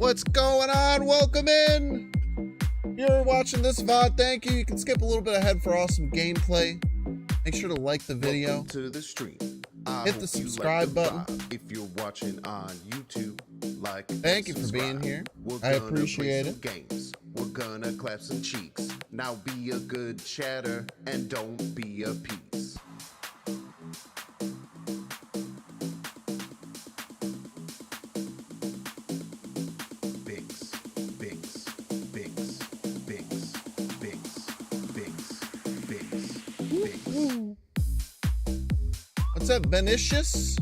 What's going on? Welcome in. You're watching this VOD. Thank you. You can skip a little bit ahead for awesome gameplay. Make sure to like the video. Welcome to the stream. Hit the subscribe button. If you're watching on YouTube, like. Thank you for being here. I appreciate it. Games. We're gonna clap some cheeks. Now be a good chatter and don't be a piece. What's up, Benicious?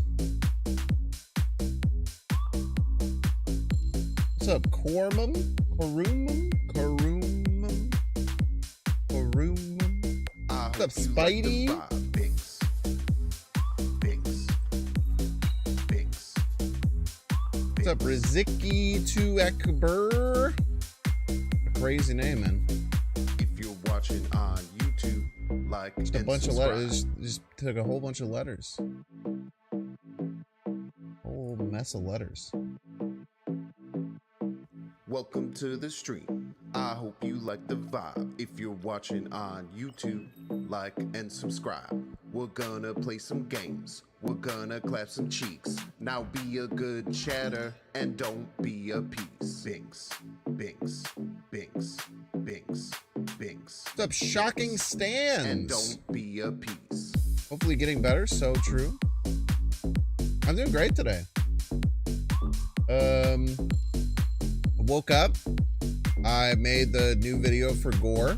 What's up, Cormum? What's up, Spidey? What's up, Riziki to Akbar? A crazy name, man. If you're watching on YouTube, like just a bunch of letters. Just took a whole bunch of letters. Whole mess of letters. Welcome to the stream. I hope you like the vibe. If you're watching on YouTube, like and subscribe. We're gonna play some games. We're gonna clap some cheeks. Now be a good chatter and don't be a piece. Binks, binks, binks, binks, binks. What's up, Shocking Stands? And don't be a piece. Hopefully getting better, so true. I'm doing great today. I woke up. I made the new video for Gorr.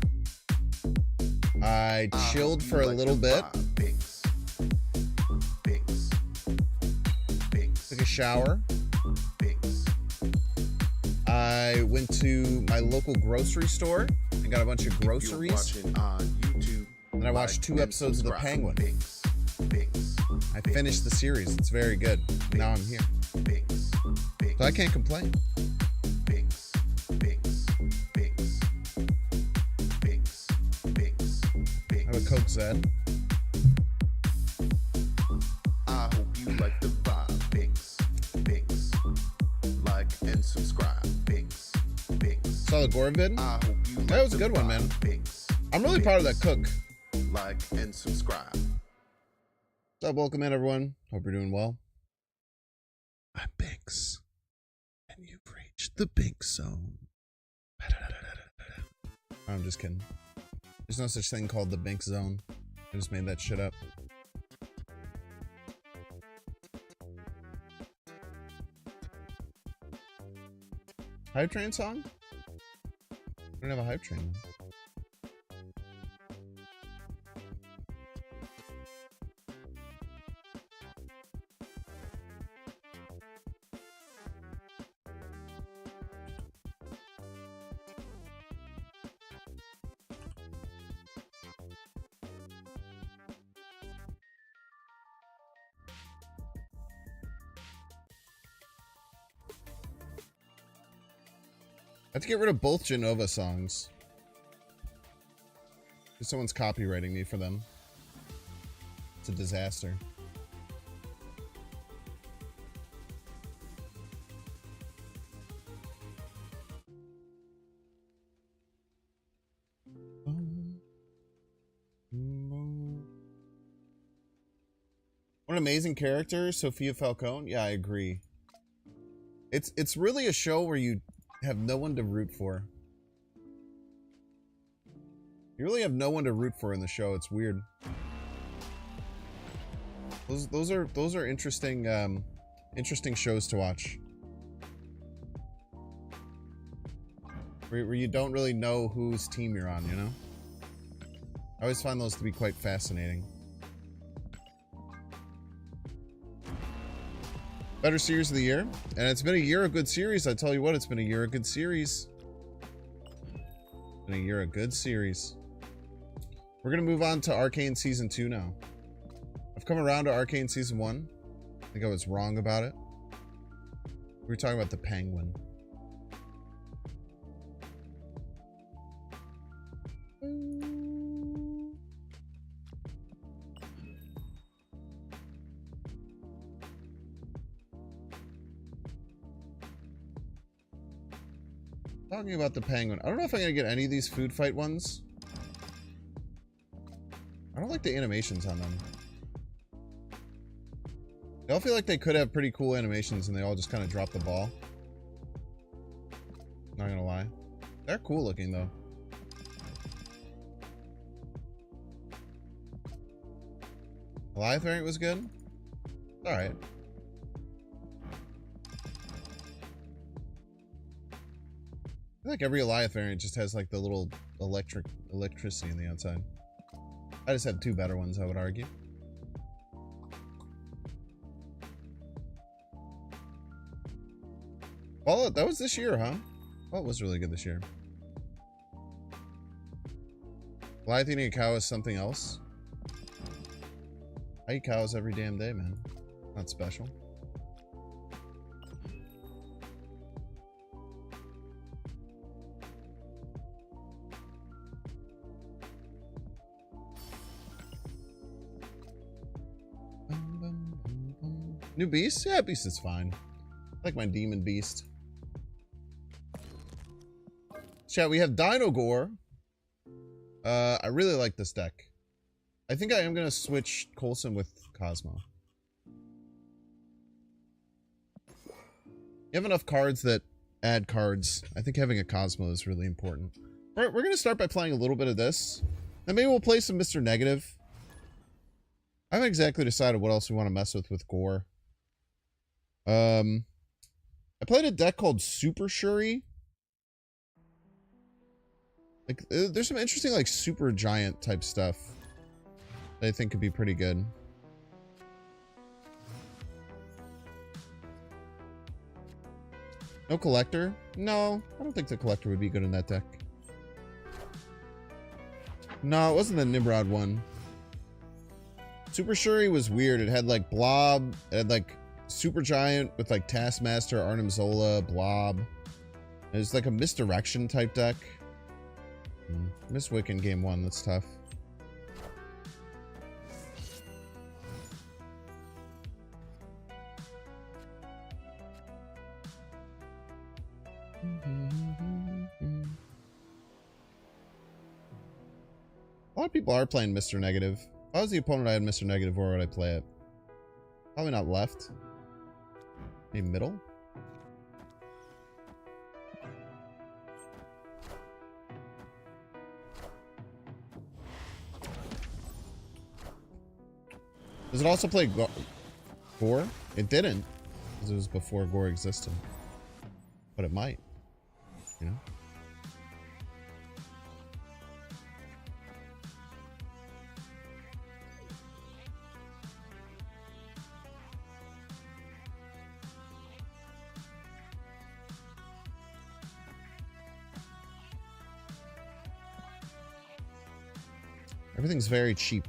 I chilled for a little bit. Binks, binks, binks. Took a shower. Binks. I went to my local grocery store and got a bunch of groceries. On YouTube, and I watched 2 episodes of The Penguin. Binks, binks, I finished the series. It's very good. Now I'm here. binks, binks. So I can't complain. Binks, binks, binks, binks, binks, binks. I have a Coke Zed. I hope you like the vibe. Binks, binks. Like and subscribe. Binks, binks. Saw the Gorr vid. I hope you like That was a the good one, man. vibe. Binks, I'm really proud of that cook. like and subscribe. What's up? Welcome in, everyone. Hope you're doing well. I'm Binks, and you've reached the Bink Zone. I'm just kidding. There's no such thing called the Bink Zone. I just made that shit up. Hype Train song? I don't have a Hype Train. I have to get rid of both Genova songs. If someone's copywriting me for them. It's a disaster. What an amazing character, Sophia Falcone. Yeah, I agree. It's really a show where you have no one to root for. You really have no one to root for in the show. It's weird. Those are interesting interesting shows to watch. Where you don't really know whose team you're on, you know? I always find those to be quite fascinating. Better series of the year. And it's been a year of good series. I tell you what, it's been a year of good series. It's been a year of good series. We're going to move on to Arcane Season 2 now. I've come around to Arcane Season 1. I think I was wrong about it. We were talking about the Penguin. Talking about the penguin. I don't know if I'm going to get any of these food fight ones. I don't like the animations on them. They all feel like they could have pretty cool animations and they all just kind of drop the ball. Not gonna lie. They're cool looking though. Goliath variant was good? Alright. I feel like every Goliath variant just has like the little electricity on the outside. I just have two better ones, I would argue. Well, that was this year, huh? Well, it was really good this year. Goliath eating a cow is something else. I eat cows every damn day, man. Not special. New beast? Yeah, beast is fine. I like my demon beast. Chat, we have Dino Gorr. I really like this deck. I think I am going to switch Coulson with Cosmo. You have enough cards that add cards. I think having a Cosmo is really important. We're going to start by playing a little bit of this. Then maybe we'll play some Mr. Negative. I haven't exactly decided what else we want to mess with Gorr. I played a deck called Super Shuri. Like, there's some interesting, like, super giant type stuff that I think could be pretty good. No collector? No, I don't think the collector would be good in that deck. No, it wasn't the Nimrod one. Super Shuri was weird. It had, like, Blob. It had, like, super giant with, like, Taskmaster, Arnim Zola, Blob. It was, like, a misdirection type deck. Miss Wiccan game 1, that's tough. A lot of people are playing Mr. Negative. If I was the opponent I had Mr. Negative, where would I play it? Probably not left. Maybe middle? Does it also play Gorr? It didn't, because it was before Gorr existed. But it might, you know? Everything's very cheap.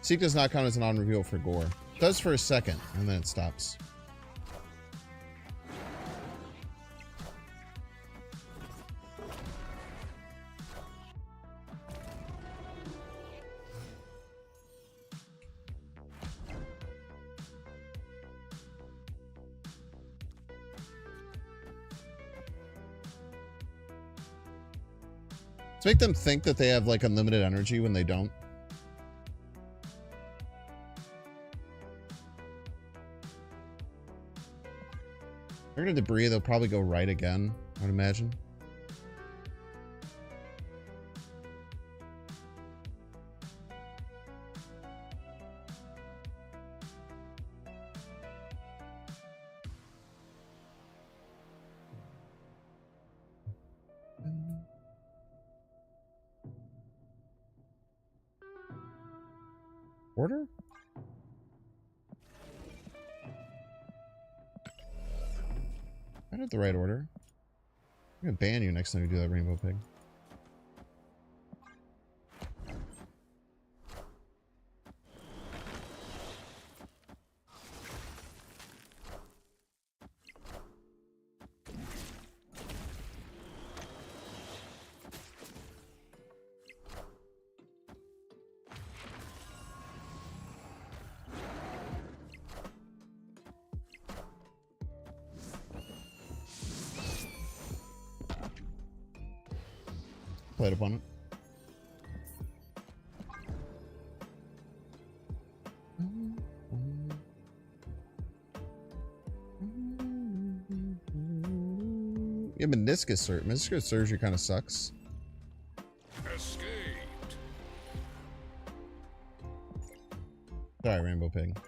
Seek does not count as an on-reveal for Gorr. It does for a second, and then it stops. To make them think that they have, like, unlimited energy when they don't. They're gonna debris, they'll probably go right again, I would imagine. Order? I did the right order. I'm gonna ban you next time you do that rainbow pig. played opponent. Yeah, meniscus surgery. Meniscus surgery kind of sucks. Escaped. Sorry, Rainbow Pig.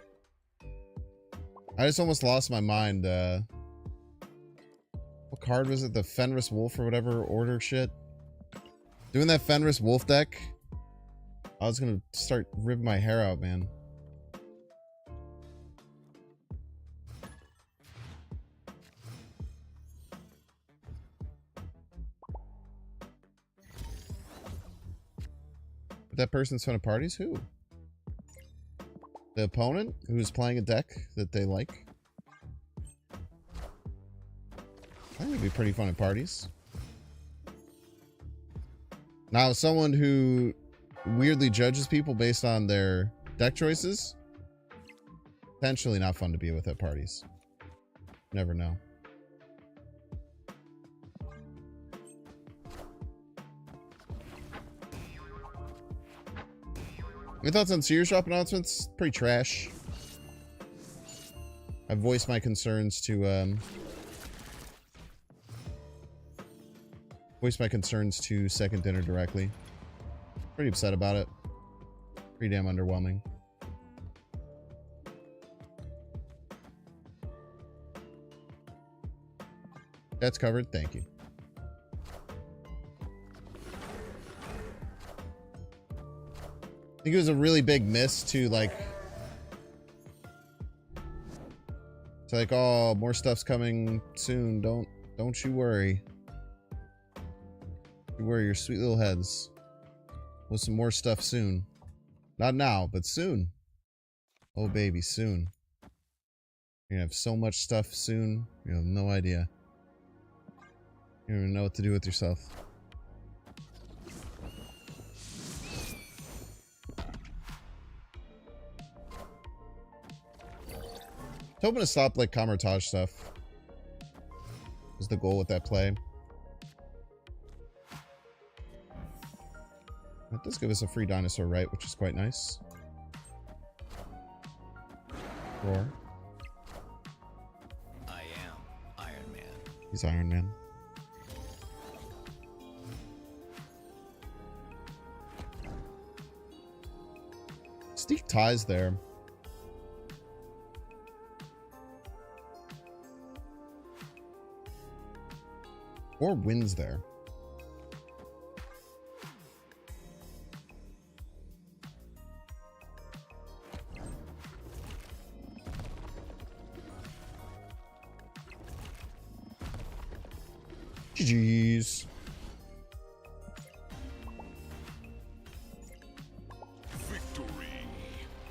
I just almost lost my mind. What card was it? The Fenris Wolf or whatever order shit? Doing that Fenris Wolf deck, I was gonna start ripping my hair out, man. But that person's fun at parties? Who? The opponent who's playing a deck that they like? I think it'd be pretty fun at parties. Now, someone who weirdly judges people based on their deck choices, potentially not fun to be with at parties. Never know. Your thoughts on Series Drop announcements? Pretty trash. I've voiced my concerns to Second Dinner directly. Pretty upset about it. Pretty damn underwhelming. That's covered. Thank you. I think it was a really big miss to like, oh, more stuff's coming soon. Don't you worry. You worry your sweet little heads. With some more stuff soon. Not now, but soon. Oh baby, soon. You're gonna have so much stuff soon. You have no idea. You don't even know what to do with yourself. Hoping to stop like Kamertage stuff was the goal with that play. That does give us a free dinosaur right, which is quite nice. Gorr. I am Iron Man. He's Iron Man. Steve ties there. Or wins there. GG's. Victory.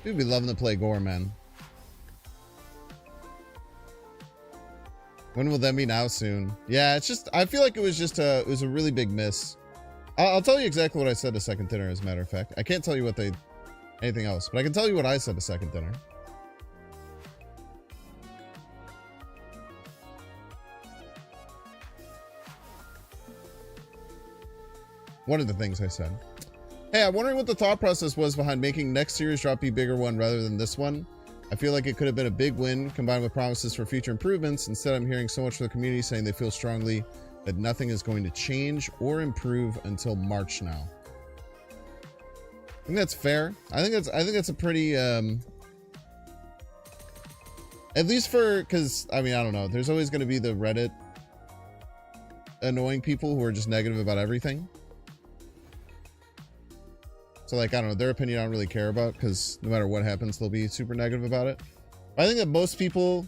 We'd be loving to play Gorr, man. When will that be? Now soon? Yeah, it's just, I feel like it was just it was a really big miss. I'll tell you exactly what I said to Second Dinner, as a matter of fact. I can't tell you what anything else, but I can tell you what I said to Second Dinner. One of the things I said. Hey, I'm wondering what the thought process was behind making next series drop be bigger one rather than this one. I feel like it could have been a big win combined with promises for future improvements. Instead, I'm hearing so much from the community saying they feel strongly that nothing is going to change or improve until March now. I think that's fair. I think that's a pretty at least for, because I mean, I don't know, there's always going to be the Reddit annoying people who are just negative about everything. So, like, I don't know, their opinion I don't really care about, because no matter what happens, they'll be super negative about it. But I think that most people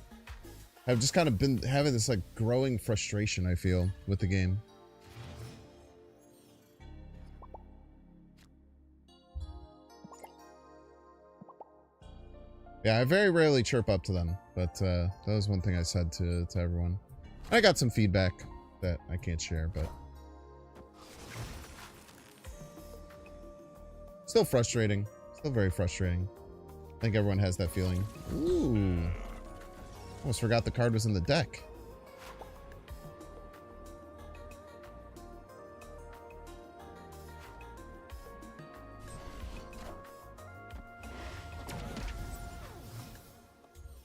have just kind of been having this, like, growing frustration, I feel, with the game. Yeah, I very rarely chirp up to them, but that was one thing I said to everyone. I got some feedback that I can't share, but... Still frustrating. Still very frustrating. I think everyone has that feeling. Ooh. Almost forgot the card was in the deck.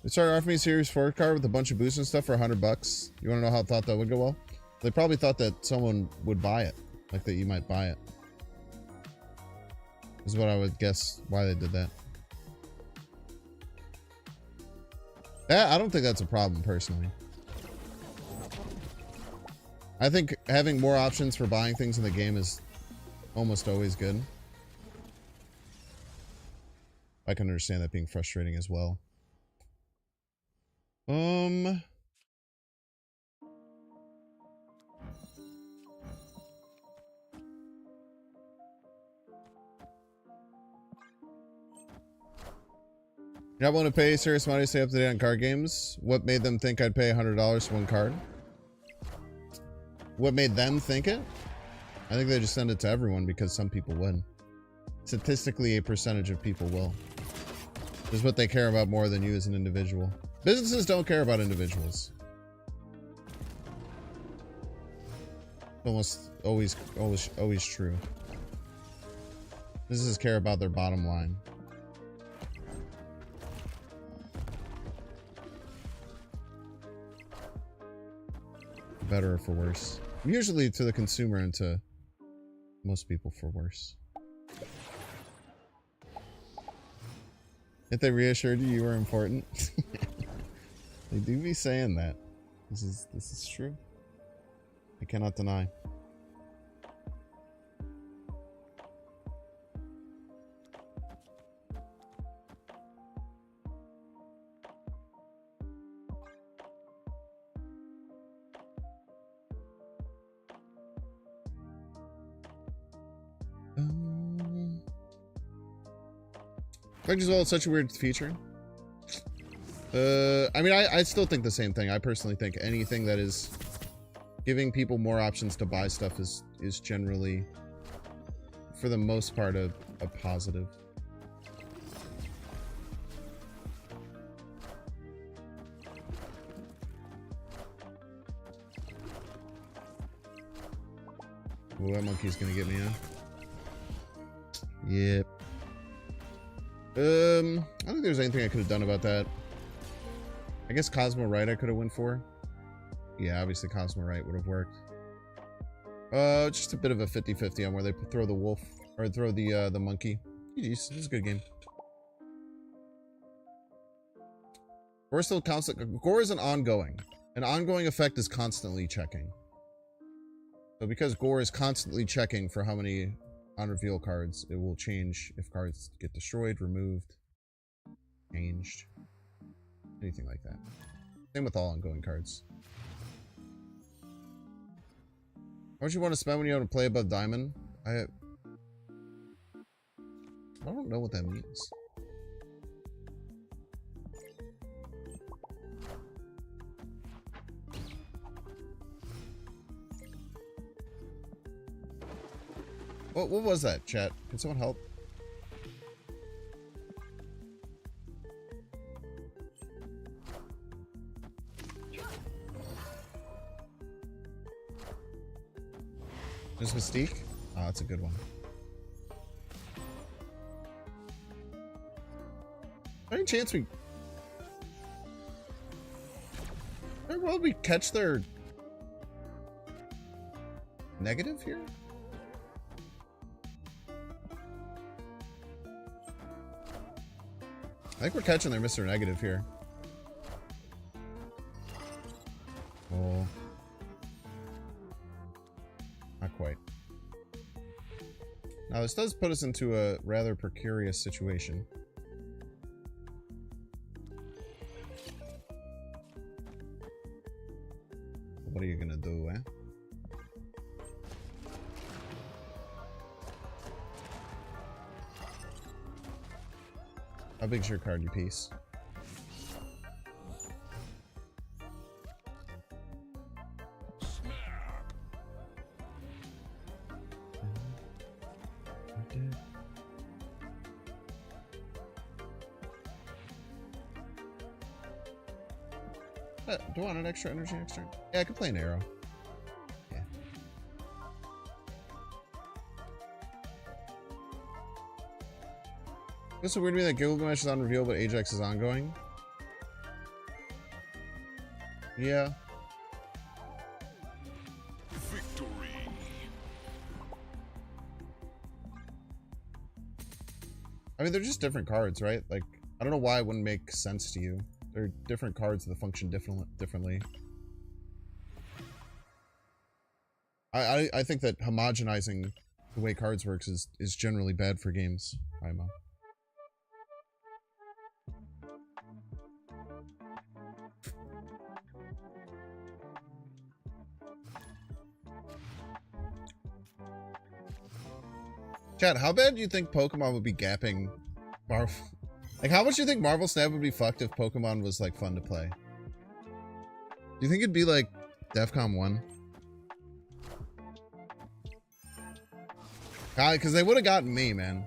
They started offering me a Series 4 card with a bunch of boosts and stuff for $100. You want to know how I thought that would go well? They probably thought that someone would buy it. Like that you might buy it. Is what I would guess why they did that. I don't think that's a problem, personally. I think having more options for buying things in the game is almost always good. I can understand that being frustrating as well. You're not willing to pay serious money to stay up to date on card games? What made them think I'd pay $100 for one card? What made them think it? I think they just send it to everyone because some people win. Statistically, a percentage of people will. It's what they care about more than you as an individual. Businesses don't care about individuals. Almost always true. Businesses care about their bottom line. For better or for worse. Usually to the consumer and to most people for worse. If they reassured you you were important. They do be saying that. This is true. I cannot deny. As well, it's such a weird feature. I mean, I still think the same thing. I personally think anything that is giving people more options to buy stuff is generally, for the most part, a positive. Oh, that monkey's gonna get me, huh? Yep. I don't think there's anything I could have done about that. I guess Cosmo Right I could have went for. Yeah, obviously Cosmo Right would have worked. Just a bit of a 50-50 on where they throw the wolf or throw the monkey. This is a good game. Gorr still counts. Gorr is an ongoing. An ongoing effect is constantly checking. So because Gorr is constantly checking for how many on reveal cards, it will change if cards get destroyed, removed, changed, anything like that. Same with all ongoing cards. How much you want to spend when you want to play above diamond? I don't know what that means. What was that, chat? Can someone help? Just Mystique? Oh, that's a good one. Any chance we... Will we catch their... negative here? I think we're catching their Mr. Negative here. Oh. Not quite. Now this does put us into a rather precarious situation. What are you gonna do, eh? How big's your card, you piece? Do I want an extra energy next turn? Yeah, I could play an arrow. Yeah. It's so weird to me that Gilgamesh is on reveal, but Ajax is ongoing. Yeah. Victory. I mean, they're just different cards, right? Like, I don't know why it wouldn't make sense to you. They're different cards that function differently. I think that homogenizing the way cards works is generally bad for games. IMO. Chat, how bad do you think Pokemon would be gapping Marvel? Like, how much do you think Marvel Snap would be fucked if Pokemon was, like, fun to play? Do you think it'd be, like, DEFCON 1? God, because they would have gotten me, man.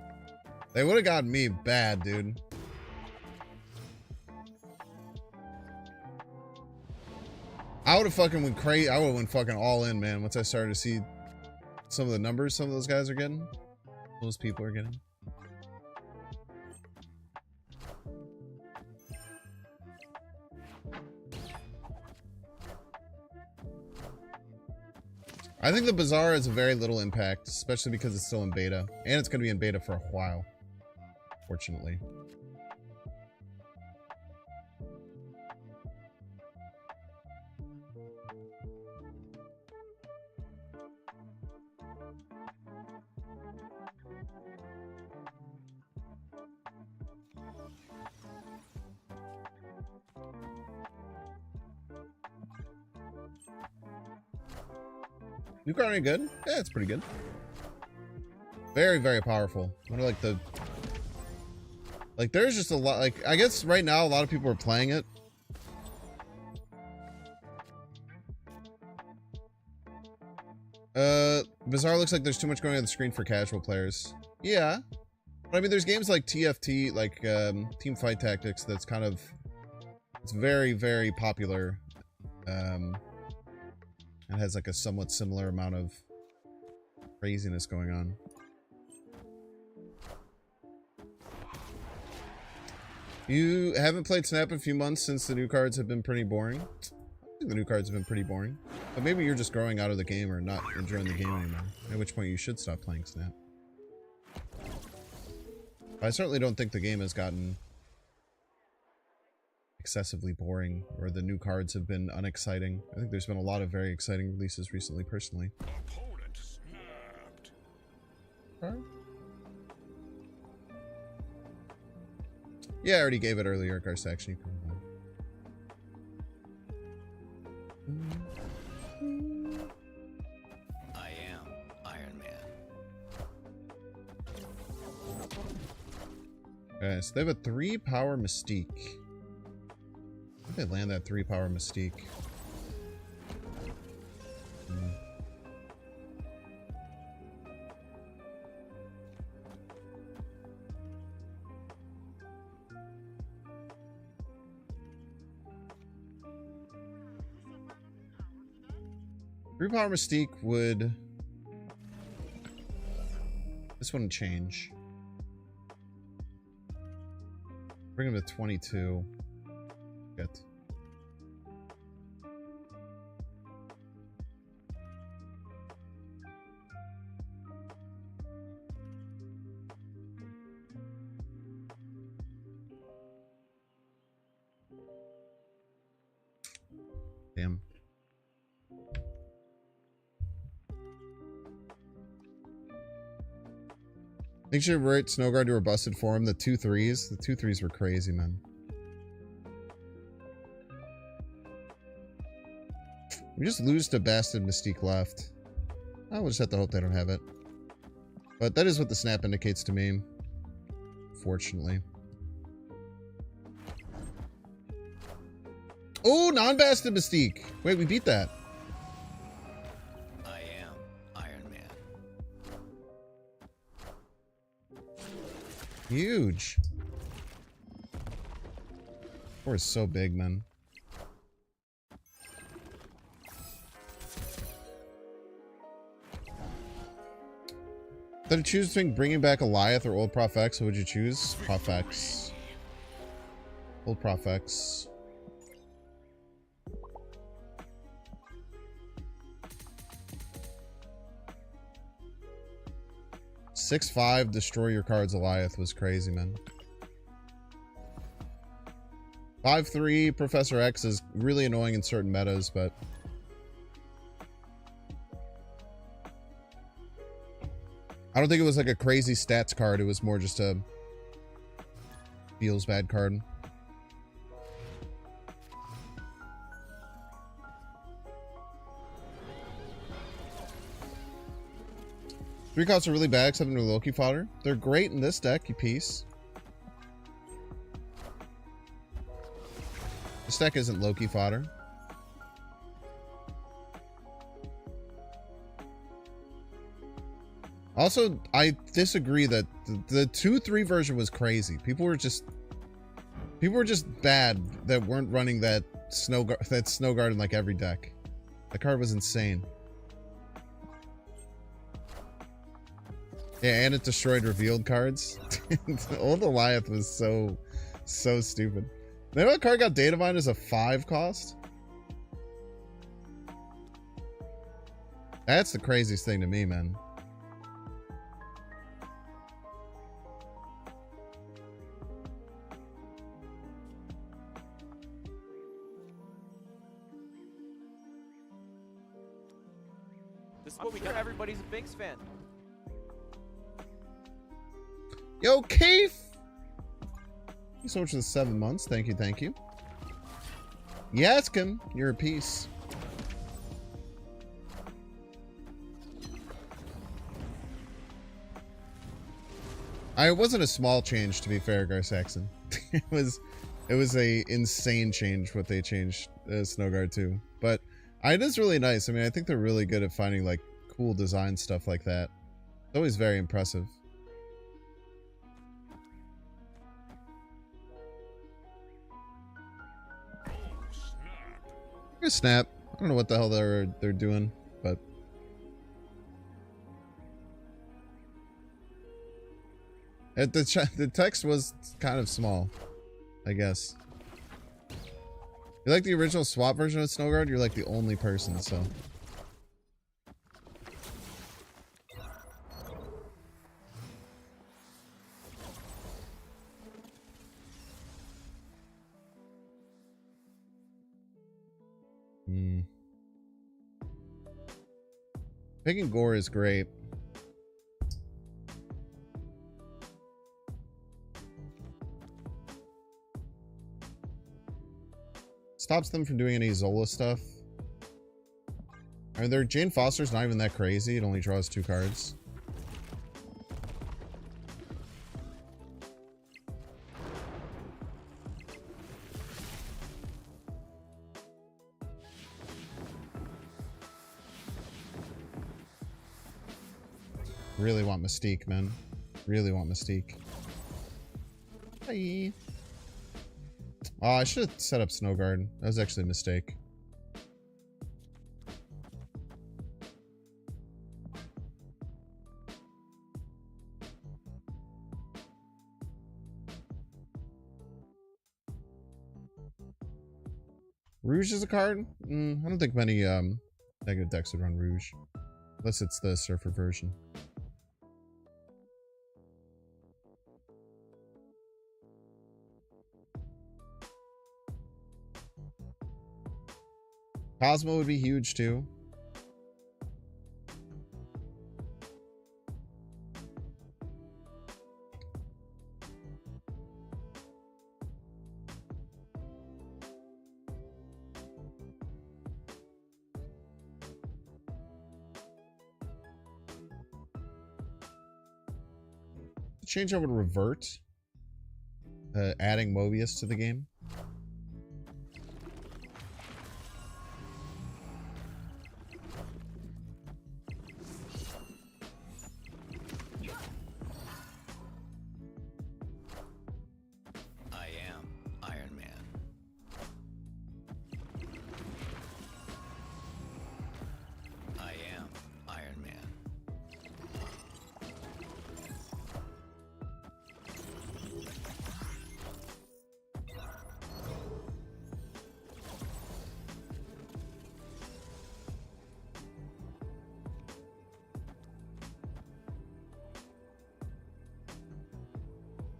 They would have gotten me bad, dude. I would have fucking went crazy. I would have went fucking all in, man, once I started to see some of the numbers some of those guys are getting. Those people are getting. I think the Bazaar has a very little impact, especially because it's still in beta. And it's going to be in beta for a while, fortunately. New card ain't good? Yeah, it's pretty good. Very, very powerful. One of like the... Like, there's just a lot... Like, I guess right now a lot of people are playing it. Bizarre looks like there's too much going on the screen for casual players. Yeah. But I mean, there's games like TFT, like Team Fight Tactics, that's kind of... It's very, very popular. It has like a somewhat similar amount of craziness going on. You haven't played Snap in a few months since the new cards have been pretty boring. I think the new cards have been pretty boring. But maybe you're just growing out of the game or not enjoying the game anymore. At which point you should stop playing Snap. I certainly don't think the game has gotten excessively boring, or the new cards have been unexciting. I think there's been a lot of very exciting releases recently, personally. Opponent snapped. Alright. Yeah, I already gave it earlier, Garst Action. I am Iron Man. Okay, so they have a 3-power Mystique. They land that 3-power Mystique. Hmm. Three-power Mystique would... This wouldn't change. Bring him to 22. Good. Damn. Make sure you write Snowguard to a busted form. The 2-3s. The 2-3s were crazy, man. We just lose to Bastard Mystique left. I will just have to hope they don't have it. But that is what the snap indicates to me. Fortunately. Oh, non-Bastard Mystique. Wait, we beat that. I am Iron Man. Huge. Gorr is so big, man. Then choose between bringing back Goliath or Old Prof X. What would you choose? Prof X. Old Prof X. 6/5 destroy your cards Goliath was crazy, man. 5/3 Professor X is really annoying in certain metas, but I don't think it was like a crazy stats card. It was more just a feels bad card. Three costs are really bad except in Loki fodder. They're great in this deck, you piece. This deck isn't Loki fodder. Also, I disagree that the 2/3 version was crazy. People were just bad that weren't running that snow guard in like every deck. The card was insane. Yeah, and it destroyed revealed cards. Old Goliath was so stupid. You know what card got data mined as a 5 cost? That's the craziest thing to me, man. This is what we got. Everybody's a Binks fan. Yo, Keith! Thank you so much for the 7 months. Thank you, thank you. Yaskin, you're a piece. It wasn't a small change, to be fair, Gar Saxon. it was a insane change what they changed Snowguard to. But it is really nice. I mean, I think they're really good at finding like cool design stuff like that. It's always very impressive. Snap. I don't know what the hell they're doing, but the text was kind of small, I guess. You like the original swap version of Snowguard? You're like the only person, so. Picking Gorr is great. Stops them from doing any Zola stuff. I mean, their Jane Foster's not even that crazy. It only draws 2 cards. Really want Mystique, man. Really want Mystique. Bye. Oh, I should have set up Snowguard. That was actually a mistake. Rouge is a card? I don't think many negative decks would run Rouge. Unless it's the Surfer version. Cosmo would be huge too. Change over to Revert. Adding Mobius to the game.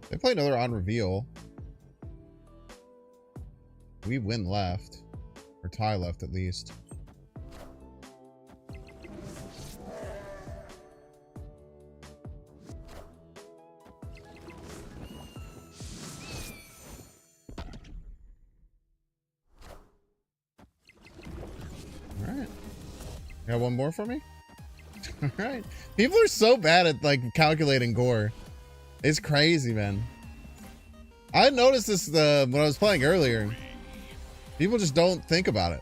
They play another on reveal. We win left. Or tie left at least. Alright. Got one more for me? Alright. People are so bad at like calculating Gorr. It's crazy, man. I noticed this when I was playing earlier. People just don't think about it.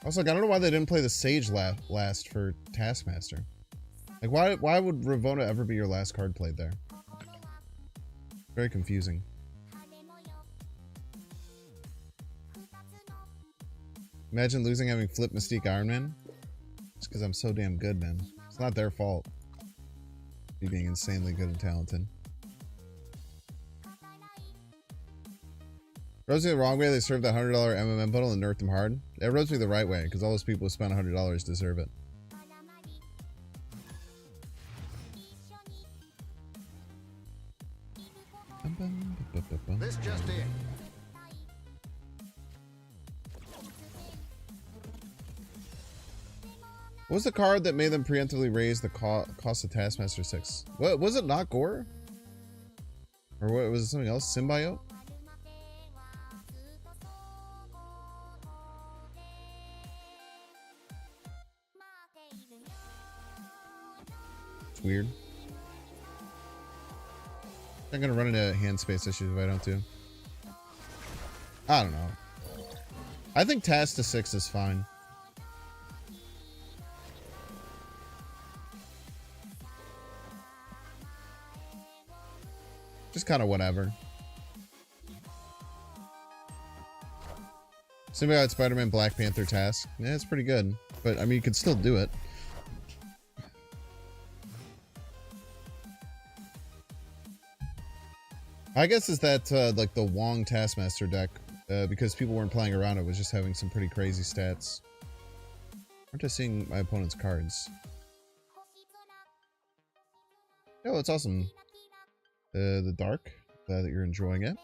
Also, like, I don't know why they didn't play the Sage last for Taskmaster. Like, why would Ravona ever be your last card played there? Very confusing. Imagine losing having Flip Mystique Iron Man. It's because I'm so damn good, man. It's not their fault. Me being insanely good and talented. Rubs me the wrong way. They served that $100 MMM bundle and nerfed them hard. It rubs me the right way because all those people who spent $100 deserve it. This just in. What was the card that made them preemptively raise the cost of Taskmaster 6? What was it? Not Gorr? Or what was it? Something else? Symbiote? It's weird. I'm gonna run into hand space issues if I don't do. I don't know. I think Task to 6 is fine. Just kind of whatever. Symbiote, Spider-Man, Black Panther, Task. Yeah, it's pretty good. But, I mean, you can still do it. I guess it's that, like, the Wong Taskmaster deck, because people weren't playing around it, was just having some pretty crazy stats. Aren't I seeing my opponent's cards? Oh, it's awesome. The Dark. Glad that you're enjoying it.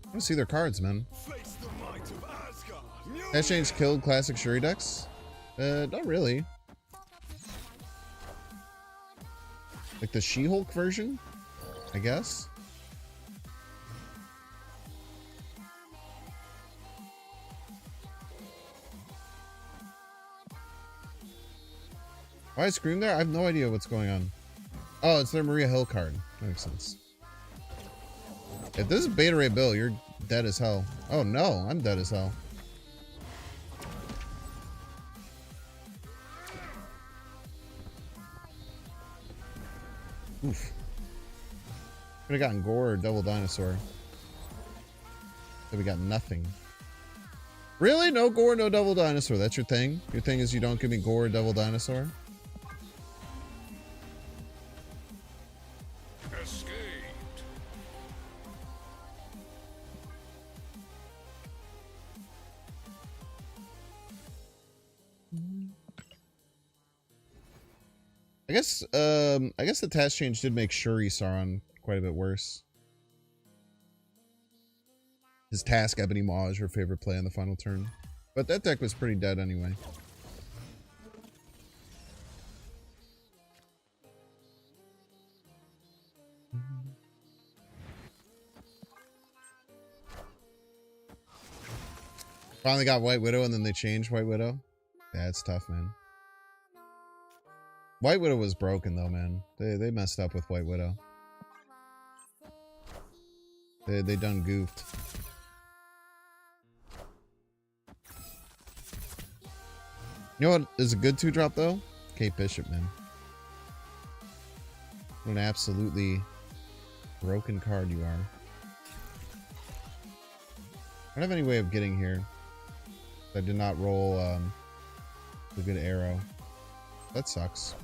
I want to see their cards, man. That change killed classic Shuri decks? Not really. Like the She-Hulk version? I guess. Why is Scream there? I have no idea what's going on. Oh, it's their Maria Hill card. That makes sense. If this is Beta Ray Bill, you're dead as hell. Oh no, I'm dead as hell. Oof. Could have gotten Gorr or Double Dinosaur. But we got nothing. Really? No Gorr, no Double Dinosaur. That's your thing? Your thing is you don't give me Gorr or Double Dinosaur? I guess the task change did make Shuri Sauron quite a bit worse. His Task Ebony Maw is your favorite play on the final turn. But that deck was pretty dead anyway. Finally got White Widow and then they changed White Widow. Yeah, it's tough, man. White Widow was broken though, man. They messed up with White Widow. They done goofed. You know what is a good 2-drop though? Kate Bishop, man. What an absolutely broken card you are. I don't have any way of getting here. I did not roll the good arrow. That sucks.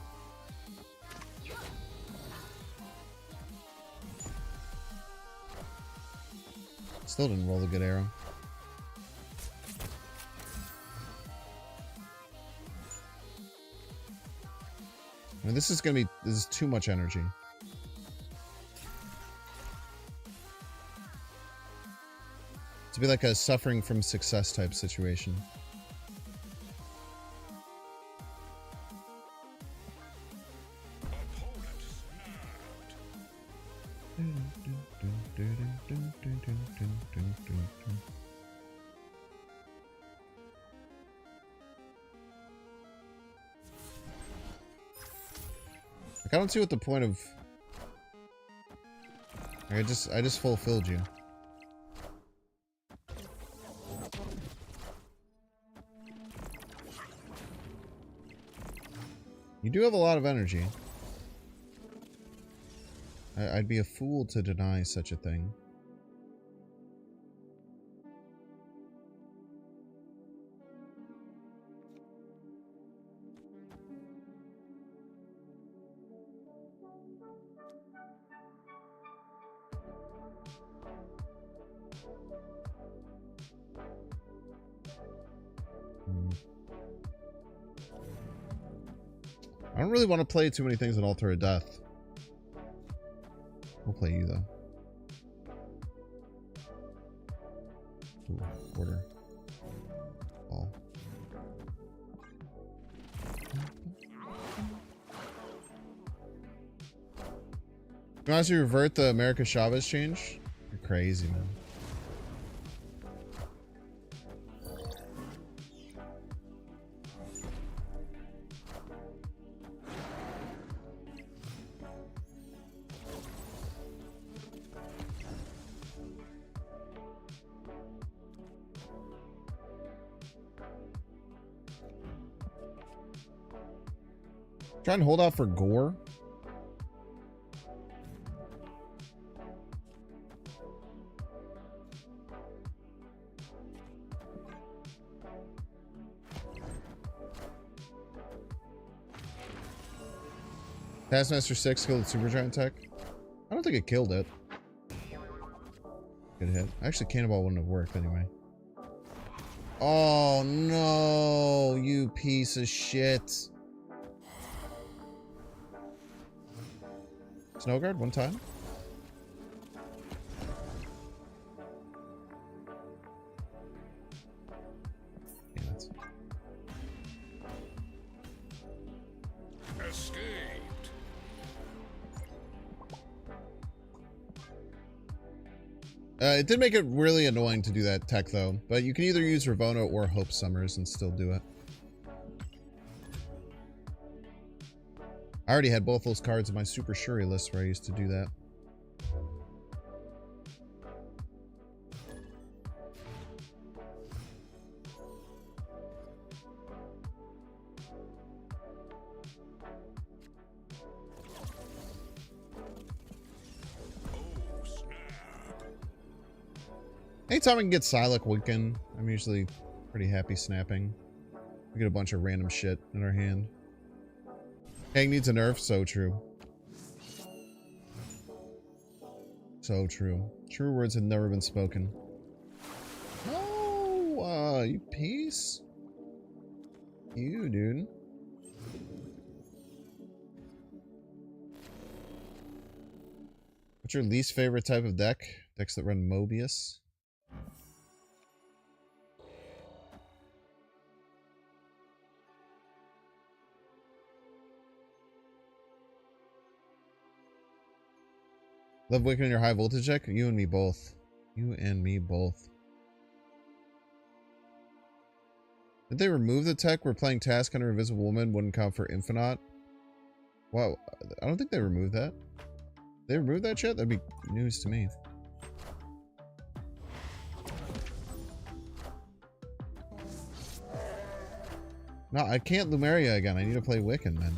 Still didn't roll the good arrow. I mean, this is too much energy. To be like a suffering from success type situation. Like, I don't see what the point of... I just fulfilled you. You do have a lot of energy. I'd be a fool to deny such a thing. I don't really want to play too many things in Altar of Death. We'll play you, though. Ooh, order. Ball. You want to revert the America Chavez change? You're crazy, man. Try and hold out for Gorr. Taskmaster 6 killed the Supergiant tech. I don't think it killed it. Good hit. Actually, Cannonball wouldn't have worked anyway. Oh no, you piece of shit. Snowguard, one time. Damn it. Escaped. It did make it really annoying to do that tech though, but you can either use Ravona or Hope Summers and still do it. I already had both those cards in my Super Shuri list where I used to do that. Oh, snap. Anytime I can get Psylocke Wiccan, I'm usually pretty happy snapping. We get a bunch of random shit in our hand. Kang needs a nerf, so true. So true. True words have never been spoken. Oh, you piece. You, dude. What's your least favorite type of deck? Decks that run Mobius? Love Wiccan in your high voltage deck? You and me both. You and me both. Did they remove the tech where playing Task Hunter Invisible Woman wouldn't count for Infinite? Wow, I don't think they removed that. They removed that shit? That'd be news to me. No, I can't Lumeria again. I need to play Wiccan, man.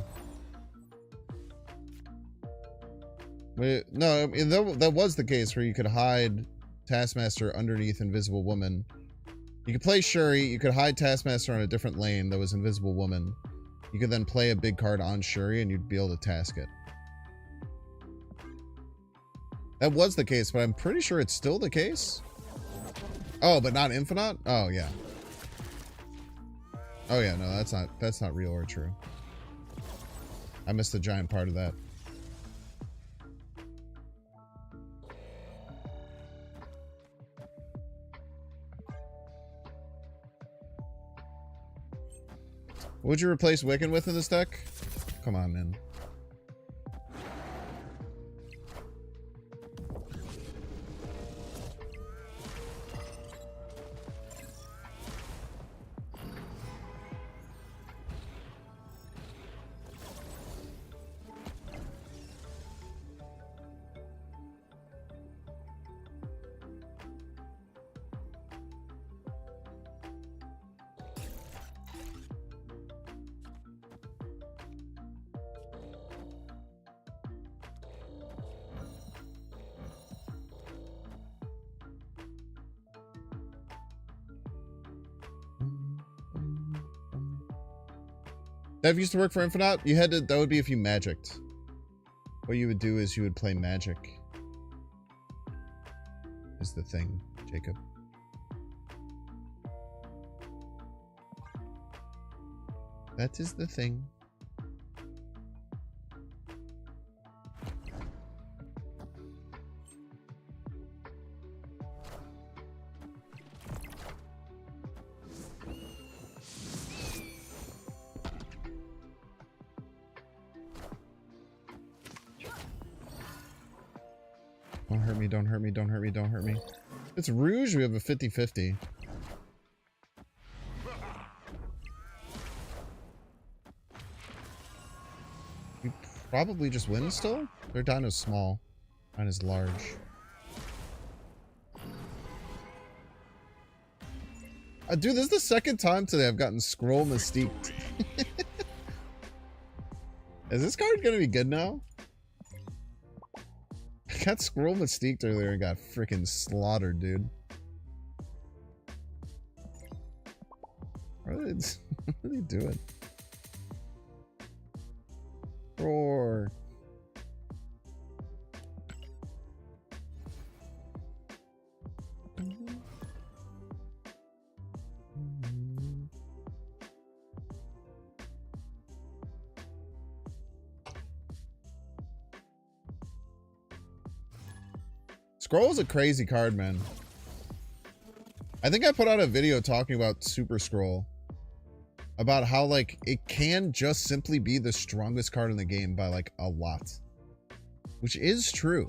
No, I mean, that was the case where you could hide Taskmaster underneath Invisible Woman. You could play Shuri, you could hide Taskmaster on a different lane that was Invisible Woman. You could then play a big card on Shuri and you'd be able to task it. That was the case, but I'm pretty sure it's still the case. Oh, but not Infinite? Oh, yeah. Oh, yeah, no, that's not real or true. I missed a giant part of that. What would you replace Wiccan with in this deck? Come on, man. That used to work for Infinite. You had to, that would be if you magicked. What you would do is you would play magic. Is the thing, Jacob. That is the thing. Don't hurt me, don't hurt me, don't hurt me, don't hurt me. It's Rouge, we have a 50-50. We probably just win still? Their dino's small. Mine is large. Dude, this is the second time today I've gotten Scroll Mystiqued. Is this card gonna be good now? I got Scroll Mystiqued earlier and got freaking slaughtered, dude. What are they doing? Roar. Scroll is a crazy card, man. I think I put out a video talking about Super Scroll. About how, like, it can just simply be the strongest card in the game by, like, a lot. Which is true.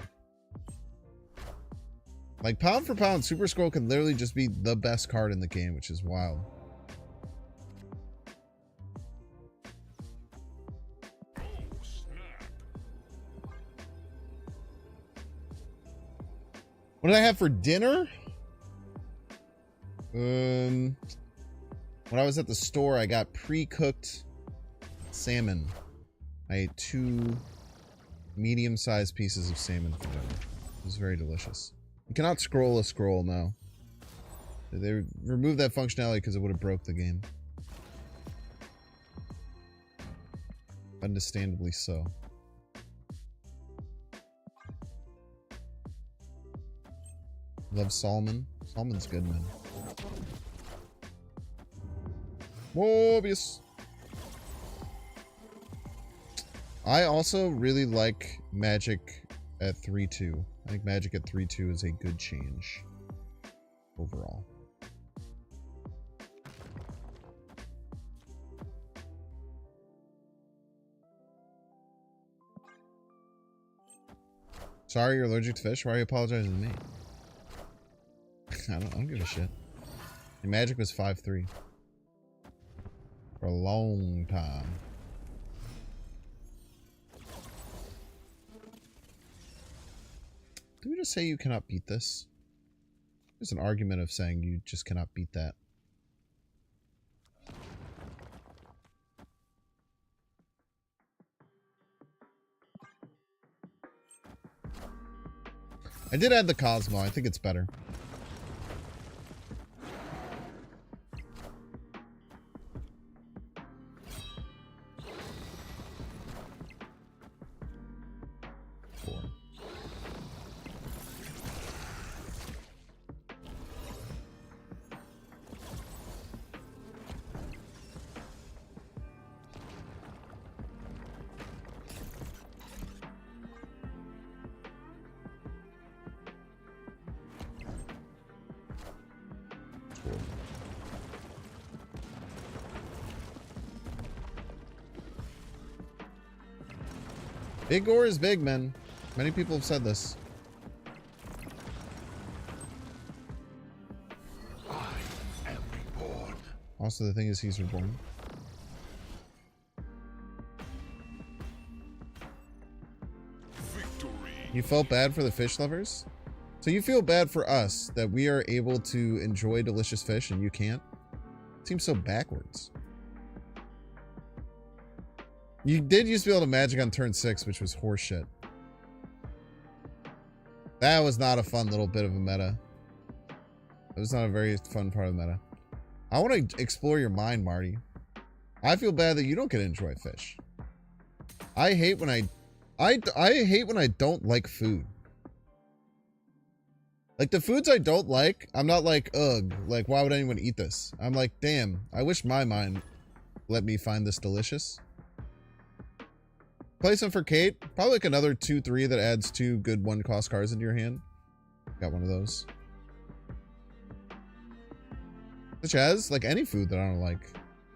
Like, pound for pound, Super Scroll can literally just be the best card in the game, which is wild. What did I have for dinner? When I was at the store, I got pre-cooked salmon. I ate 2 medium-sized pieces of salmon for dinner. It was very delicious. You cannot scroll a scroll now. They removed that functionality because it would have broke the game. Understandably so. Love Solomon. Solomon's good, man. Mobius. I also really like Magic at 3-2. I think Magic at 3-2 is a good change overall. Sorry you're allergic to fish? Why are you apologizing to me? I don't give a shit. And Magic was 5-3. For a long time. Did we just say you cannot beat this? There's an argument of saying you just cannot beat that. I did add the Cosmo. I think it's better. Big Gorr is big, man. Many people have said this. I am reborn. Also, the thing is, he's reborn. Victory. You felt bad for the fish lovers? So you feel bad for us that we are able to enjoy delicious fish and you can't? Seems so backwards. You did used to be able to magic on turn 6, which was horseshit. That was not a fun little bit of a meta. It was not a very fun part of the meta. I want to explore your mind, Marty. I feel bad that you don't get to enjoy fish. I hate when I hate when I don't like food. Like the foods I don't like, I'm not like, ugh, like why would anyone eat this? I'm like, damn, I wish my mind let me find this delicious. Play some for Kate. Probably like another 2-3 that adds 2 good 1-cost cards into your hand. Got one of those. Such as, like any food that I don't like.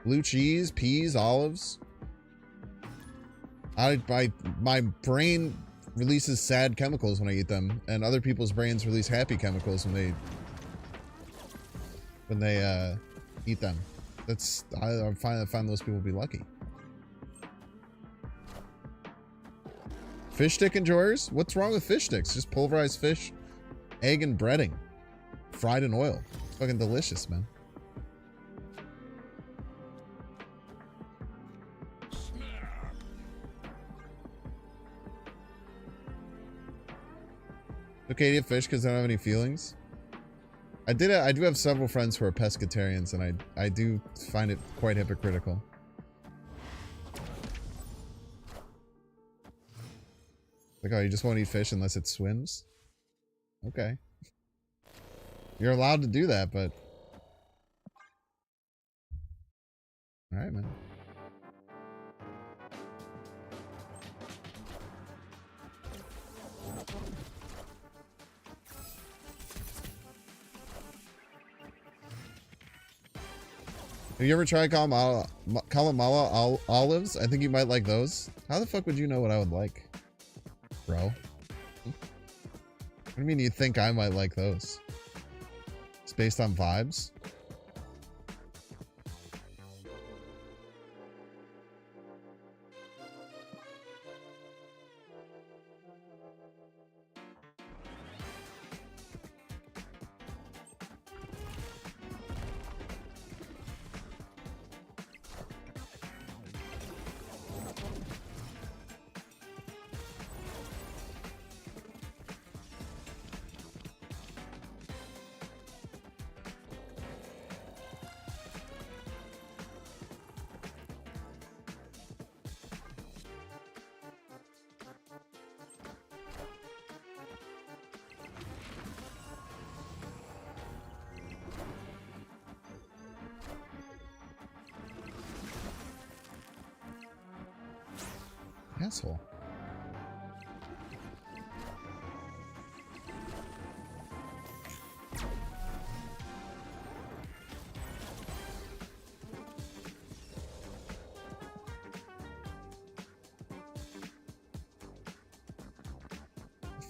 Blue cheese, peas, olives. My brain releases sad chemicals when I eat them, and other people's brains release happy chemicals when they eat them. That's I find those people to be lucky. Fish stick enjoyers? What's wrong with fish sticks? Just pulverized fish, egg, and breading. Fried in oil. It's fucking delicious, man. Okay to eat fish because I don't have any feelings. I do have several friends who are pescatarians, and I do find it quite hypocritical. Like, oh, you just won't eat fish unless it swims? Okay. You're allowed to do that, but... Alright, man. Have you ever tried Kalamala olives? I think you might like those. How the fuck would you know what I would like? Bro. What do you mean you think I might like those? It's based on vibes? Asshole.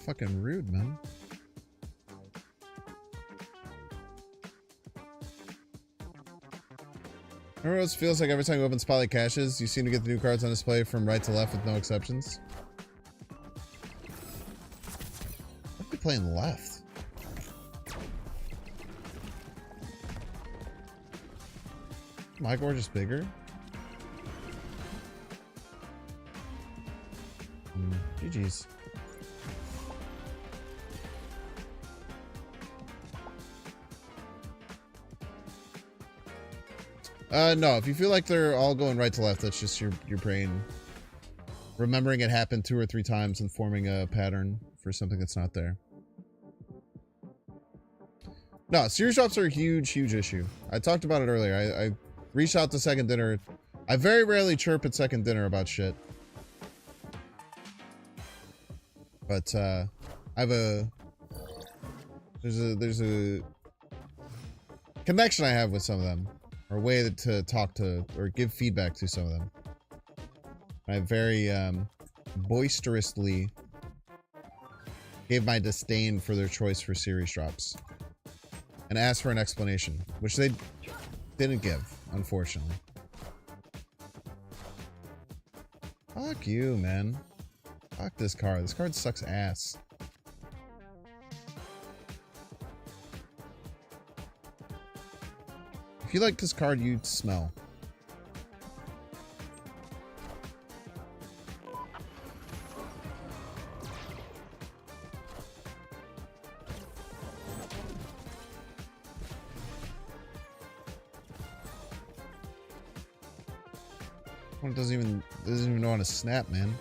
Fucking rude, man. Remember what it feels like every time you open Spotlight Caches, you seem to get the new cards on display from right to left with no exceptions? I'd be playing left. My Gorr just bigger? GG's. No, if you feel like they're all going right to left, that's just your brain remembering it happened 2 or 3 times and forming a pattern for something that's not there. No, series drops are a huge issue. I talked about it earlier. I reached out to Second Dinner. I very rarely chirp at Second Dinner about shit. But, I have there's a connection I have with some of them. Or a way to talk to, or give feedback to some of them. I very, boisterously gave my disdain for their choice for series drops. And asked for an explanation, which they didn't give, unfortunately. Fuck you, man. Fuck this card. This card sucks ass. If you like this card, you'd smell. One doesn't even know how to snap, man.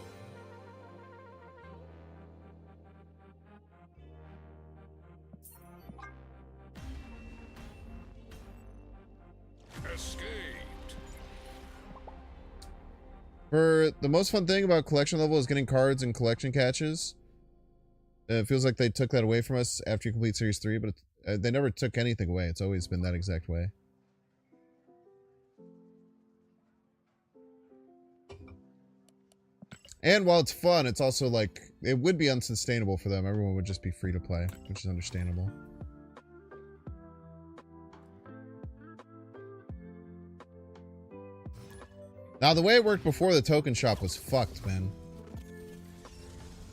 For the most fun thing about collection level is getting cards and collection catches. It feels like they took that away from us after you complete Series 3, but they never took anything away. It's always been that exact way. And while it's fun, it's also like, it would be unsustainable for them. Everyone would just be free to play, which is understandable. Now, the way it worked before the token shop was fucked, man.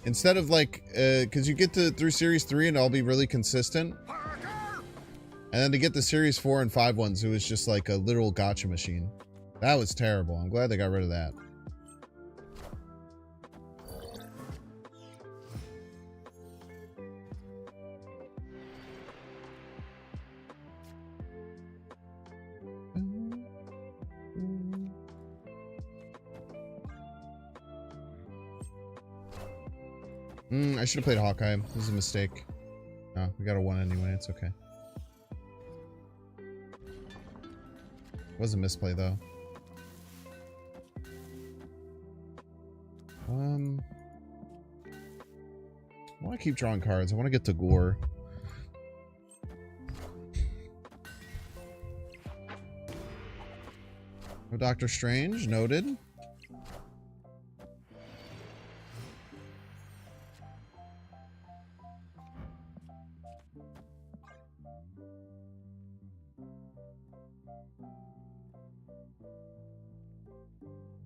Instead of like, because you get through Series 3 and it'll be really consistent. And then to get the Series 4 and 5 ones, it was just like a literal gacha machine. That was terrible. I'm glad they got rid of that. I should have played Hawkeye. This is a mistake. Oh, we got a 1 anyway. It's okay. Was a misplay though. I want to keep drawing cards. I want to get to Gorr. No Doctor Strange, noted.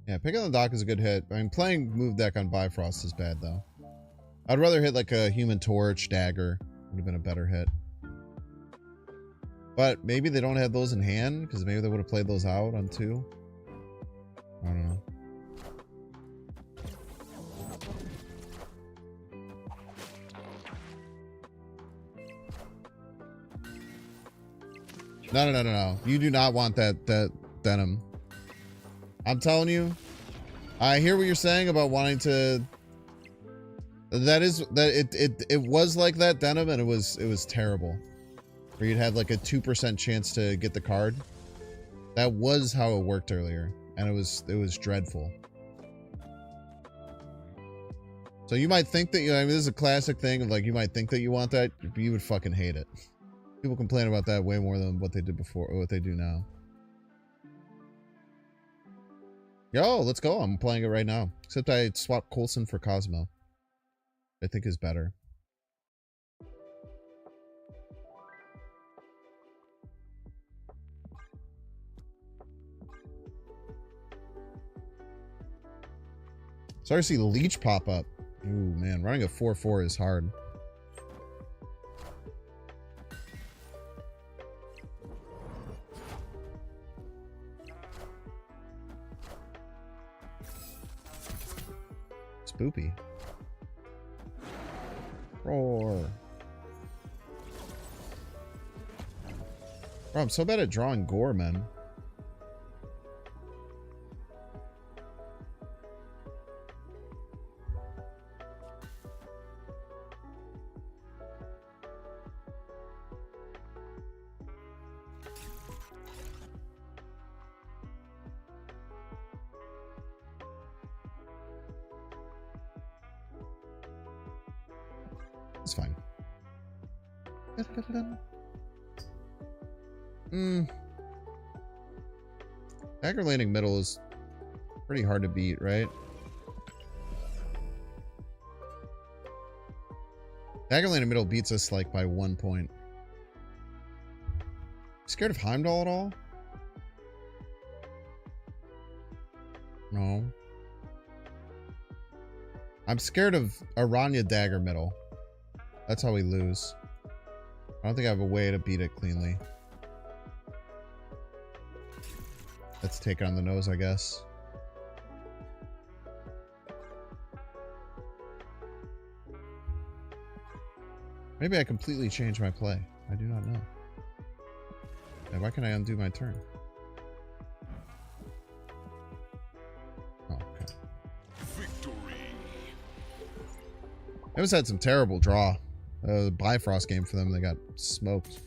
Yeah, picking the dock is a good hit. I mean, playing move deck on Bifrost is bad, though. I'd rather hit like a Human Torch, Dagger. Would have been a better hit. But maybe they don't have those in hand, because maybe they would have played those out on 2. I don't know. No. You do not want that denim. I'm telling you, I hear what you're saying about wanting to. It was like that denim, and it was terrible. Where you'd have like a 2% chance to get the card. That was how it worked earlier, and it was dreadful. So you might think that, I mean, this is a classic thing of like, you might think that you want that, but you would fucking hate it. People complain about that way more than what they did before, or what they do now. Yo, let's go. I'm playing it right now. Except I swapped Coulson for Cosmo. I think is better. Sorry to see Leech pop up. Ooh, man. Running a 4/4 is hard. Spoopy. Roar. Bro, I'm so bad at drawing Gorr, man. It's fine. Dagger landing middle is pretty hard to beat, right? Dagger landing middle beats us like by 1 point. Scared of Heimdall at all? No. I'm scared of Aranya dagger middle. That's how we lose. I don't think I have a way to beat it cleanly. Let's take it on the nose, I guess. Maybe I completely changed my play. I do not know. Yeah, why can't I undo my turn? Oh, okay. Victory. I always had some terrible draw. The Bifrost game for them, they got smoked.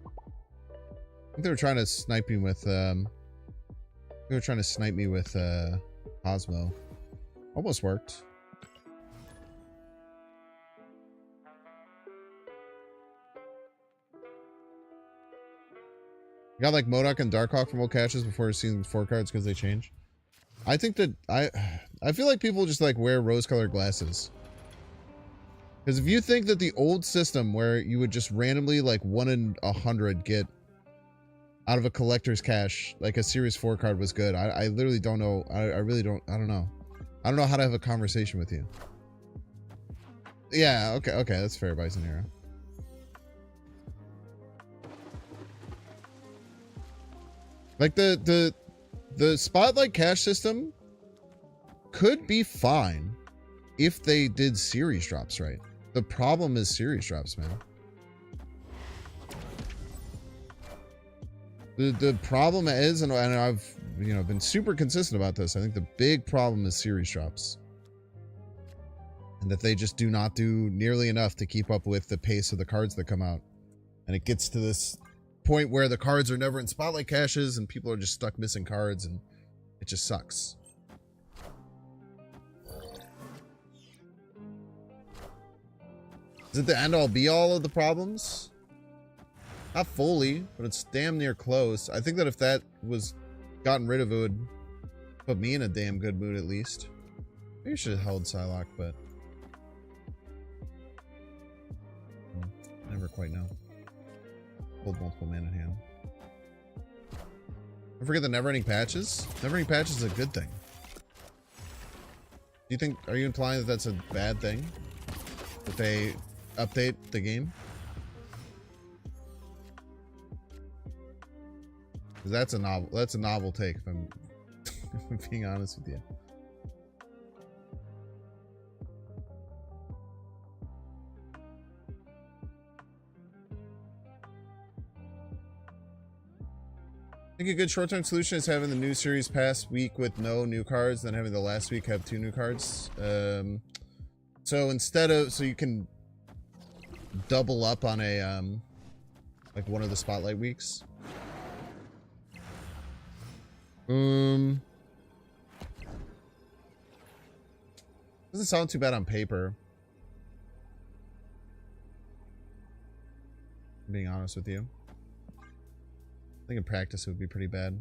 I think they were trying to snipe me with Cosmo. Almost worked. You got like Modok and Darkhawk from old caches before seeing 4 cards because they change. I think that I feel like people just like wear rose-colored glasses. Because if you think that the old system where you would just randomly like 1 in 100 get out of a collector's cache, like a series 4 card was good. I literally don't know. I don't know. I don't know how to have a conversation with you. Yeah, okay, that's fair, Bison Hero. Like the Spotlight cache system could be fine if they did series drops right. The problem is series drops, man. The problem is, and I've been super consistent about this, I think the big problem is series drops. And that they just do not do nearly enough to keep up with the pace of the cards that come out. And it gets to this point where the cards are never in Spotlight caches and people are just stuck missing cards and it just sucks. Is it the end all be all of the problems? Not fully, but it's damn near close. I think that if that was gotten rid of, it would put me in a damn good mood at least. Maybe I should have held Psylocke, but never quite know. Hold multiple mana in hand. Don't forget the never-ending patches. Never-ending patches is a good thing. Do you think? Are you implying that that's a bad thing? That they update the game? Because that's a novel. That's a novel take. If I'm, if I'm being honest with you. I think a good short-term solution is having the new series pass week with no new cards, then having the last week have 2 new cards. So instead of, so you can double up on a like one of the Spotlight weeks. Doesn't sound too bad on paper. Being honest with you. I think in practice it would be pretty bad.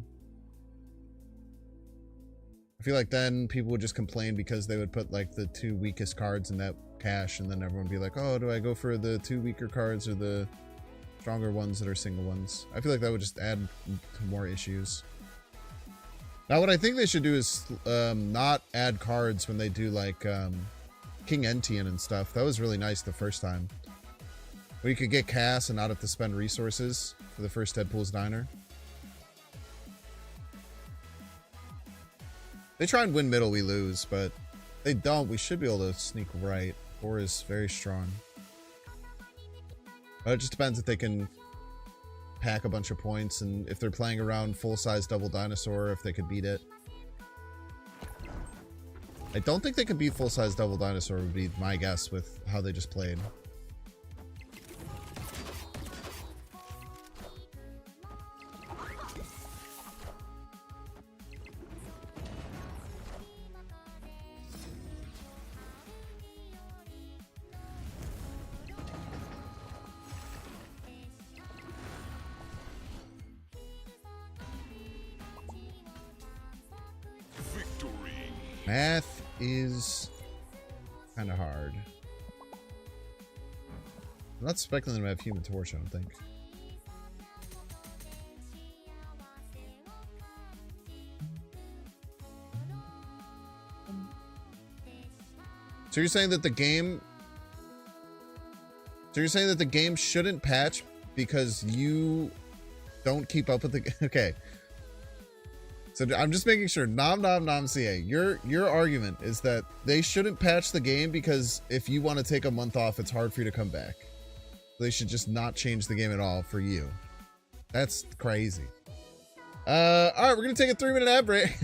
I feel like then people would just complain because they would put like the 2 weakest cards in that cache and then everyone would be like, oh, do I go for the 2 weaker cards or the stronger ones that are single ones? I feel like that would just add to more issues. Now what I think they should do is not add cards when they do like King Entian and stuff. That was really nice the first time. Where you could get Cass and not have to spend resources for the first Deadpool's Diner. They try and win middle, we lose, but they don't. We should be able to sneak right. Gorr is very strong. But it just depends if they can pack a bunch of points and if they're playing around full-size Double Dinosaur, if they could beat it. I don't think they can beat full-size Double Dinosaur would be my guess with how they just played. Math is kind of hard. I'm not expecting them to have Human Torch, I don't think. So you're saying that the game... So you're saying that the game shouldn't patch because you don't keep up with the... Okay. So I'm just making sure. Nom nom nom CA. Your argument is that they shouldn't patch the game because if you want to take a month off, it's hard for you to come back. They should just not change the game at all for you. That's crazy. Alright, we're gonna take a 3-minute ad break.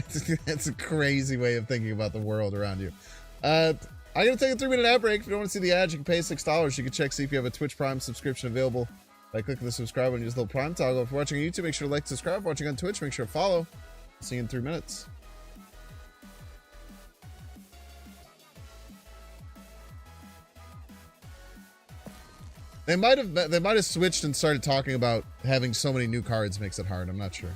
That's a crazy way of thinking about the world around you. I'm going to take a 3-minute ad break. If you don't want to see the ads, you can pay $6. You can check, see if you have a Twitch Prime subscription available by clicking the subscribe and use the little Prime toggle. If you're watching on YouTube, make sure to like, subscribe. If you're watching on Twitch, make sure to follow. See you in 3 minutes. They might have switched and started talking about having so many new cards makes it hard. I'm not sure.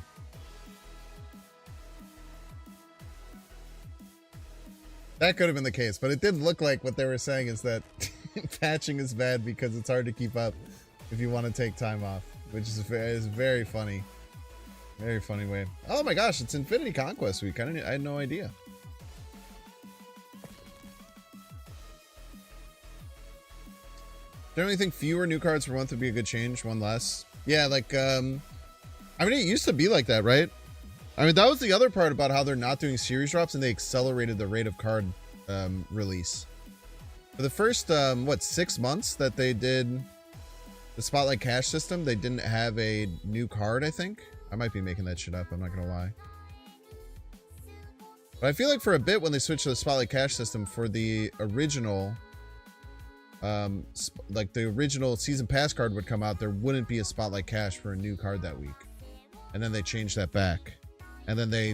That could have been the case, but it did look like what they were saying is that patching is bad because it's hard to keep up if you want to take time off, which is very funny. Very funny way. Oh my gosh, it's Infinity Conquest week. I had no idea. Generally think fewer new cards per month would be a good change, one less. Yeah, like, I mean, it used to be like that, right? I mean, that was the other part about how they're not doing series drops and they accelerated the rate of card release. For the first, 6 months that they did the Spotlight Cash system, they didn't have a new card, I think. I might be making that shit up, I'm not gonna lie. But I feel like for a bit when they switched to the Spotlight Cash system for the original, like the original Season Pass card would come out, there wouldn't be a Spotlight Cash for a new card that week. And then they changed that back. And then they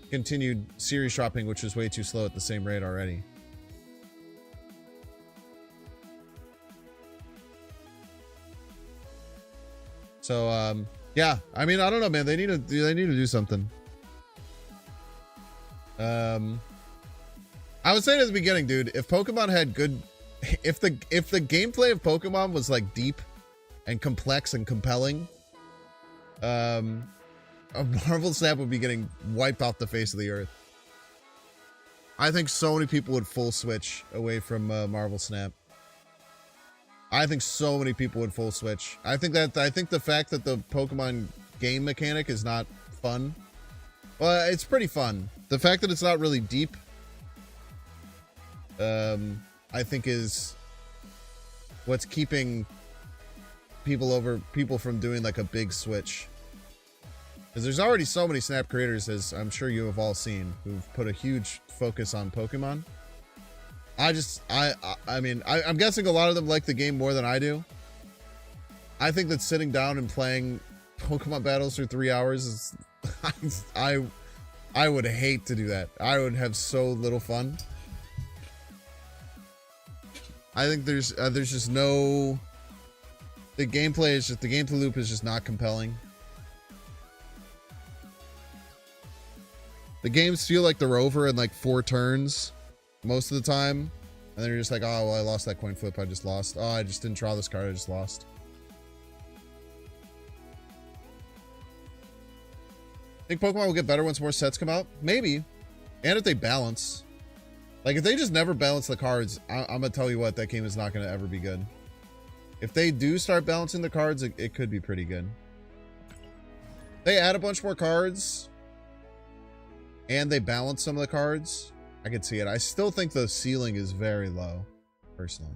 continued series shopping, which was way too slow at the same rate already. So, yeah, I mean, I don't know, man. They need to do something. I was saying at the beginning, dude, if Pokemon had good, if the gameplay of Pokemon was like deep and complex and compelling, a Marvel Snap would be getting wiped off the face of the earth. I think so many people would full switch away from Marvel Snap. I think so many people would full switch. I think the fact that the Pokemon game mechanic is not fun. Well, it's pretty fun. The fact that it's not really deep, I think is what's keeping people from doing like a big switch. Because there's already so many Snap creators, as I'm sure you have all seen, who've put a huge focus on Pokemon. I mean, I'm guessing a lot of them like the game more than I do. I think that sitting down and playing Pokemon battles for 3 hours is, I would hate to do that. I would have so little fun. I think there's just no, the gameplay loop is just not compelling. The games feel like they're over in like 4 turns most of the time. And then you're just like, oh, well, I lost that coin flip. I just lost. Oh, I just didn't draw this card. I just lost. Think Pokemon will get better once more sets come out? Maybe. And if they balance. Like, if they just never balance the cards, I'm going to tell you what, that game is not going to ever be good. If they do start balancing the cards, it could be pretty good. They add a bunch more cards and they balance some of the cards, I could see it. I still think the ceiling is very low, personally.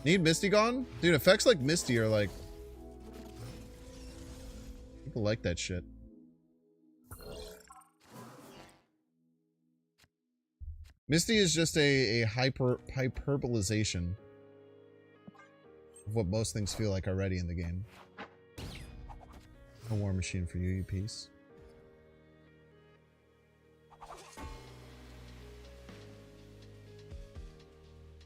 Need Misty gone? Dude, effects like Misty are like, people like that shit. Misty is just a hyperbolization of what most things feel like already in the game. A war machine for you, you piece.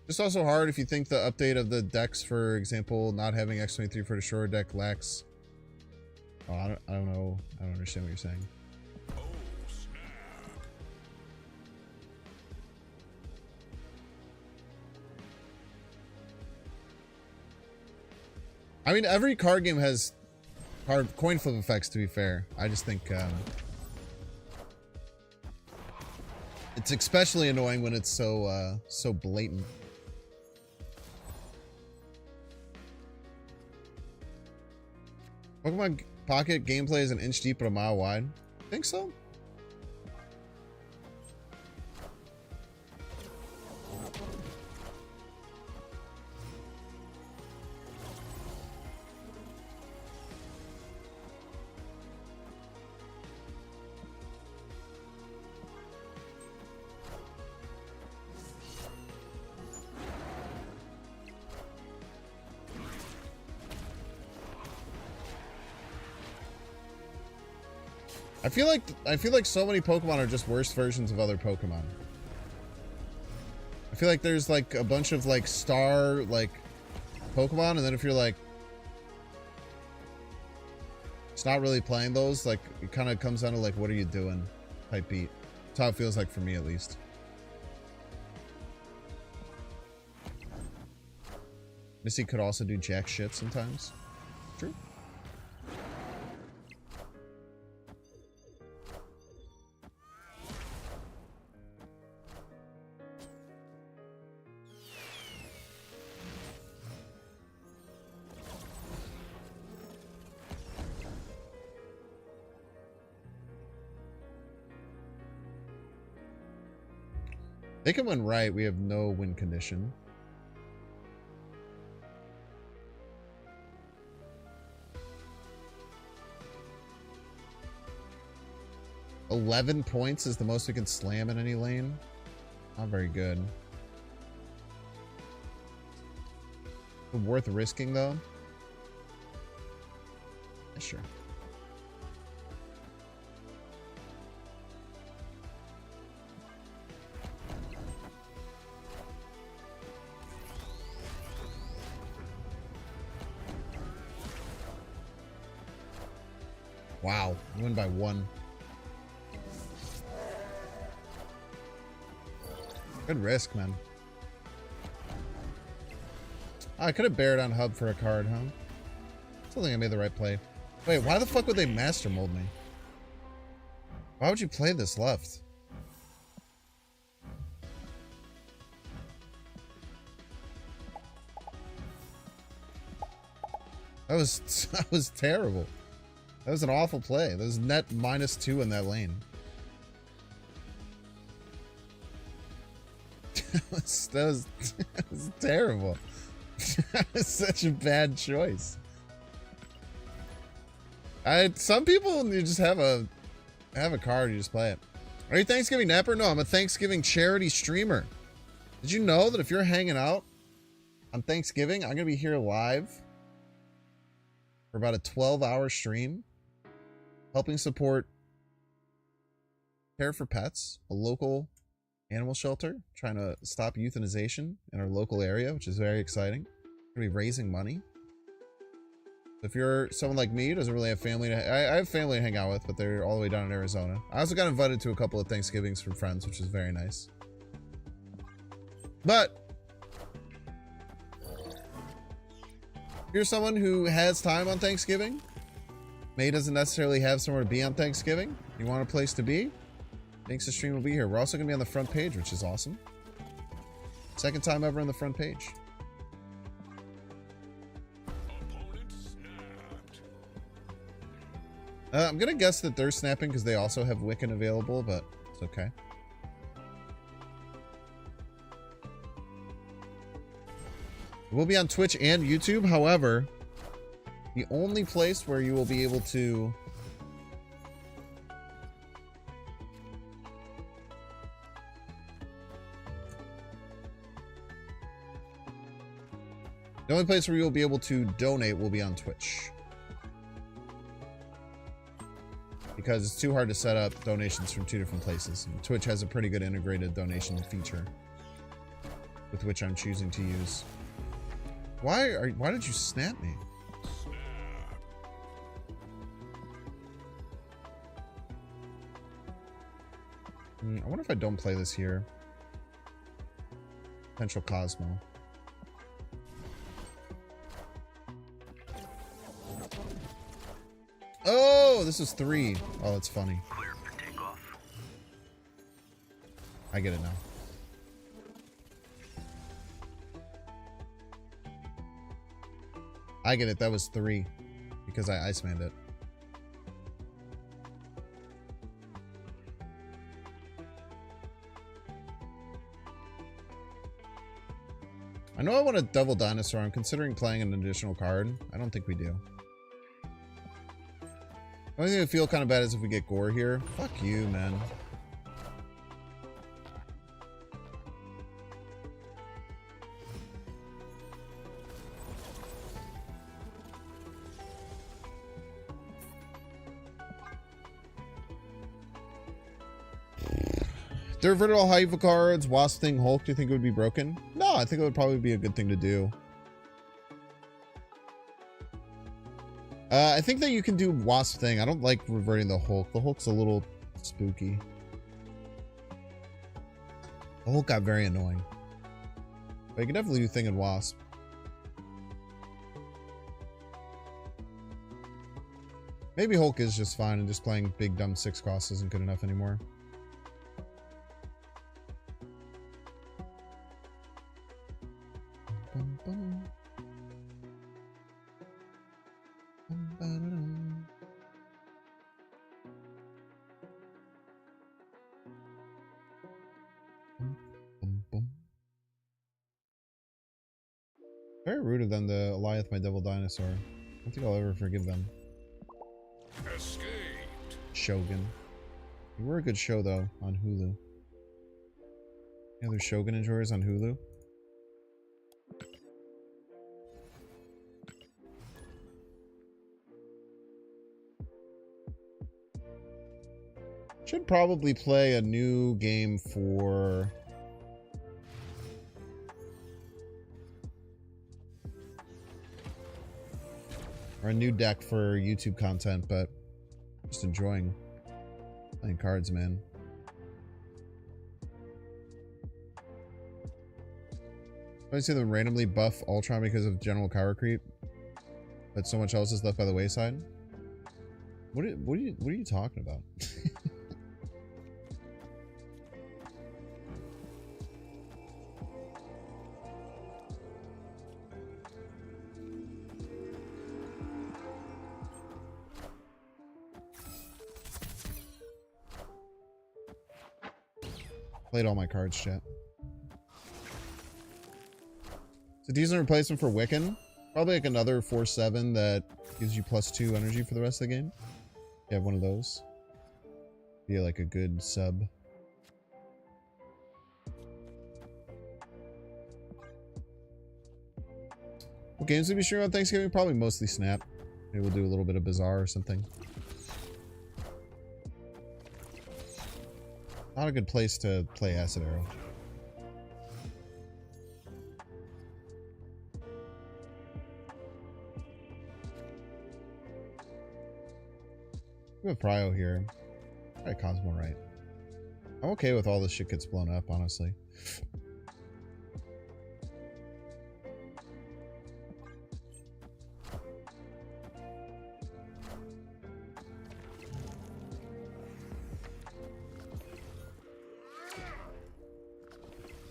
Just also hard if you think the update of the decks, for example, not having X23 for the shorter deck lacks Oh, I don't know. I don't understand what you're saying. I mean, every card game has coin flip effects, to be fair. I just think it's especially annoying when it's so so blatant. Pokemon Pocket gameplay is an inch deep but a mile wide. Think so? I feel like so many Pokemon are just worse versions of other Pokemon. I feel like there's like a bunch of like star like Pokemon, and then if you're like it's not really playing those, like it kind of comes down to like what are you doing type beat. That's how it feels like for me at least. Missy could also do jack shit sometimes. True. They can win right. We have no win condition. $11 is the most we can slam in any lane. Not very good. Worth risking though. Yeah, sure. Wow, we win by 1. Good risk, man. Oh, I could have bared on hub for a card, huh? Still think I made the right play. Wait, why the fuck would they master mold me? Why would you play this left? That was terrible. That was an awful play. That was net -2 in that lane. that was terrible. That was such a bad choice. Some people, you just have a card, you just play it. Are you a Thanksgiving napper? No, I'm a Thanksgiving charity streamer. Did you know that if you're hanging out on Thanksgiving, I'm gonna be here live for about a 12-hour stream, helping support Care for Pets, a local animal shelter trying to stop euthanization in our local area, which is very exciting. We're gonna be raising money. If you're someone like me who doesn't really have family to, I have family to hang out with, but they're all the way down in Arizona. I also got invited to a couple of Thanksgivings from friends, which is very nice. But if you're someone who has time on Thanksgiving, May doesn't necessarily have somewhere to be on Thanksgiving, you want a place to be, thanks to stream will be here. We're also going to be on the front page, which is awesome. Second time ever on the front page. I'm going to guess that they're snapping because they also have Wiccan available, but it's okay. We'll be on Twitch and YouTube. However, the only place where you will be able to donate will be on Twitch. Because it's too hard to set up donations from 2 different places. And Twitch has a pretty good integrated donation feature with which I'm choosing to use. Why did you snap me? I wonder if I don't play this here. Potential Cosmo. Oh, this is 3. Oh, that's funny. Clear for takeoff. I get it now. I get it. That was 3 because I Icemanned it. I know I want a Devil Dinosaur. I'm considering playing an additional card. I don't think we do. The only thing I feel kind of bad is if we get Gorr here. Fuck you, man. They're Vertical Hive cards, Wasp Thing, Hulk. Do you think it would be broken? No, I think it would probably be a good thing to do. I think that you can do Wasp Thing. I don't like reverting the Hulk. The Hulk's a little spooky. The Hulk got very annoying. But you can definitely do Thing and Wasp. Maybe Hulk is just fine and just playing big dumb 6 cost isn't good enough anymore. Very rude of them to lie with my Devil Dinosaur. I don't think I'll ever forgive them. Escaped. Shogun. You were a good show though on Hulu. Any other Shogun enjoyers on Hulu? Should probably play a new game for... or a new deck for YouTube content, but just enjoying playing cards, man. I see them randomly buff Ultron because of general power creep, but so much else is left by the wayside. What are you talking about? Played all my cards, chat. It's a decent replacement for Wiccan. Probably like another 4/7 that gives you +2 energy for the rest of the game. You have one of those. Be like a good sub. What games did we stream on Thanksgiving? Probably mostly Snap. Maybe we'll do a little bit of Bazaar or something. Not a good place to play Acid Arrow. We have Prio here. Probably Cosmo right. I'm okay with all this shit gets blown up, honestly.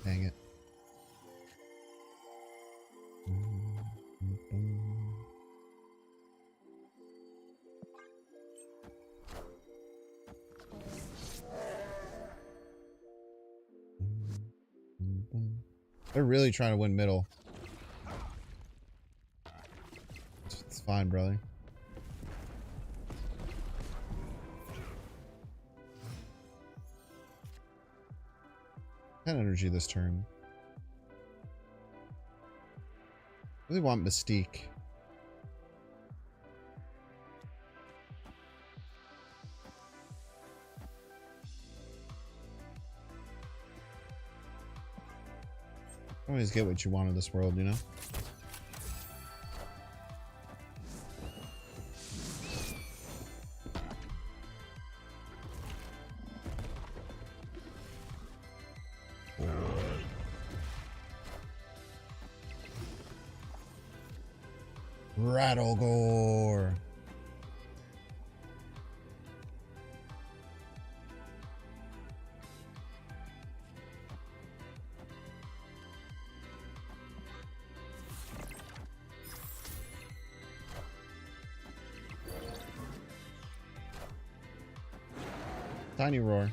Dang it. They're really trying to win middle. It's fine, brother. 10 energy this turn. Really want Mystique. Always get what you want in this world, you know? Rattle Gorr. Tiny roar.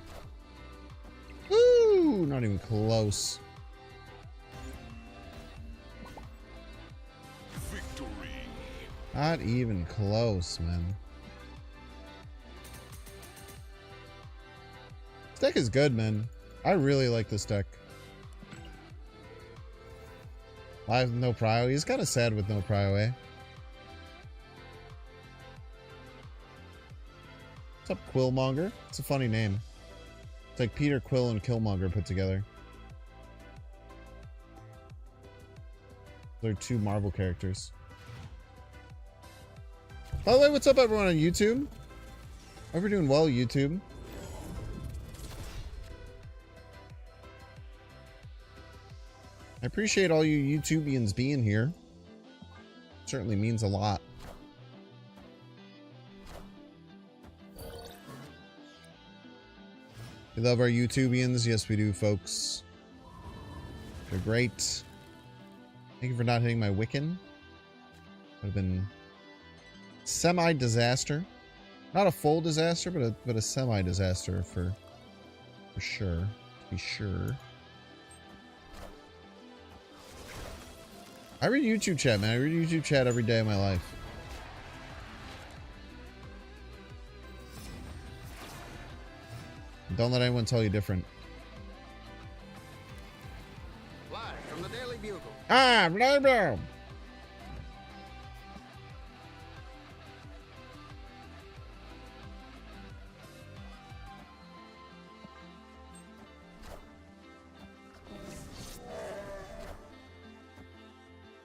Woo! Not even close. Victory. Not even close, man. This deck is good, man. I really like this deck. Live no prio. He's kind of sad with no prio, eh? What's up, Quillmonger? It's a funny name. It's like Peter Quill and Killmonger put together. They're two Marvel characters. By the way, what's up everyone on YouTube? Hope you're doing well, YouTube. I appreciate all you YouTubians being here. Certainly means a lot. We love our YouTubians. Yes, we do, folks. They're great. Thank you for not hitting my Wiccan. Would have been semi-disaster. Not a full disaster, but a semi-disaster for sure. To be sure. I read YouTube chat, man. I read YouTube chat every day of my life. Don't let anyone tell you different. Live from the Daily Bugle. Ah, neighbor.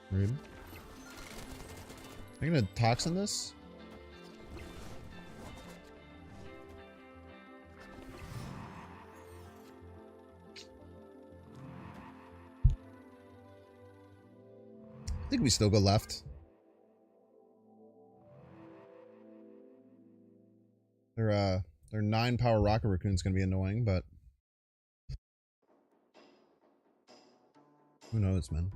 Rude. Are you gonna toxin this? I think we still go left. Their 9 power rocket raccoon's gonna be annoying, but who knows, man.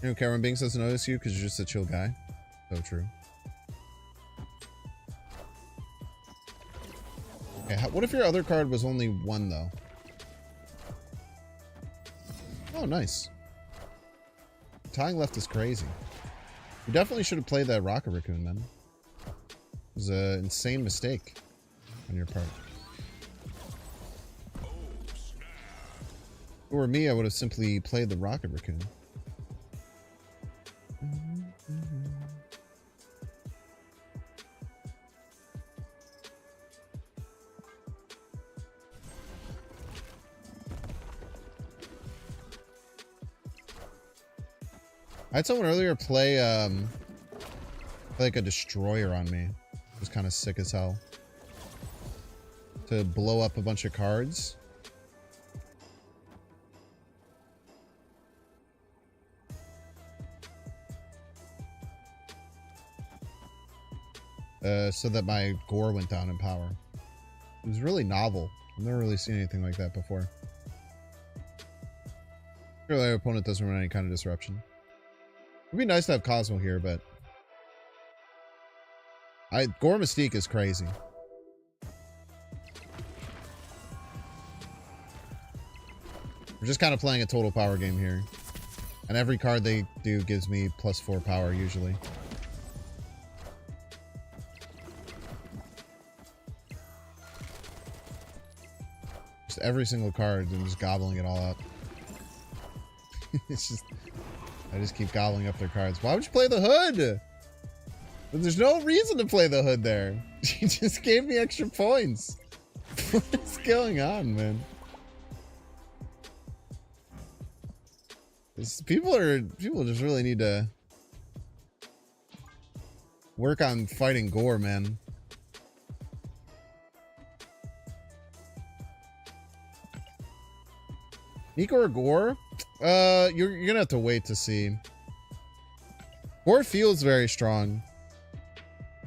You know, Cameron Binks doesn't notice you because you're just a chill guy. So true. Okay, what if your other card was only 1 though? Oh, nice. Tying left is crazy. You definitely should have played that rocket raccoon, man. It was an insane mistake on your part. If it were me, I would have simply played the rocket raccoon. I had someone earlier play like a destroyer on me. It was kind of sick as hell. To blow up a bunch of cards. So that my Gorr went down in power. It was really novel. I've never really seen anything like that before. Surely our opponent doesn't run any kind of disruption. It'd be nice to have Cosmo here, but Gorr Mystique is crazy. We're just kind of playing a total power game here. And every card they do gives me +4 power usually. Just every single card, I'm just gobbling it all up. It's just, I just keep gobbling up their cards. Why would you play the hood? There's no reason to play the hood there. You just gave me extra points. What's going on, man? People just really need to work on fighting Gorr, man. Nico or Gorr? You're gonna have to wait to see. Gorr feels very strong.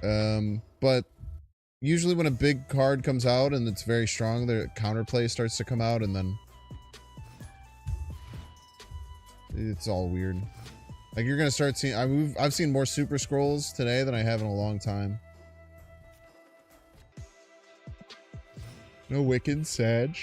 But usually when a big card comes out and it's very strong, the counterplay starts to come out, and then it's all weird. Like, you're gonna start seeing, I've seen more super scrolls today than I have in a long time. No Wiccan, Sag.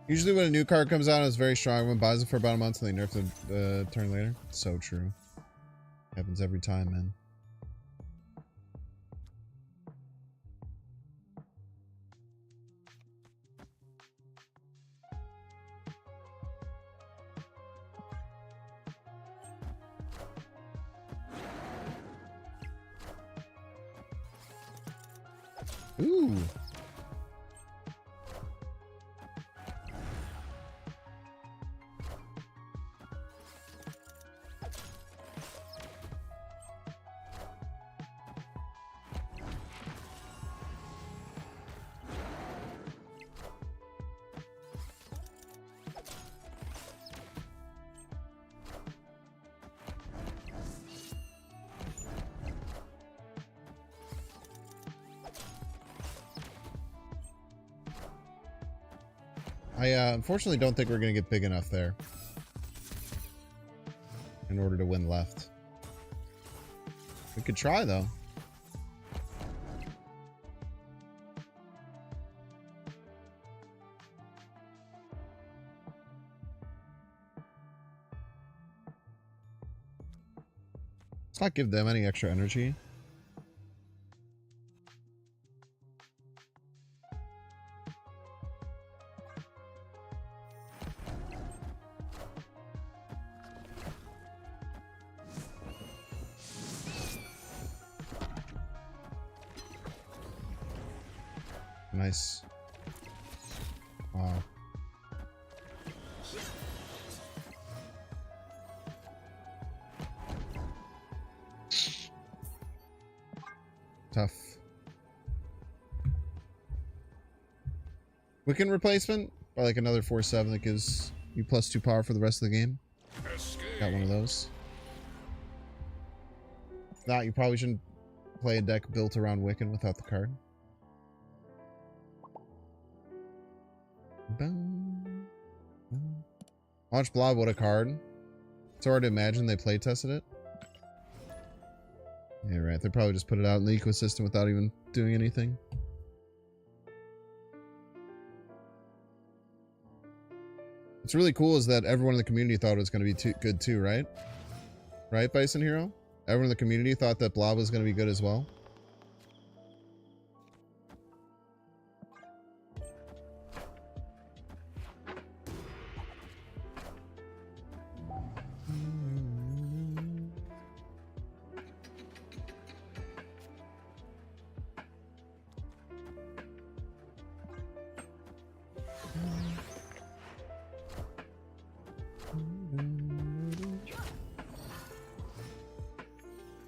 Usually when a new card comes out, it's very strong. Everyone buys it for about a month and they nerf the turn later. So true. Happens every time, man. Ooh. I unfortunately don't think we're going to get big enough there in order to win left. We could try, though. Let's not give them any extra energy. Nice. Wow. Tough. Wiccan replacement? Or like another 4/7 that gives you +2 power for the rest of the game. Got one of those. If not, you probably shouldn't play a deck built around Wiccan without the card. Launch Blob, what a card. It's hard to imagine they play tested it. Yeah, right. They probably just put it out in the ecosystem without even doing anything. What's really cool is that everyone in the community thought it was going to be good too, right? Right, Bison Hero? Everyone in the community thought that Blob was going to be good as well.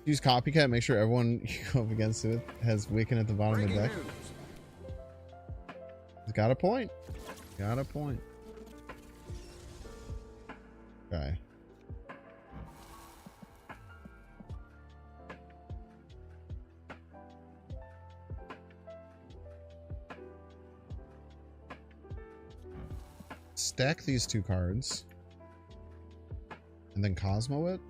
Use Copycat, make sure everyone you go up against it has Wiccan at the bottom of the deck. He's got a point. Got a point. Okay. Stack these two cards. And then Cosmo it.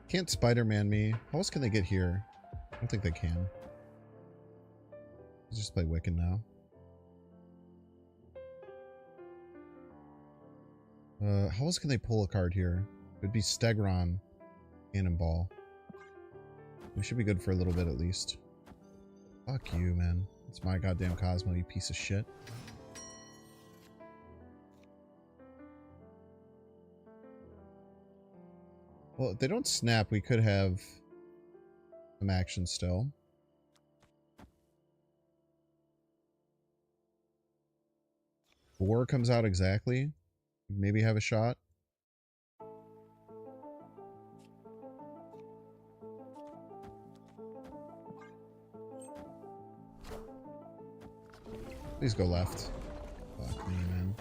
Can't Spider-Man me. How else can they get here? I don't think they can. Let's just play Wiccan now. How else can they pull a card here? It would be Stegron, Cannonball. We should be good for a little bit at least. Fuck you, man. It's my goddamn Cosmo, you piece of shit. Well, if they don't snap, we could have some action still. Gorr comes out exactly. Maybe have a shot. Please go left. Fuck me, man.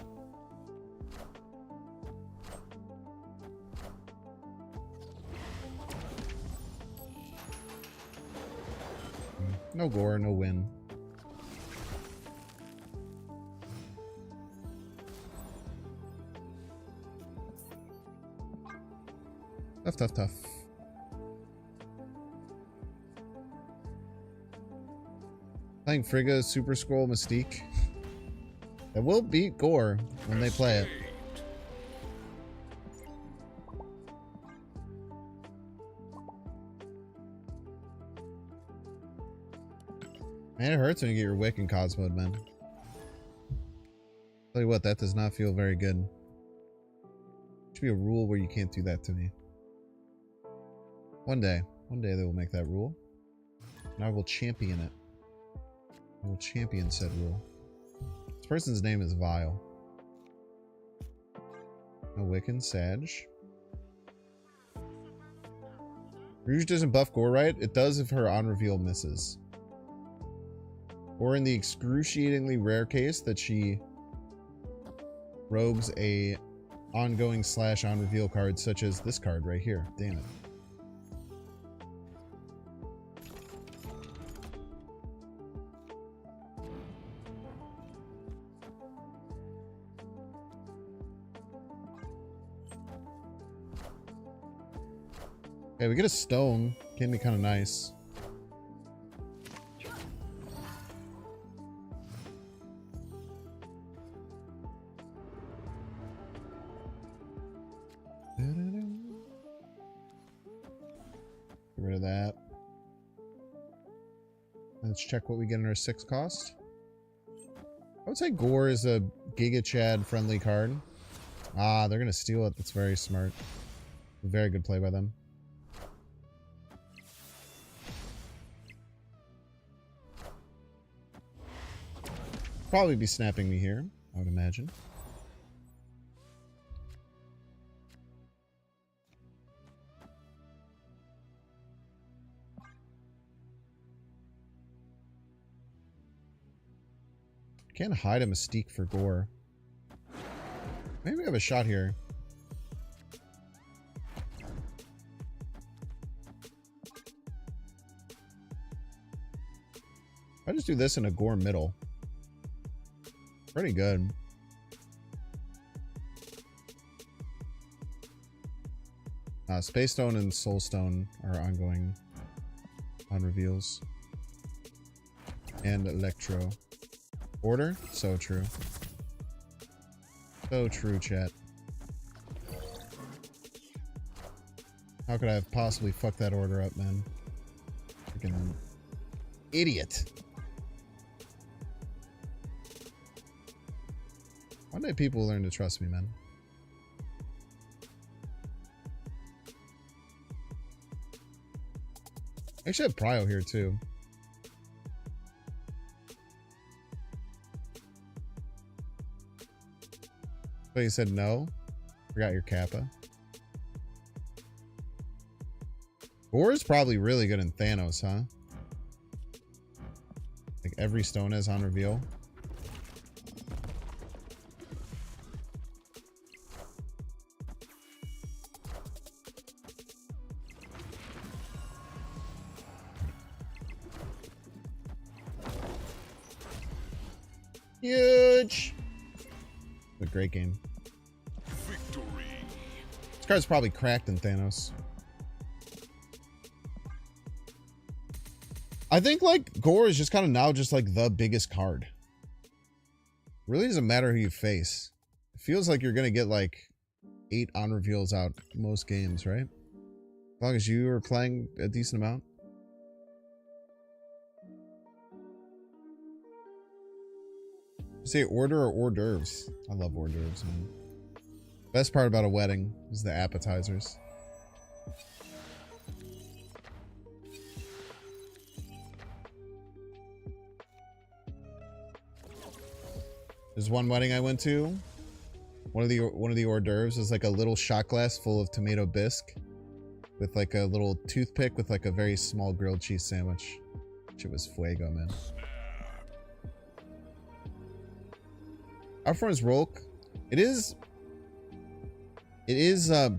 No Gorr, no win. Tough, tough, tough. Playing Frigga, Super Scroll, Mystique. That will beat Gorr when they play it. Man, it hurts when you get your Wick in Cosmode, man. Tell you what, that does not feel very good. Should be a rule where you can't do that to me. One day they will make that rule. And I will champion it. I will champion said rule. This person's name is Vile. No Wiccan, Sag. Rouge doesn't buff Gorr, right? It does if her on reveal misses. Or in the excruciatingly rare case that she rogues a ongoing / on reveal card such as this card right here. Damn it. Okay, we get a stone. Can be kind of nice. Get rid of that. Let's check what we get in our 6 cost. I would say Gorr is a Giga Chad friendly card. Ah, they're going to steal it. That's very smart. Very good play by them. Probably be snapping me here, I would imagine. Can't hide a Mystique for Gorr. Maybe we have a shot here. I just do this in a Gorr middle. Pretty good. Space Stone and Soul Stone are ongoing on reveals. And Electro. Order? So true. So true, chat. How could I have possibly fucked that order up, man? Freaking idiot. One day people will learn to trust me, man. I actually have Prio here, too. But you said no? Forgot your Kappa. Gorr is probably really good in Thanos, huh? Like every stone has on reveal. Huge! A great game. Victory. This card's probably cracked in Thanos. I think like Gorr is just kind of now just like the biggest card. Really doesn't matter who you face. It feels like you're gonna get like 8 on reveals out most games, right? As long as you are playing a decent amount. You say order or hors d'oeuvres? I love hors d'oeuvres, man. Best part about a wedding is the appetizers. There's one wedding I went to. One of the hors d'oeuvres was like a little shot glass full of tomato bisque with like a little toothpick with like a very small grilled cheese sandwich. Shit was fuego, man. Outfront is Rolk. It is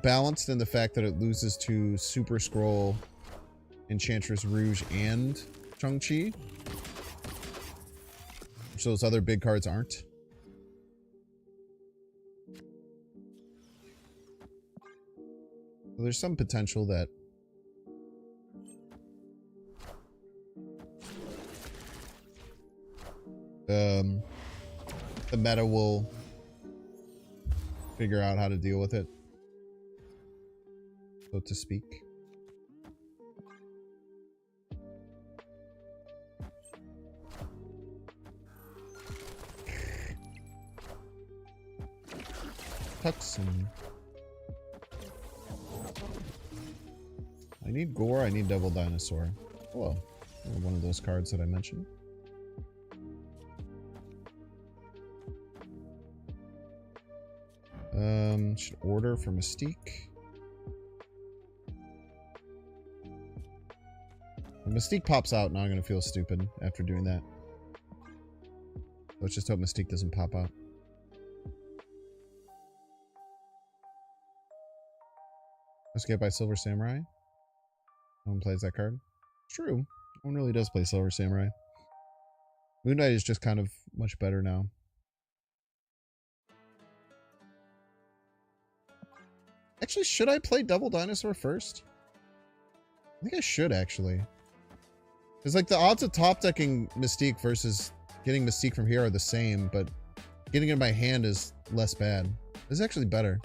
balanced in the fact that it loses to Super Scroll, Enchantress Rouge, and Chang-Chi. Which those other big cards aren't. So there's some potential that the meta will figure out how to deal with it, so to speak. Tuxin. I need Gorr, I need Devil Dinosaur. Hello. One of those cards that I mentioned. Should order for Mystique. When Mystique pops out, now I'm gonna feel stupid after doing that. Let's just hope Mystique doesn't pop out. Let's get by Silver Samurai. No one plays that card. It's true. No one really does play Silver Samurai. Moon Knight is just kind of much better now. Actually, should I play Double Dinosaur first? I think I should, actually. Because, like, the odds of top decking Mystique versus getting Mystique from here are the same, but getting it in my hand is less bad. This is actually better.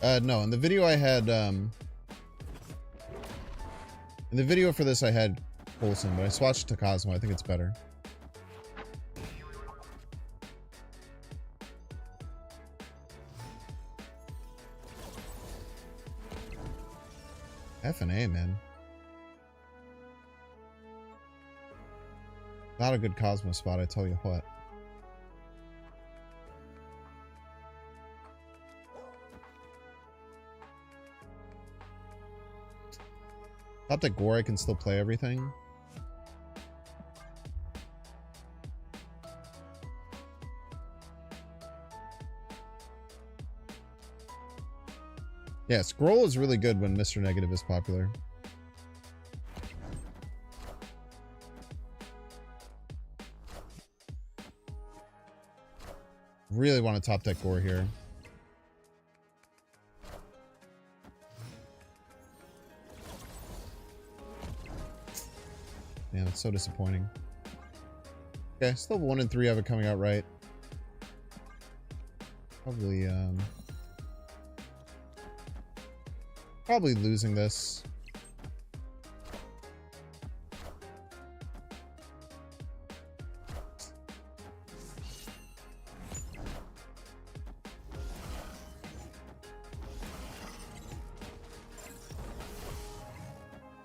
No, in the video I had, in the video for this I had Coulson, but I swatched to Cosmo. I think it's better. F&A, man. Not a good Cosmo spot, I tell you what. Top deck Gorr, I can still play everything. Yeah, Scroll is really good when Mr. Negative is popular. Really want to top deck Gorr here. Man, it's so disappointing. Okay, still 1 and 3 of it coming out right. Probably losing this.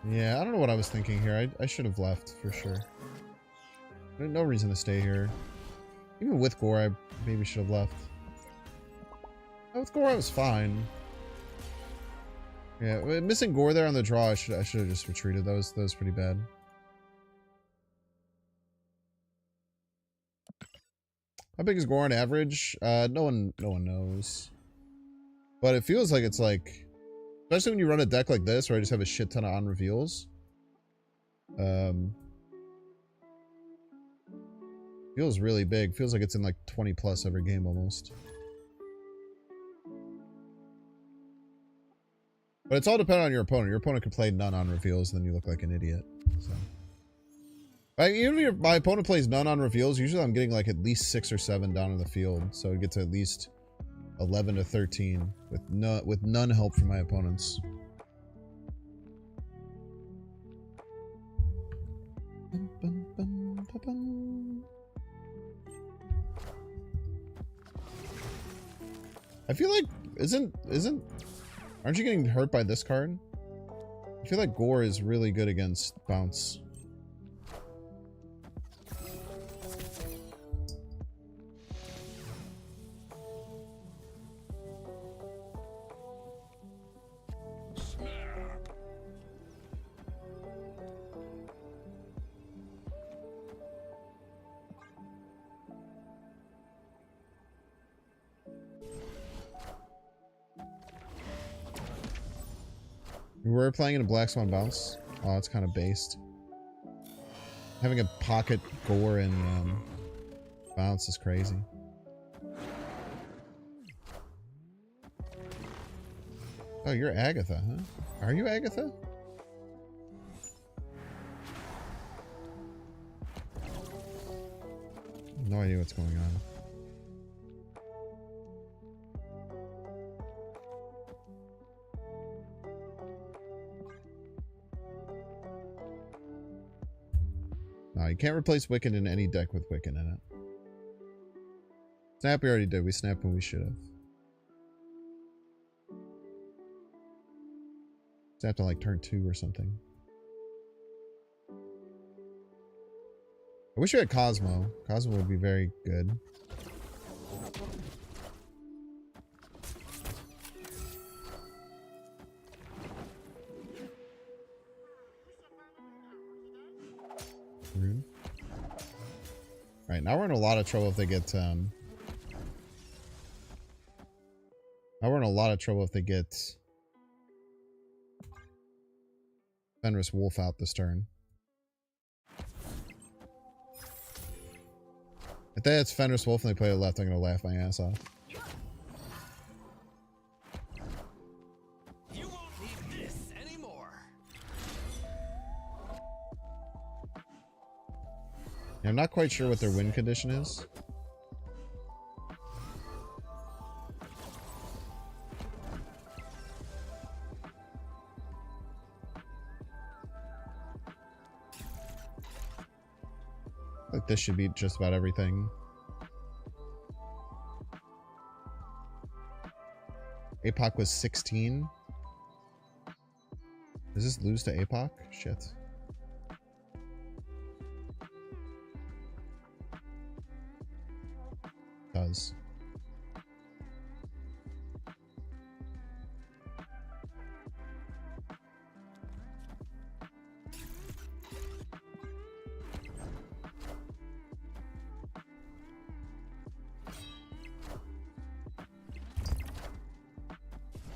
Yeah, I don't know what I was thinking here. I should have left for sure. No reason to stay here. Even with Gorr, I maybe should have left. Oh, with Gorr, I was fine. Yeah, missing Gorr there on the draw, I should have just retreated. That was pretty bad. How big is Gorr on average? No one knows. But it feels like it's like, especially when you run a deck like this, where I just have a shit ton of on reveals. Feels really big. Feels like it's in like 20 plus every game almost. But it's all dependent on your opponent. Your opponent could play none on reveals, and then you look like an idiot. So, even if my opponent plays none on reveals, usually I'm getting like at least 6 or 7 down in the field. So it gets at least 11 to 13 with none help from my opponents. I feel like aren't you getting hurt by this card? I feel like Gorr is really good against bounce. We're playing in a Black Swan bounce. Oh, it's kind of based. Having a pocket Gorr and bounce is crazy. Oh, you're Agatha, huh? Are you Agatha? No idea what's going on. No, you can't replace Wiccan in any deck with Wiccan in it. Snap we already did. We snapped when we should have. Snapped on like turn 2 or something. I wish we had Cosmo. Cosmo would be very good. Right, now we're in a lot of trouble if they get now we're in a lot of trouble if they get Fenris Wolf out this turn. If that's Fenris Wolf and they play it left, I'm gonna laugh my ass off. You won't need this anymore. Yeah, I'm not quite sure what their win condition is. Like this should beat just about everything. APOC was 16. Does this lose to APOC? Shit. Does.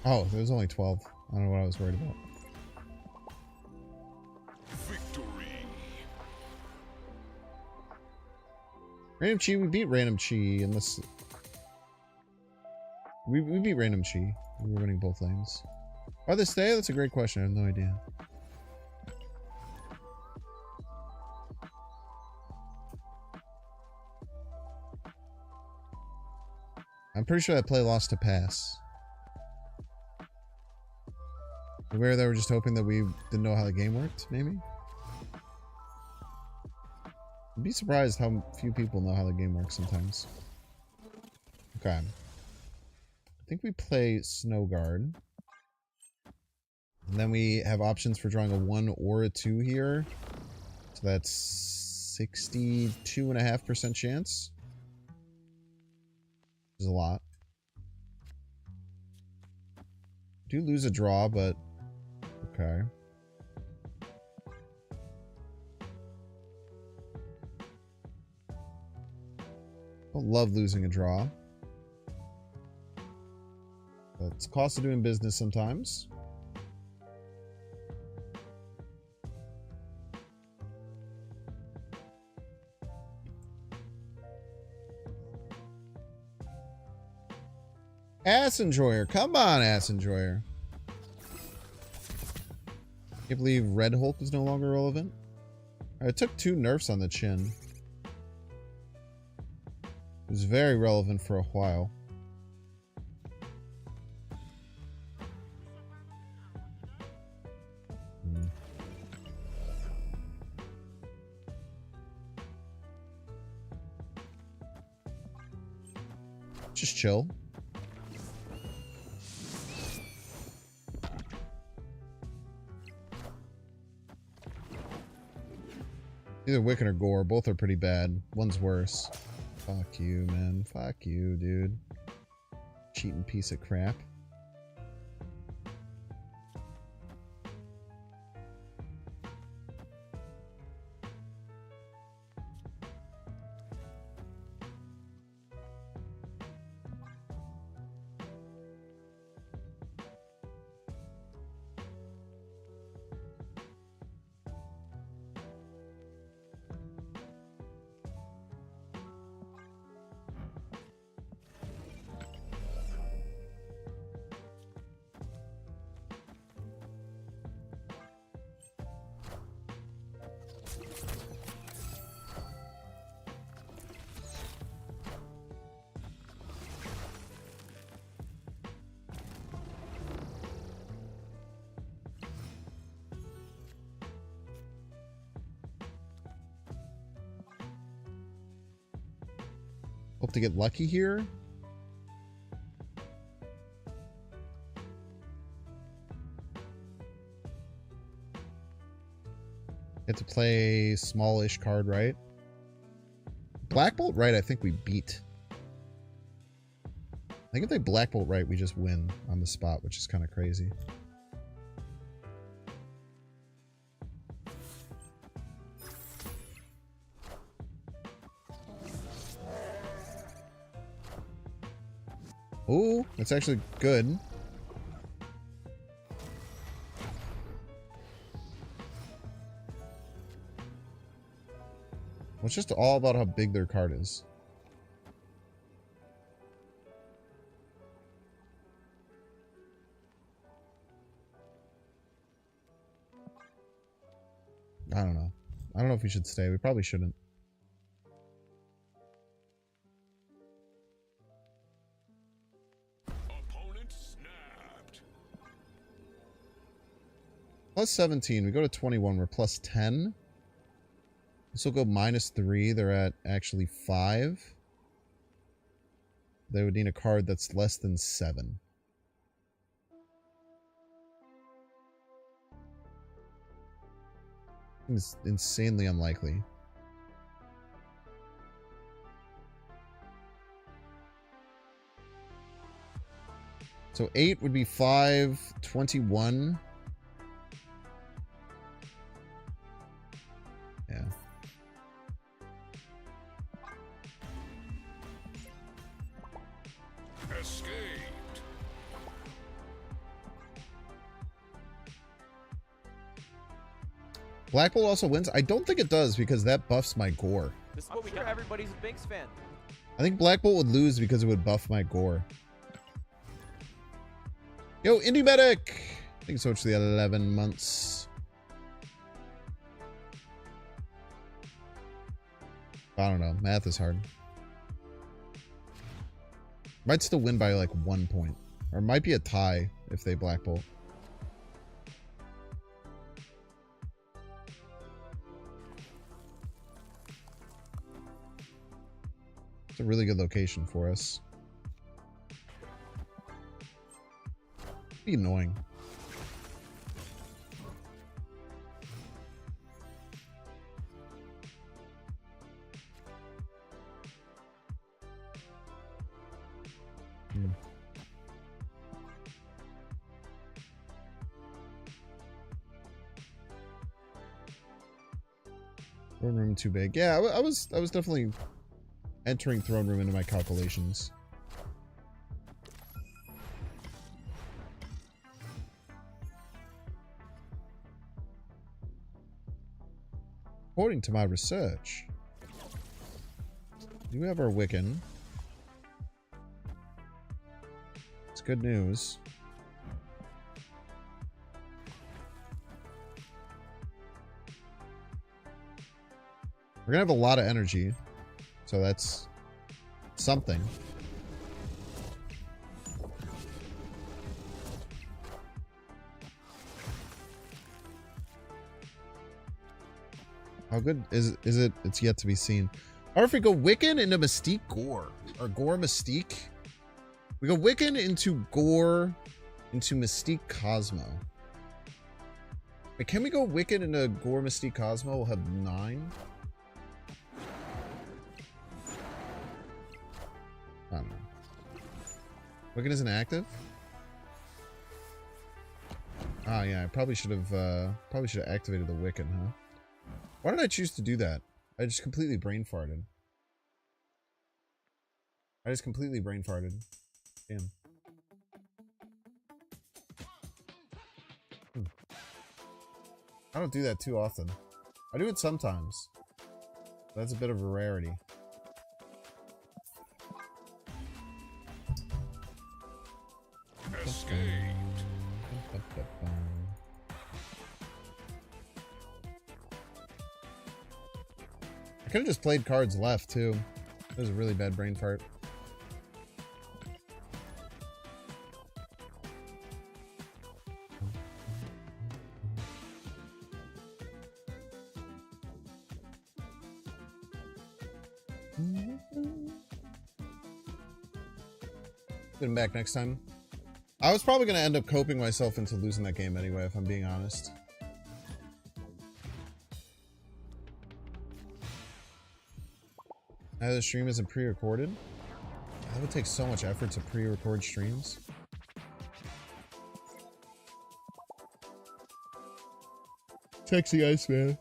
Oh, there was only 12. I don't know what I was worried about. Victory. Random Chi, we beat Random Chi unless... We beat Random Chi. We were winning both lanes. Are they stay? That's a great question. I have no idea. I'm pretty sure that play lost to pass. Where they were just hoping that we didn't know how the game worked, maybe? I'd be surprised how few people know how the game works sometimes. Okay. I think we play Snow Guard. And then we have options for drawing a 1 or a 2 here. So that's 62.5% chance. Which is a lot. Do lose a draw, but okay. Don't love losing a draw. But it's cost of doing business sometimes. Ass Enjoyer. Come on, Ass Enjoyer. Can't believe Red Hulk is no longer relevant. I took 2 nerfs on the chin. It was very relevant for a while. Just chill. Either Wiccan or Gorr, both are pretty bad. One's worse. Fuck you, man. Fuck you, dude. Cheating piece of crap. Hope to get lucky here. Get to play smallish card, right? Black Bolt right, I think we beat. I think if they Black Bolt right, we just win on the spot, which is kind of crazy. Ooh, that's actually good. Well, it's just all about how big their card is. I don't know. I don't know if we should stay. We probably shouldn't. Opponent snapped. Plus 17. We go to 21. We're plus 10. This will go minus 3. They're at actually 5. They would need a card that's less than 7. It's insanely unlikely. So 8 would be 5, 21. Yeah. Escaped. Black Bolt also wins? I don't think it does because that buffs my Gorr. This is what we got. Everybody's a Binks fan. I think Black Bolt would lose because it would buff my Gorr. Yo, Indie Medic! Thank you so much for the 11 months. I don't know. Math is hard. Might still win by like 1 point. Or it might be a tie if they Black Bolt. It's a really good location for us. Be annoying. Throne room too big. Yeah, I was definitely entering throne room into my calculations. According to my research, we have our Wiccan. It's good news. We're gonna have a lot of energy, so that's something. How good is it? It's yet to be seen. Or if we go Wiccan into Mystique Gorr, or Gorr Mystique, we go Wiccan into Gorr into Mystique Cosmo. Wait, can we go Wiccan into Gorr Mystique Cosmo? We'll have 9. I don't know. Wiccan isn't active? Ah, yeah, I probably should have activated the Wiccan, huh? Why did I choose to do that? I just completely brain farted. Damn. I don't do that too often. I do it sometimes. That's a bit of a rarity. Escaped. I could have just played cards left too. That was a really bad brain fart. Get him back next time. I was probably going to end up coping myself into losing that game anyway, if I'm being honest. Now the stream isn't pre-recorded? That would take so much effort to pre-record streams. Sexy Iceman.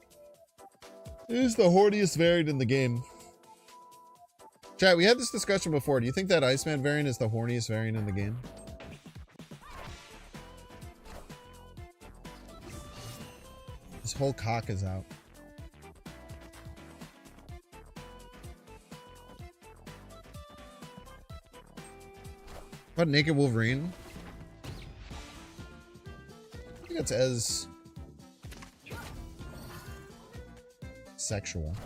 It is the horniest variant in the game. Chat, we had this discussion before. Do you think that Iceman variant is the horniest variant in the game? His whole cock is out. What, Naked Wolverine? I think it's as sexual.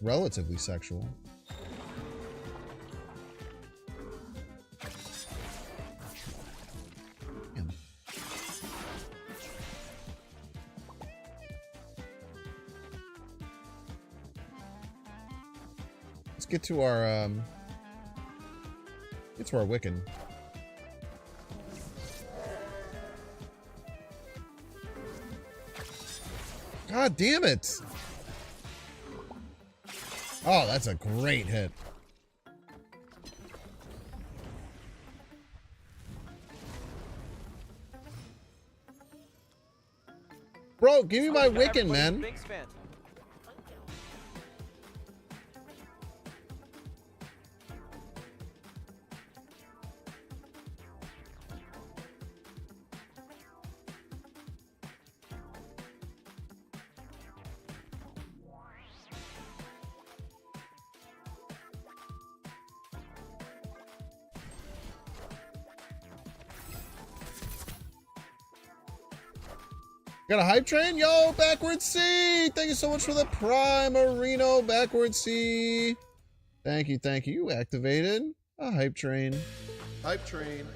Relatively sexual. Damn. Let's get to our Wiccan. God damn it! Oh, that's a great hit. Bro, give me my Wiccan, man. Got a hype train? Yo, Backward C! Thank you so much for the Prime Areno, Backward C. Thank you, thank you. You activated a hype train. Hype train.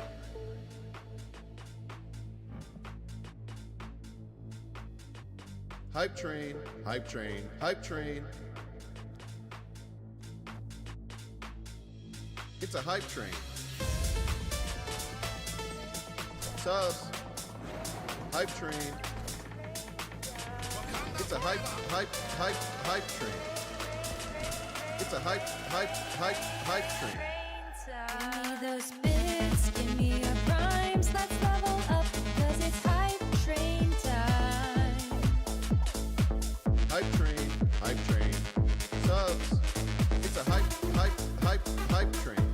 Hype train. Hype train. Hype train. It's a hype train. Subs. Hype train. It's a hype train. It's a hype train. Give me those bits, give me your rhymes, let's level up, cause it's hype train time. Hype train. Subs. It's a hype train.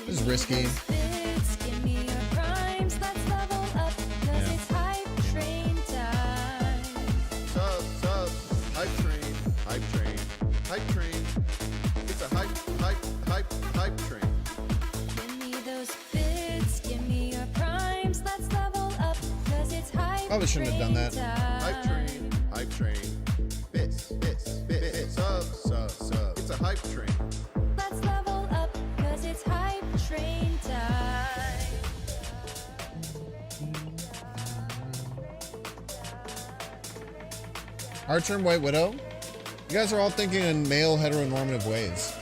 This is risky. Bits, give me your rhymes, let's level up, cause it's hype train time. Subs. Hype train. It's a hype train. Give me those bits, give me your rhymes, let's level up, cause it's hype Probably shouldn't have done that. train time. Hype train. hype train. Let's level up, cause it's hype train time. Archer and White Widow. You guys are all thinking in male heteronormative ways.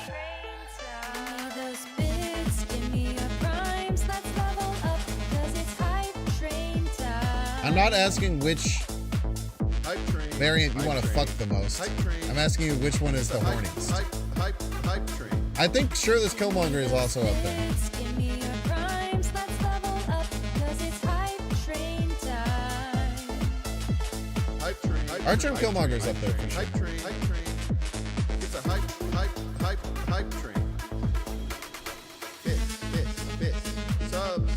Give me those bits, give me your primes. Let's level up, cause it's hype train time. I'm not asking which Hype train. variant you Hype want to train. fuck the most. Hype train. I'm asking you which one is It's the a horniest. hype train. I think Shirtless Killmonger is also up there. Give me your primes. Let's level up, cause it's hype train time. Hype train. Archer and Killmonger's up there for sure. Hype train. Hype train. It's a hype train. Bits. Subs.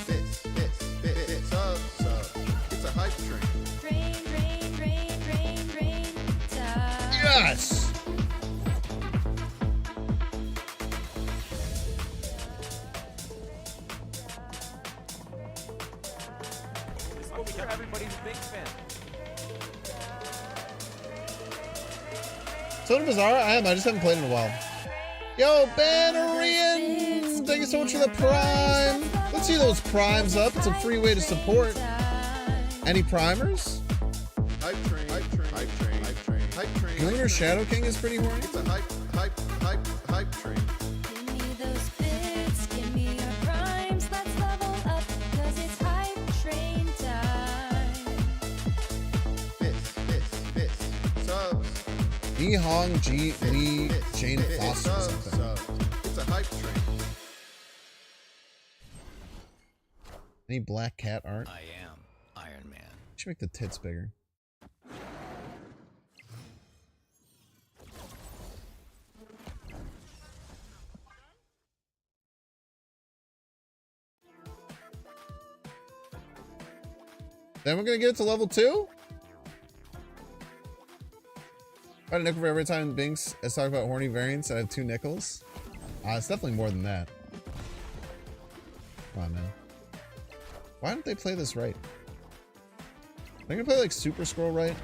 Bits. Subs. It's a hype train. Train time. Yes! This is what we got. Everybody's a Binks fan. Soda Bizarre? I am. I just haven't played in a while. Yo, Bannerian! Thank you so much for the prime. Let's see those primes up. It's a free way to support. Any primers? Hype train. Hype train. Hype train. Hype train. Hype train. Junior Shadow King is pretty horny. It's a hype train. Give me those bits, give me your primes. Let's level up, cause it's hype train time. Bits. Subs. E Hong G Lee Jane Foster or something. It's a hype train. Any Black Cat art? I am Iron Man. Should make the tits bigger. Then we're gonna get it to level 2? I had a nickel for every time Binks has talked about horny variants. I have 2 nickels. It's definitely more than that. Come on, man. Why don't they play this right? They're gonna play like Super Scroll right?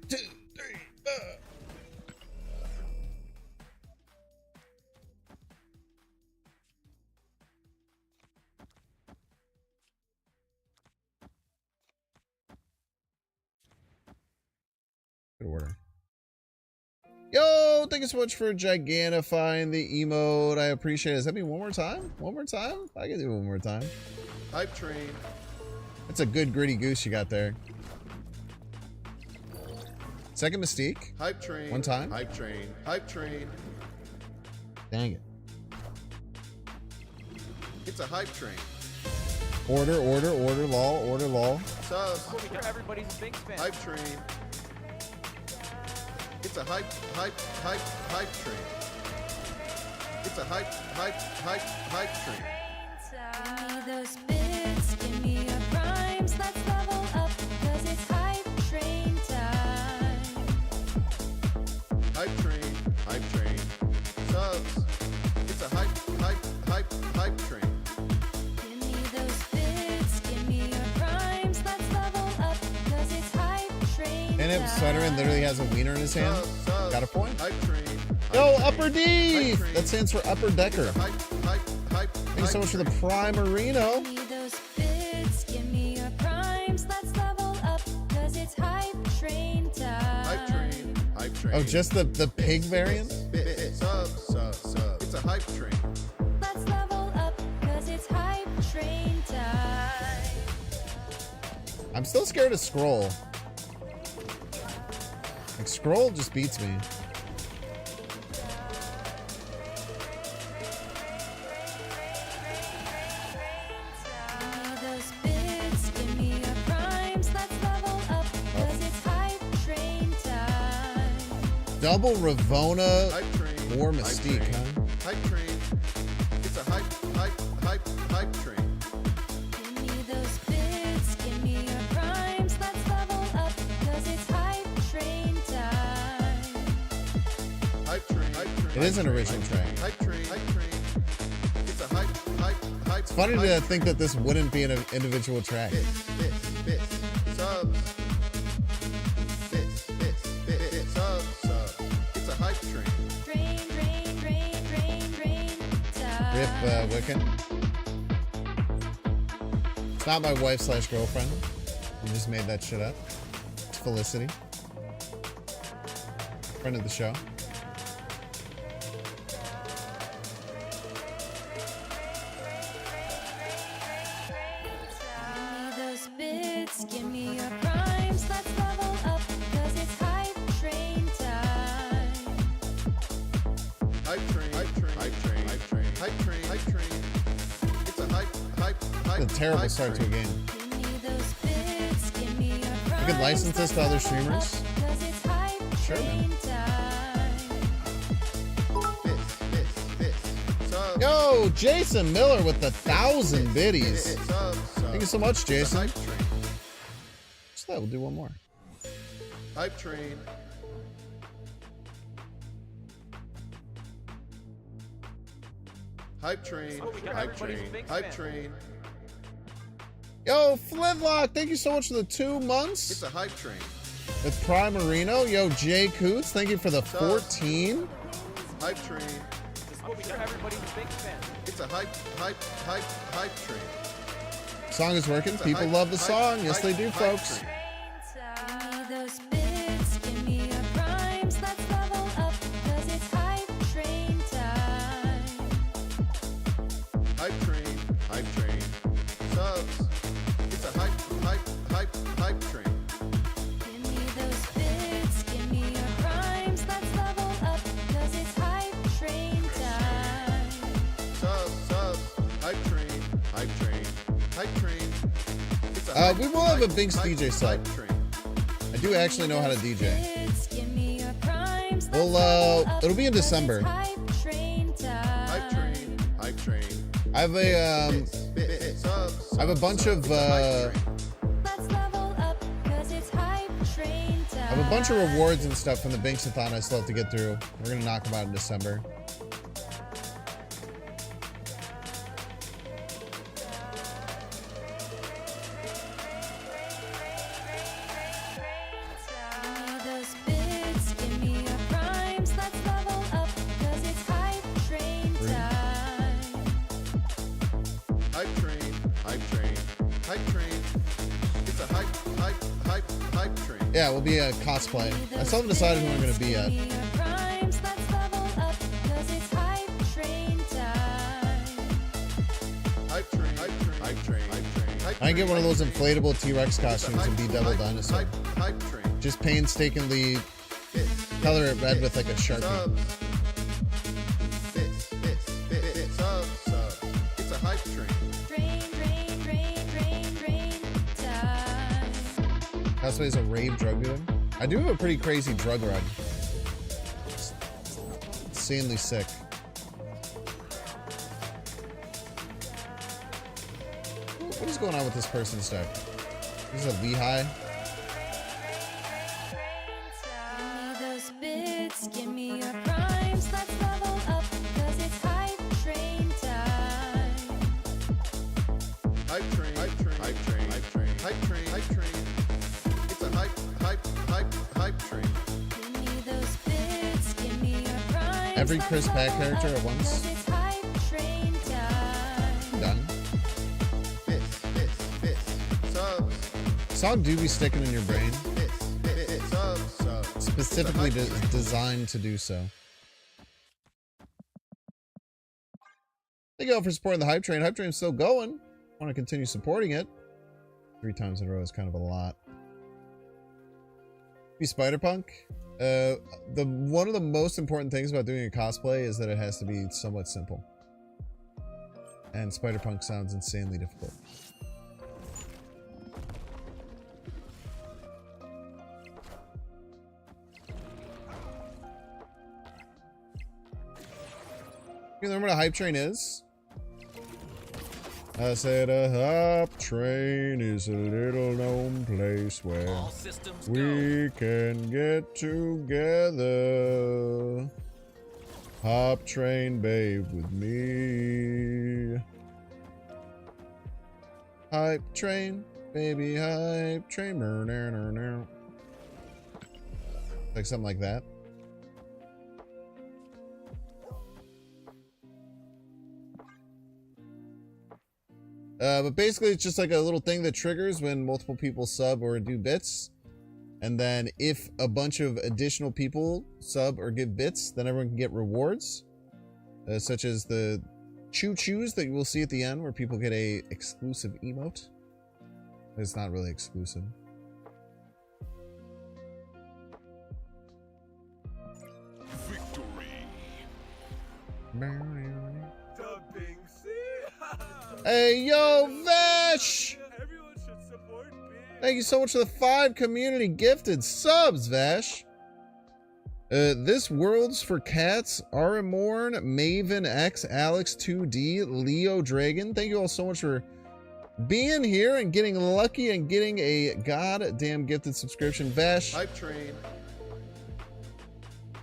Two, three, Good order. Yo, thank you so much for gigantifying the emote. I appreciate it. Does that mean one more time? One more time? I can do it one more time. Hype train. That's a good gritty goose you got there. Second Mystique. Hype train. One time. Hype train. Hype train. Dang it. It's a hype train. Order, lol. Subs. This is what we got. Everybody's a Binks fan. Hype train. It's a hype train. It's a hype train. Give me those bits, give me your primes. Let's level up, cause it's hype train time. Hype train. Subs. It's a hype train. Give me those bits, give me your primes. Let's level up, cause it's hype train And if Sutterin literally has a wiener in his hand, Subs. got a point. Hype train. Yo, Hype Upper train. D! Hype train. That stands for Upper Decker. Hype Thank you so much for the Primerino. Give me those bits, give me your primes. Let's level up, cause it's hype train time. Hype train. Oh, just the pig variant? Subs. It's a hype train. Let's level up, cause it's hype train time. I'm still scared of Scroll. Like, Scroll just beats me. Give me those bits, give me your primes. Let's level up, cause it's hype train time. Double Ravona Hype train. or Hype Mystique, train. huh? Hype train. It's a hype train. Give me those bits, give me your primes, let's level up, cause it's hype train time. Hype train. Hype train. It is an original track. Hype train. Hype train. It's a hype. It's funny to think that this wouldn't be an individual track. Bits. Subs. Bits. Subs. It's a hype train. Rain time. Rip Wiccan. It's not my wife / girlfriend. You just made that shit up. It's Felicity. Friend of the show. Give me those bits, give me your primes, let's level up, cause it's hype train time. Hype train. It's a hype. It's a terrible start to a game. Give me those bits, give me your primes. You could license this to other streamers? Cause it's hype Sure, man. train time. Bits. Subs. Yo, Jason Miller with the 1,000 biddies. Subs. Thank you so much, It's a Jason. hype train. So that we'll do one more. Hype train. Hype train. Oh, we got Hype everybody's train. big Hype fan. train. Yo, Flintlock, thank you so much for the 2 It's months a hype train. with Prime Marino. Yo, Jay Coots, thank you for the 14. Hype train. This is what we got everybody's big fan. It's a hype train. Song is working. It's a People hype- love the hype- song. Yes, they hype- do, hype folks. train. Give me those bits, give me your primes, let's level up, cause it's hype train time. Hype train. Subs. It's a hype train. Give me those bits, give me your primes, let's level up, cause it's hype train time. Subs. Hype train. It's a We will have a Binks DJ set. Hype train. I do actually know how to DJ. Bits, give me your primes, let's Well, level up, it'll be in 'cause it's December. hype train time. Hype train. I have a Bits. Subs. I have a bunch of Let's level up, 'cause it's hype train time. I have a bunch of rewards and stuff from the Binksathon I still have to get through. We're gonna knock them out in December. Give me those bits, give me your primes, let's level up, 'cause it's hype train time. Hype train. It's a hype train. Yeah, we'll be a cosplay. I still haven't decided who I'm gonna be yet. Give me your primes, let's level up, 'cause it's hype train time. Hype train. I can get one of those inflatable T-Rex costumes and be Devil Dinosaur. Hype train. Just painstakingly color it red with like a Sharpie. Subs. Bits. Subs. It's a hype train. Rain time. Cosplay is a rave drug dealer. I do have a pretty crazy drug run. It's insanely sick. What is going on with this person's deck? This is a Lehigh. Give me those bits, give me your primes, let's level up, 'cause it's hype train time. Hype train. It's a hype train. Give me those bits, give me your primes. Every let's Chris Pratt level character up, at once? 'cause it's hype train time. Done. Bits. Subs. Song do be sticking in your brain. Bits. Subs. Specifically It's a hype train. designed to do so. Thank you all for supporting the Hype Train. Hype Train's still going. Want to continue supporting it. 3 times in a row is kind of a lot. Be Spider-Punk. One of the most important things about doing a cosplay is that it has to be somewhat simple. And Spider-Punk sounds insanely difficult. You know what a hype train is? I said a hype train is a little known place where All systems we can get together. Hop train, babe, with me. Hype train, baby, hype train. Like something like that. But basically, it's just like a little thing that triggers when multiple people sub or do bits. And then if a bunch of additional people sub or give bits, then everyone can get rewards. Such as the choo-choos that you will see at the end where people get a exclusive emote. It's not really exclusive. Victory. Hey, yo, Vash! Everyone should support me. Thank you so much for the 5 community gifted subs, Vash. This World's for Cats, Aramorn, Maven X, Alex 2D, Leo Dragon. Thank you all so much for being here and getting lucky and getting a goddamn gifted subscription. Vash, Hype train.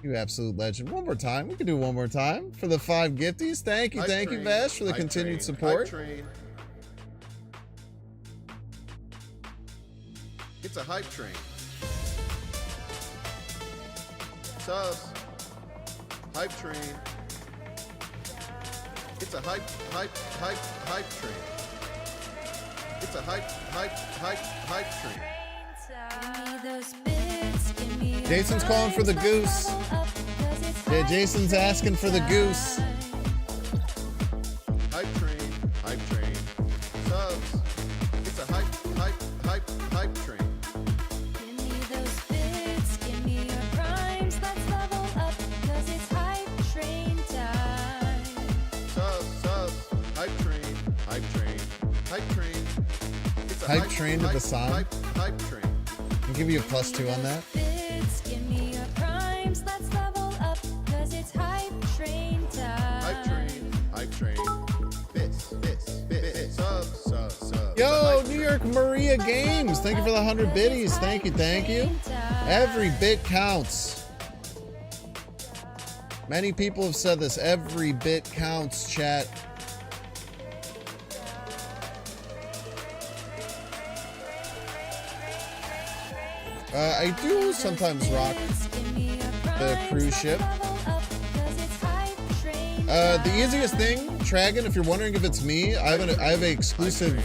you absolute legend. One more time. We can do one more time for the 5 gifties. Thank you, Hype you, train. Vash, for the Hype continued train. support. Hype train. It's a hype train. Subs. Hype train. It's a hype train. It's a hype train. Jason's calling for the goose. Yeah, Jason's asking for the goose. Hype train. Subs. It's a hype train. Give me those bits, give me your primes, let's level up, cause it's hype train time. Subs. Hype train. It's a Hype train to the sign. Hype train. I'll give you a +2 on that. Bits, give me your primes, let's level up, cause it's hype train time. Hype train. Bits. Subs. Yo, New York Maria Games. Thank you for the 100 biddies. Thank you. Every bit counts. Many people have said this. Every bit counts, chat. I do sometimes rock the cruise ship. The easiest thing, Tragon, if you're wondering if it's me, I have an exclusive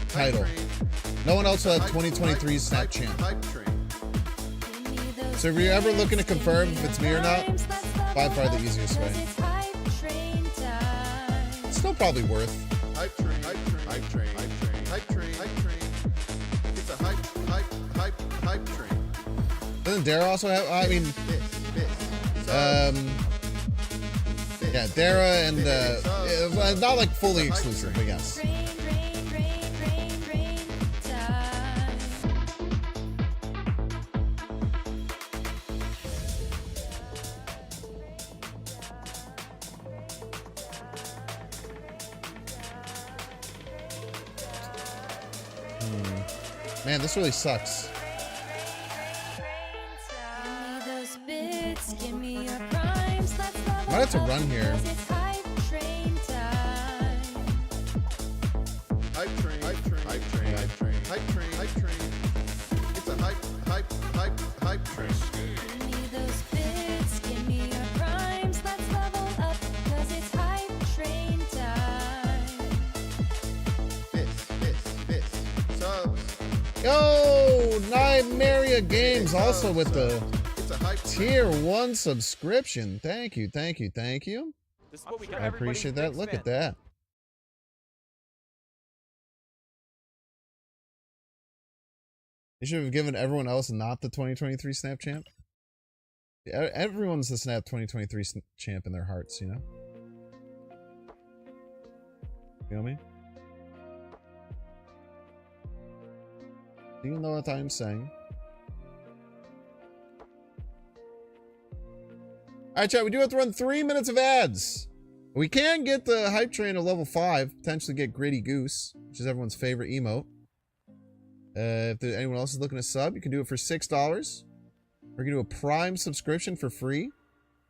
title. No one else will have 2023 Snap Champ. Hype train. So if you're ever looking to confirm if it's me or not, by far the easiest way. It's still probably worth. Hype train. It's a hype train. Doesn't Dara also have? I mean, yeah, Dara and not like fully exclusive, I guess. Man, this really sucks. Might have to run here. Hype train. It's a hype train. Subs. Yo, Nightmare Games also with the It's a hype tier 1 subscription. Thank you. This is what we got I appreciate that. Look at that. You should have given everyone else not the 2023 Snap Champ. Everyone's the Snap 2023 champ in their hearts, you know? Feel me? Do you know what I'm saying? Alright, chat, we do have to run 3 minutes of ads. We can get the hype train to level 5, potentially get Gritty Goose, which is everyone's favorite emote. If anyone else is looking to sub, you can do it for $6. We're going to do a Prime subscription for free.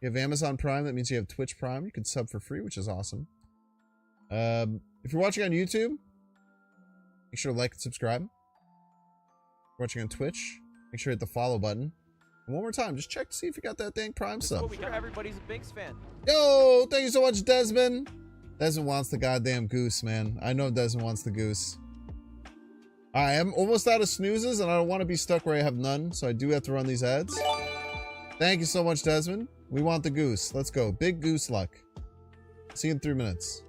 You have Amazon Prime, that means you have Twitch Prime. You can sub for free, which is awesome. If you're watching on YouTube, make sure to like and subscribe. If you're watching on Twitch, make sure to hit the follow button. And one more time, just check to see if you got that dang Prime This is sub. what we got. Everybody's a Binks fan. Yo, thank you so much, Desmond. Desmond wants the goddamn goose, man. I know Desmond wants the goose. I am almost out of snoozes, and I don't want to be stuck where I have none, so I do have to run these ads. Thank you so much, Desmond. We want the goose. Let's go. Big goose luck. See you in 3 minutes.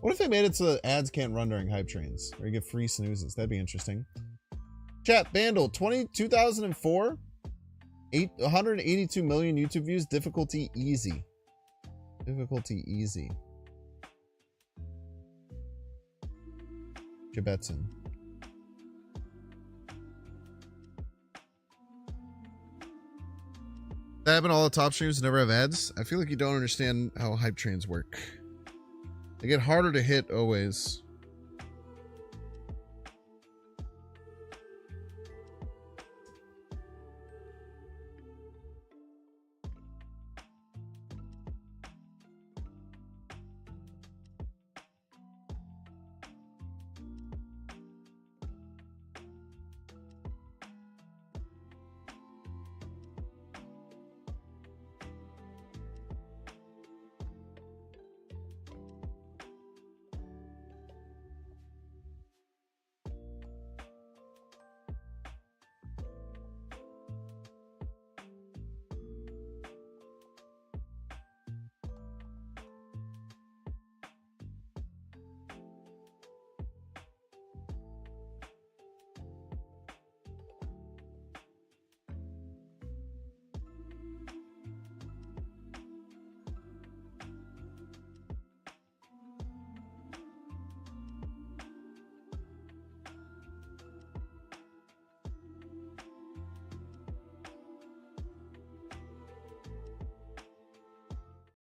What if they made it so that ads can't run during hype trains? Or you get free snoozes? That'd be interesting. Chat, Bandle, 2004? 182 million YouTube views. Difficulty easy. Difficulty easy. Jabetson. That happened to all the top streams never have ads? I feel like you don't understand how hype trains work. They get harder to hit always.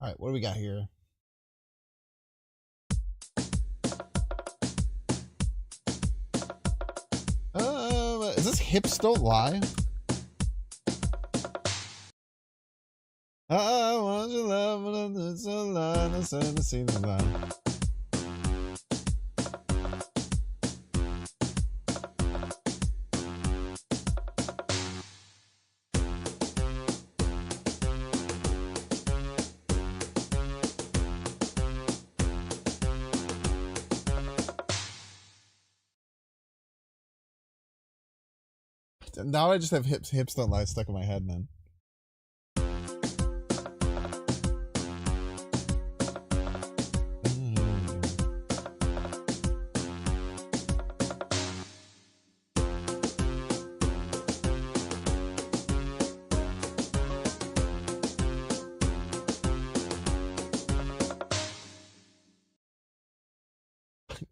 All right, what do we got here? Is this Hips Don't Lie? I want your love, but it's a lie. I said the scene of lie. Now I just have hips don't lie stuck in my head, man.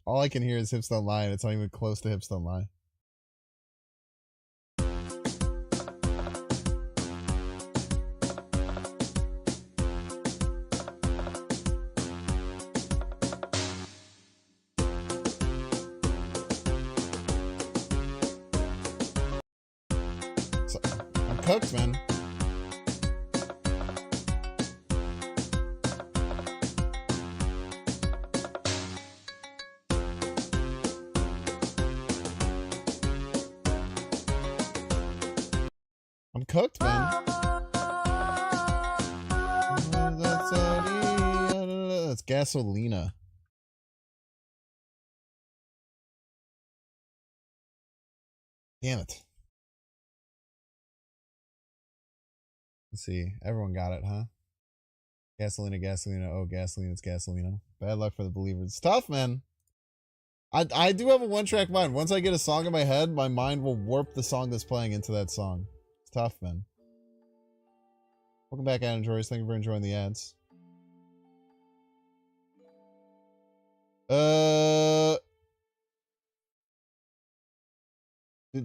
All I can hear is hips don't lie, and it's not even close to hips don't lie. I'm cooked, man. I'm cooked, man. That's Gasolina. Damn it. Let's see. Everyone got it, huh? Gasolina, Gasolina. Oh, Gasolina, it's Gasolina. Bad luck for the believers. It's tough, man. I do have a one-track mind. Once I get a song in my head, my mind will warp the song that's playing into that song. It's tough, man. Welcome back, ad enjoyers. Thank you for enjoying the ads.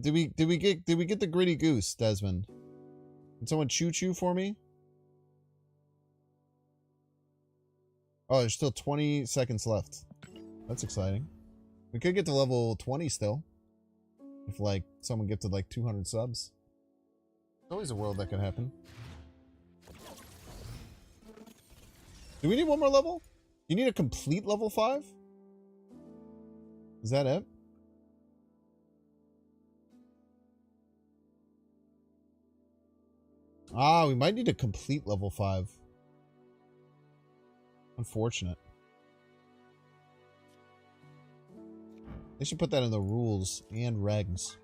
Did we get the gritty goose, Desmond? Can someone choo for me? Oh, there's still 20 seconds left. That's exciting. We could get to level 20 still. If, like, someone gifted, like, 200 subs. There's always a world that could happen. Do we need one more level? You need a complete level 5? Is that it? Ah, we might need a complete level 5. Unfortunate. They should put that in the rules and regs.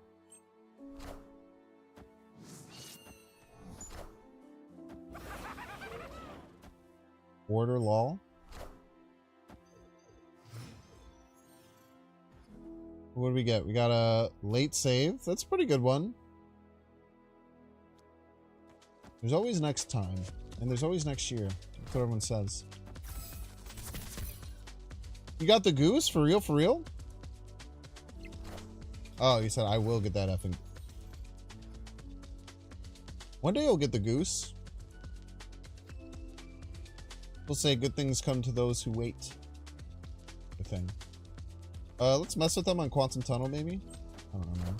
Order lol. What do we get? We got a late save. That's a pretty good one. There's always next time. And there's always next year. That's what everyone says. You got the goose? For real? For real? Oh, you said I will get that effing. One day you'll get the goose. We'll say good things come to those who wait. The thing. Let's mess with them on Quantum Tunnel, maybe? I don't know, man.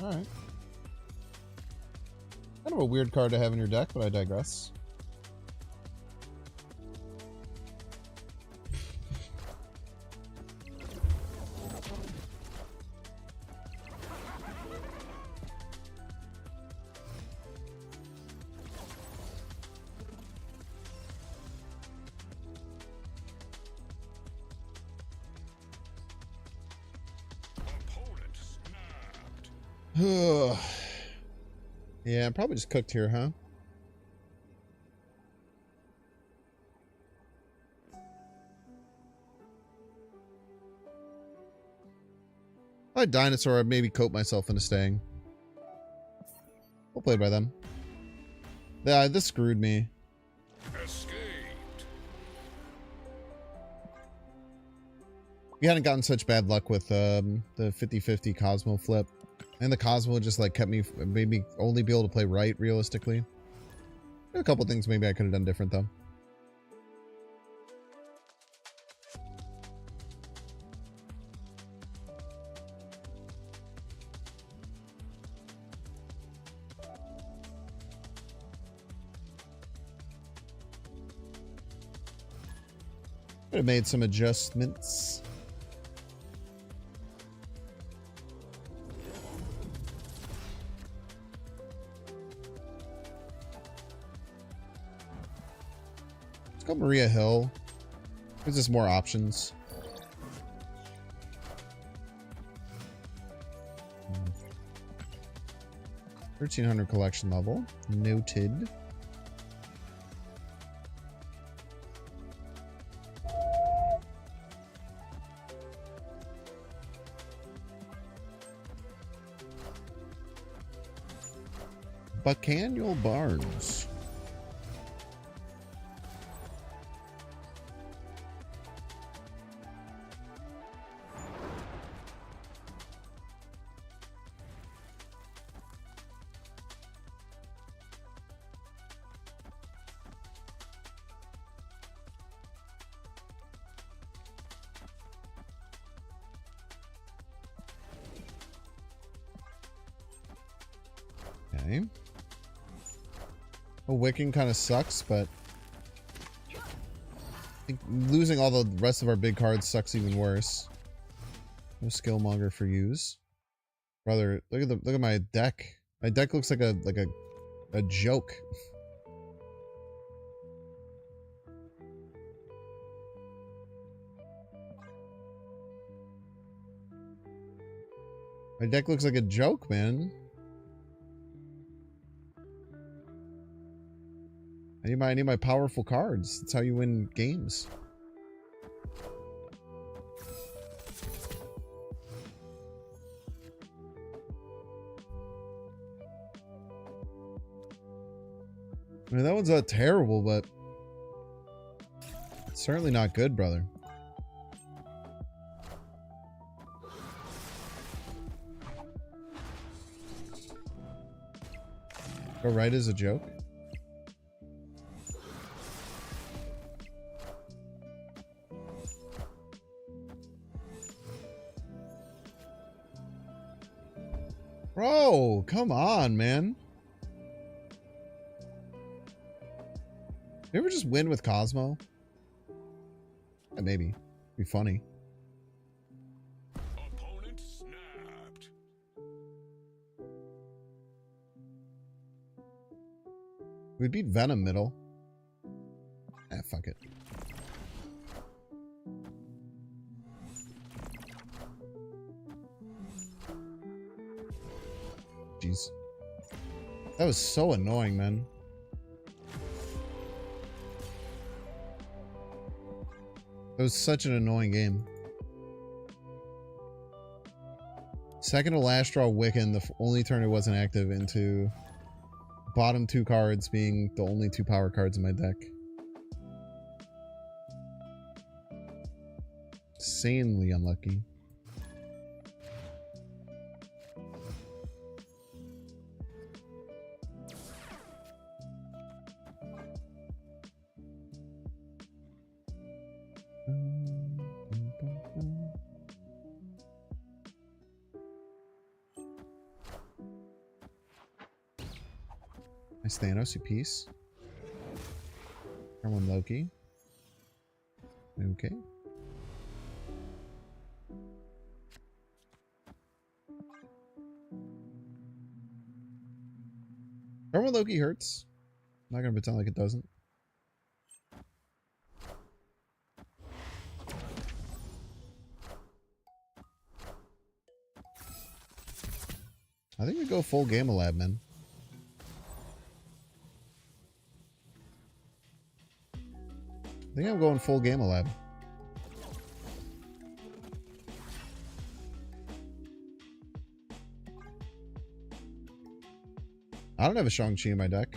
Alright. Kind of a weird card to have in your deck, but I digress. Yeah, I'm probably just cooked here, huh? I dinosaur, I'd maybe coat myself into staying. Well played by them. Yeah, this screwed me. Escaped. We hadn't gotten such bad luck with the 50-50 Cosmo flip. And the Cosmo just like kept me, made me only be able to play right, realistically. A couple things maybe I could have done different, though. Could have made some adjustments. Let's go Maria Hill. Gives us more options. Hmm. 1300 collection level. Noted. Buccanuel Barnes. Okay. Well, wicking kind of sucks, but I think losing all the rest of our big cards sucks even worse. No skillmonger for use. Brother, look at my deck. My deck looks like a joke. My deck looks like a joke, man. I need my powerful cards. That's how you win games. I mean, that one's not terrible, but Certainly not good, brother. Go right is a joke. Bro, come on, man. You ever just win with Cosmo? Yeah, maybe. Be funny. Opponent snapped. We beat Venom middle. Ah, fuck it. Jeez. That was so annoying, man. That was such an annoying game. Second to last draw Wiccan, the only turn it wasn't active, into bottom two cards being the only two power cards in my deck. Insanely unlucky. Nice Thanos, you piece. Turn one Loki. Okay. Turn one Loki hurts. I'm not gonna pretend like it doesn't. I think we go full Gamma Lab, man. I think I'm going full Gamma Lab. I don't have a Shang-Chi in my deck.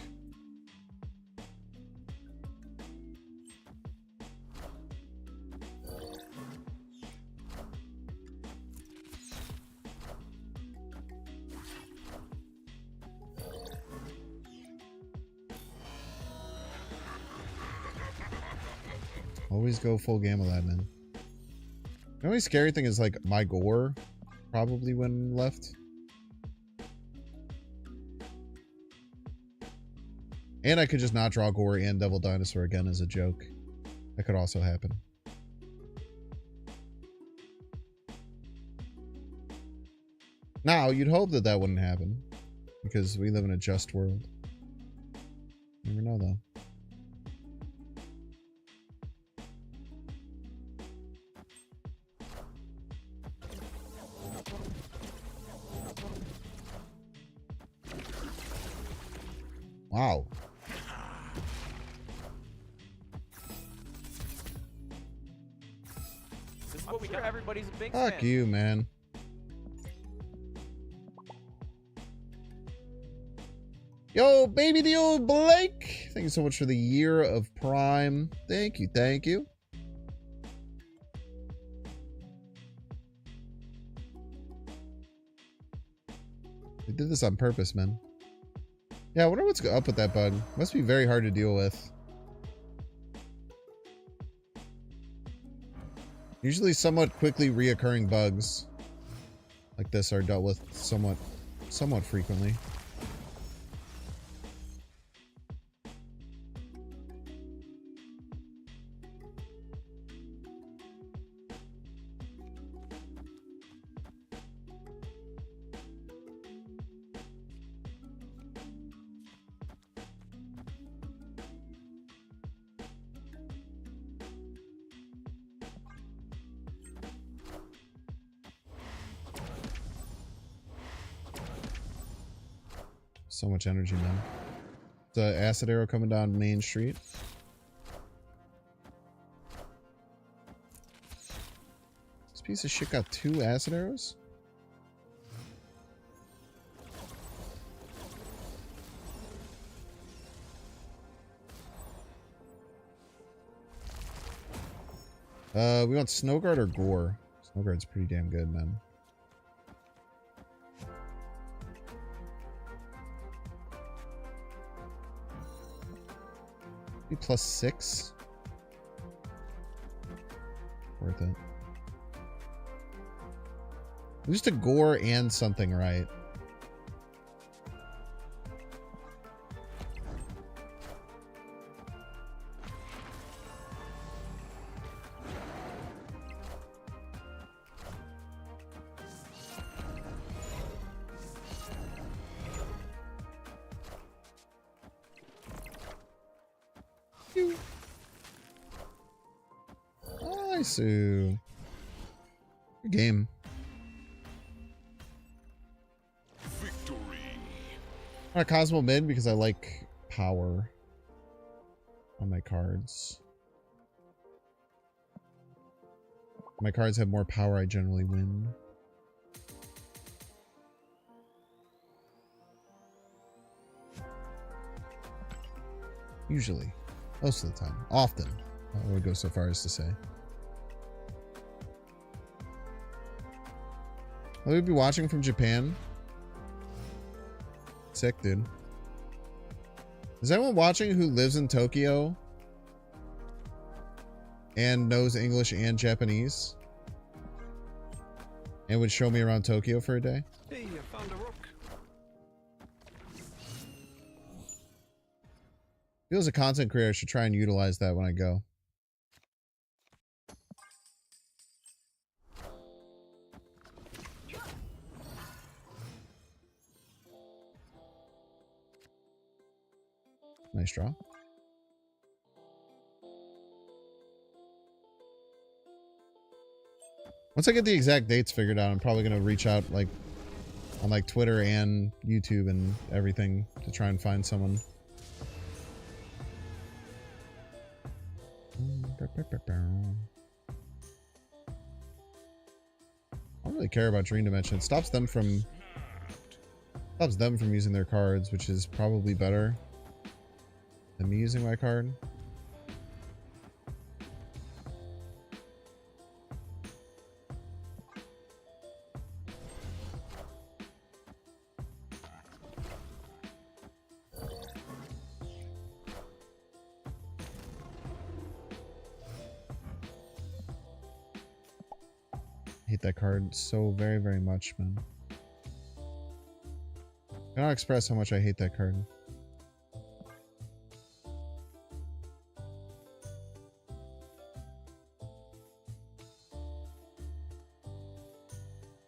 Always go full Gamma Lab, man. The only scary thing is like my Gorr probably when left. And I could just not draw Gorr and Devil Dinosaur again as a joke. That could also happen. Now, you'd hope that that wouldn't happen. Because we live in a just world. Never know, though. Wow. This is what we got. Everybody's a big Fuck fan. you, man. Yo, baby the old Blake. Thank you so much for the year of Prime. Thank you, thank you. We did this on purpose, man. Yeah, I wonder what's up with that bug. Must be very hard to deal with. Usually somewhat quickly reoccurring bugs like this are dealt with somewhat frequently. So much energy, man. The acid arrow coming down Main Street. This piece of shit got 2 acid arrows? We want Snowguard or Gorr? Snowguard's pretty damn good, man. Be +6. Worth it. Just a Gorr and something right. Nice. Good game. Victory. I'm a Cosmo mid because I like power on my cards. My cards have more power, I generally win. Usually. Most of the time. Often. I would go so far as to say. Will you be watching from Japan? Sick, dude. Is anyone watching who lives in Tokyo and knows English and Japanese and would show me around Tokyo for a day? Hey, I found a rook. Feel as a content creator, I should try and utilize that when I go. Nice draw. Once I get the exact dates figured out, I'm probably going to reach out like on like Twitter and YouTube and everything to try and find someone. I don't really care about Dream Dimension. It stops them from using their cards, which is probably better than me using my card. I hate that card so very, very much, man. I cannot express how much I hate that card.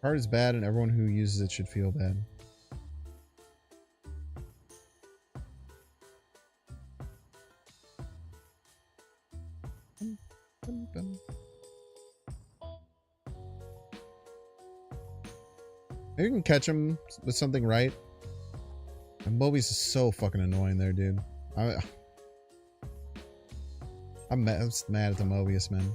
Card is bad and everyone who uses it should feel bad. Maybe you can catch him with something right. And Mobius is so fucking annoying there, dude. I'm mad at the Mobius, man.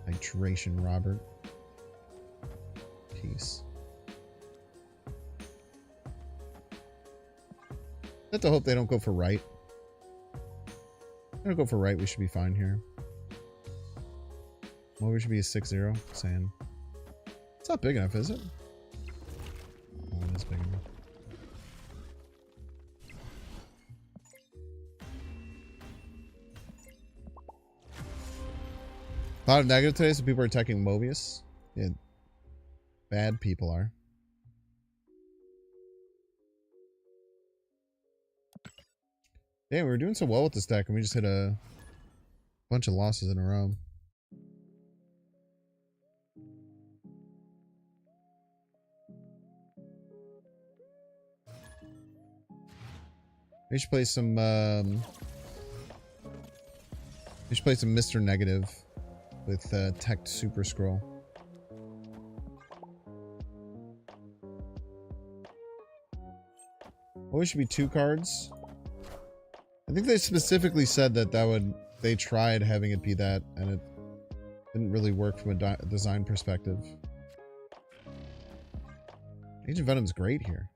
Hydration, Robert. Peace. I have to hope they don't go for right. I'm gonna go for right. We should be fine here. Well, we should be a 6-0. Saying it's not big enough, is it? Oh, it is big enough. A lot of negative today, so people are attacking Mobius. Yeah, bad people are. Damn, we were doing so well with this deck, and we just hit a bunch of losses in a row. We should play some. We should play some Mr. Negative with Tech Super Scroll. Well, we should be 2 cards. I think they specifically said that they tried having it be that, and it didn't really work from a design perspective. Agent Venom's great here.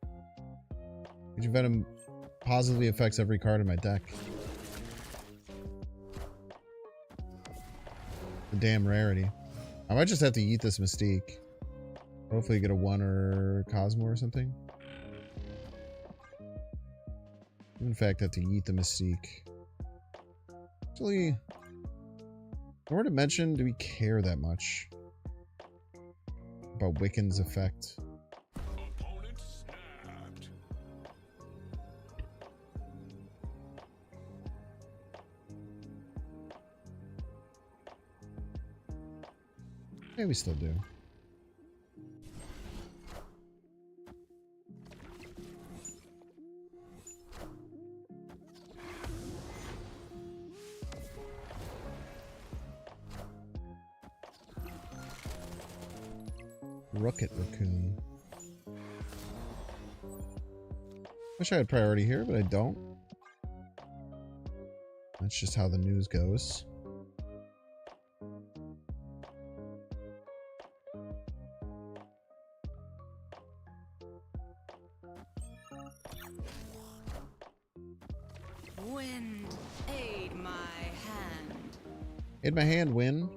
Agent Venom positively affects every card in my deck. A damn rarity. I might just have to eat this Mystique. Hopefully get a 1 or Cosmo or something. In fact, I have to eat the Mystique. Actually, nor to mention, do we care that much about Wiccan's effect? Opponent snapped. Yeah, we still do. Rocket Raccoon. Wish I had priority here, but I don't. That's just how the news goes. Wind, aid my hand. Aid my hand, win.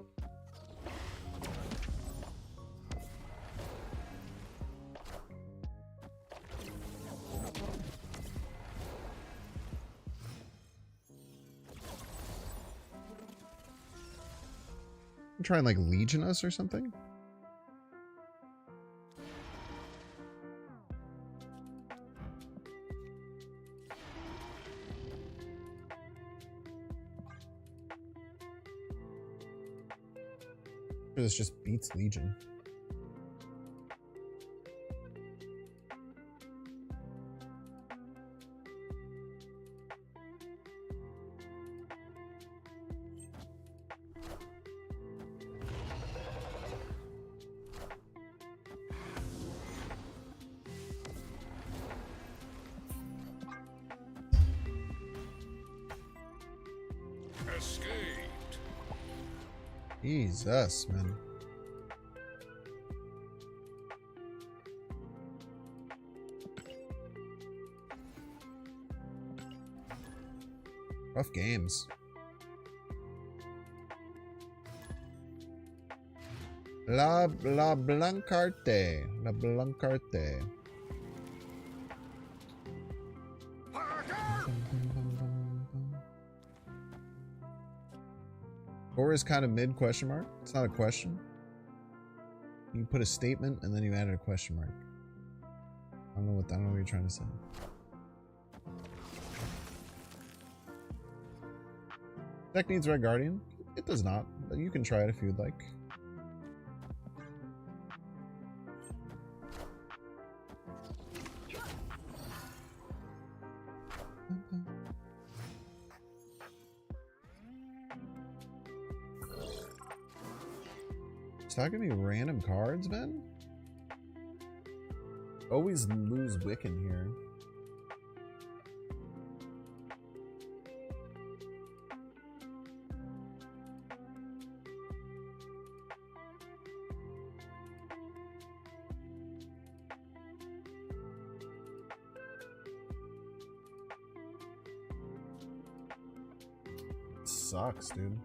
Try and like Legion us or something? Or this just beats Legion. Escaped. Jesus, man. Rough games. La Blancarte. La Blancarte. Gorr is kind of mid question mark. It's not a question. You put a statement and then you added a question mark. I don't know what you're trying to say. Deck needs Red Guardian. It does not, but you can try it if you would like. Stop giving me random cards, man. Always lose Wiccan here. Sucks, dude.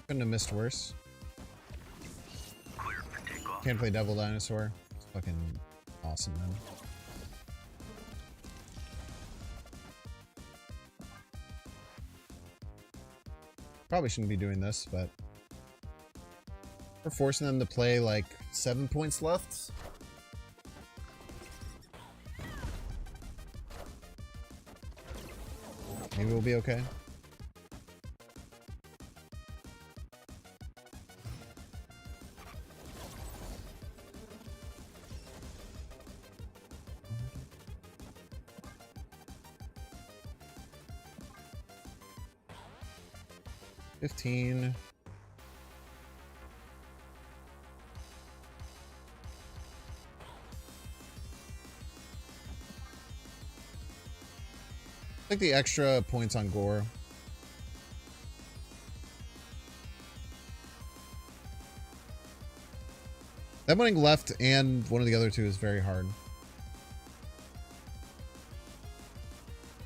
Couldn't have missed worse. Can't play Devil Dinosaur. It's fucking awesome, man. Probably shouldn't be doing this, but we're forcing them to play like 7 points left. Maybe we'll be okay. $15. Like the extra points on Gorr. That winning left and one of the other two is very hard.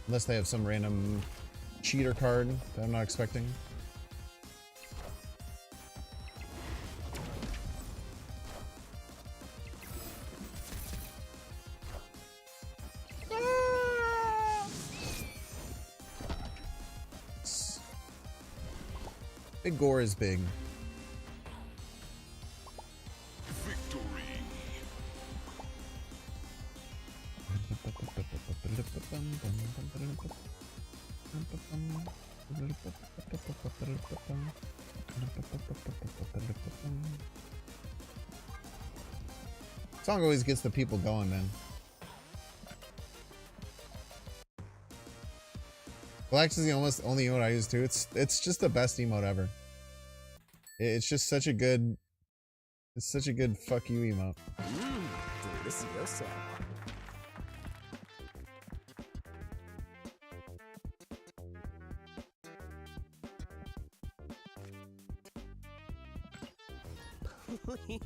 Unless they have some random cheater card that I'm not expecting. Big Gorr is big. Victory. Song always gets the people going, man. Relax is the only emote I use too. It's just the best emote ever. It's just such a good. It's such a good fuck you emote. Delicioso.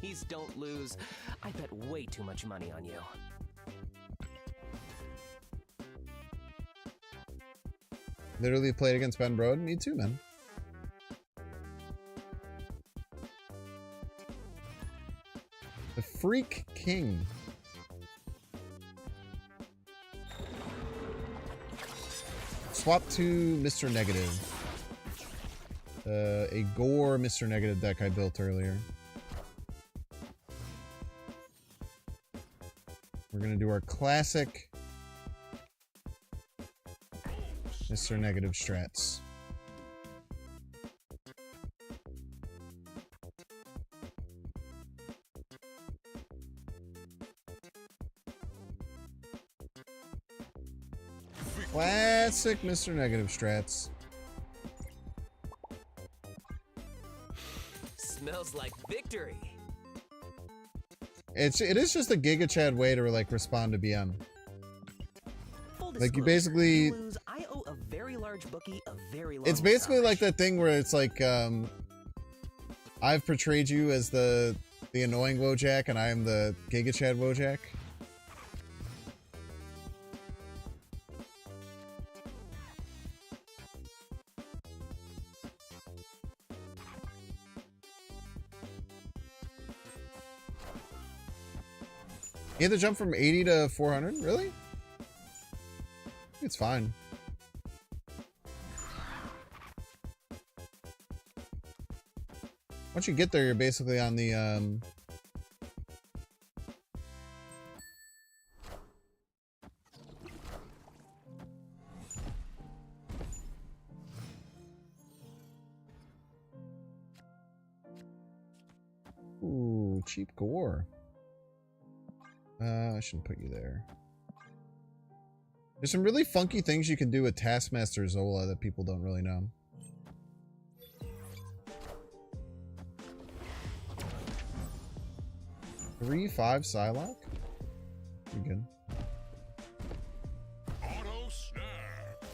Please don't lose. I bet way too much money on you. Literally played against Ben Broad. Me too, man. The Freak King. Swap to Mr. Negative. A Gorr Mr. Negative deck I built earlier. We're gonna do our classic Mr. Negative strats. Classic Mr. Negative strats. Smells like victory. It is just a Giga Chad way to like respond to BM. Full Like you disclosure, basically you lose, I owe a very large bookie a very long it's basically like massage. that thing where it's like I've portrayed you as the annoying Wojak and I am the Giga Chad Wojak. You had to jump from 80 to 400? Really? It's fine. Once you get there, you're basically on the ooh, cheap Gorr. I shouldn't put you there. There's some really funky things you can do with Taskmaster Zola that people don't really know. Three, 5 Psylocke? Pretty good. Auto snap.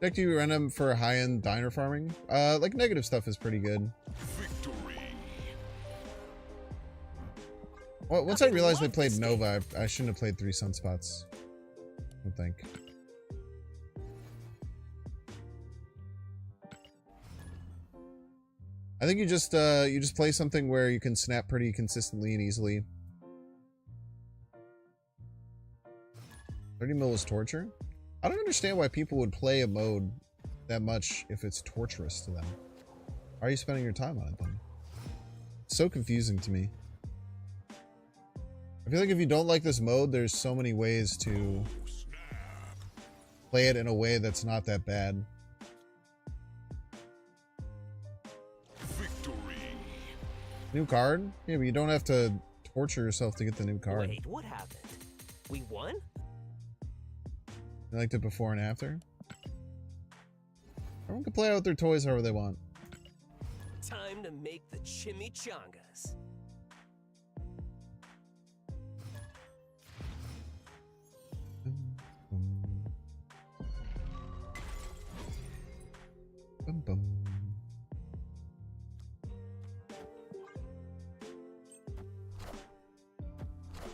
Deck do you run them for high-end diner farming? Like negative stuff is pretty good. Victory. Well, once I realized they played Nova, I shouldn't have played 3 Sunspots. I don't think. I think you just play something where you can snap pretty consistently and easily. 30 mil is torture? I don't understand why people would play a mode that much if it's torturous to them. Why are you spending your time on it then? It's so confusing to me. I feel like if you don't like this mode, there's so many ways to play it in a way that's not that bad. Victory. New card? Yeah, but you don't have to torture yourself to get the new card. Wait, what happened? We won? You liked it before and after? Everyone can play out with their toys however they want. Time to make the chimichangas. Bum, bum.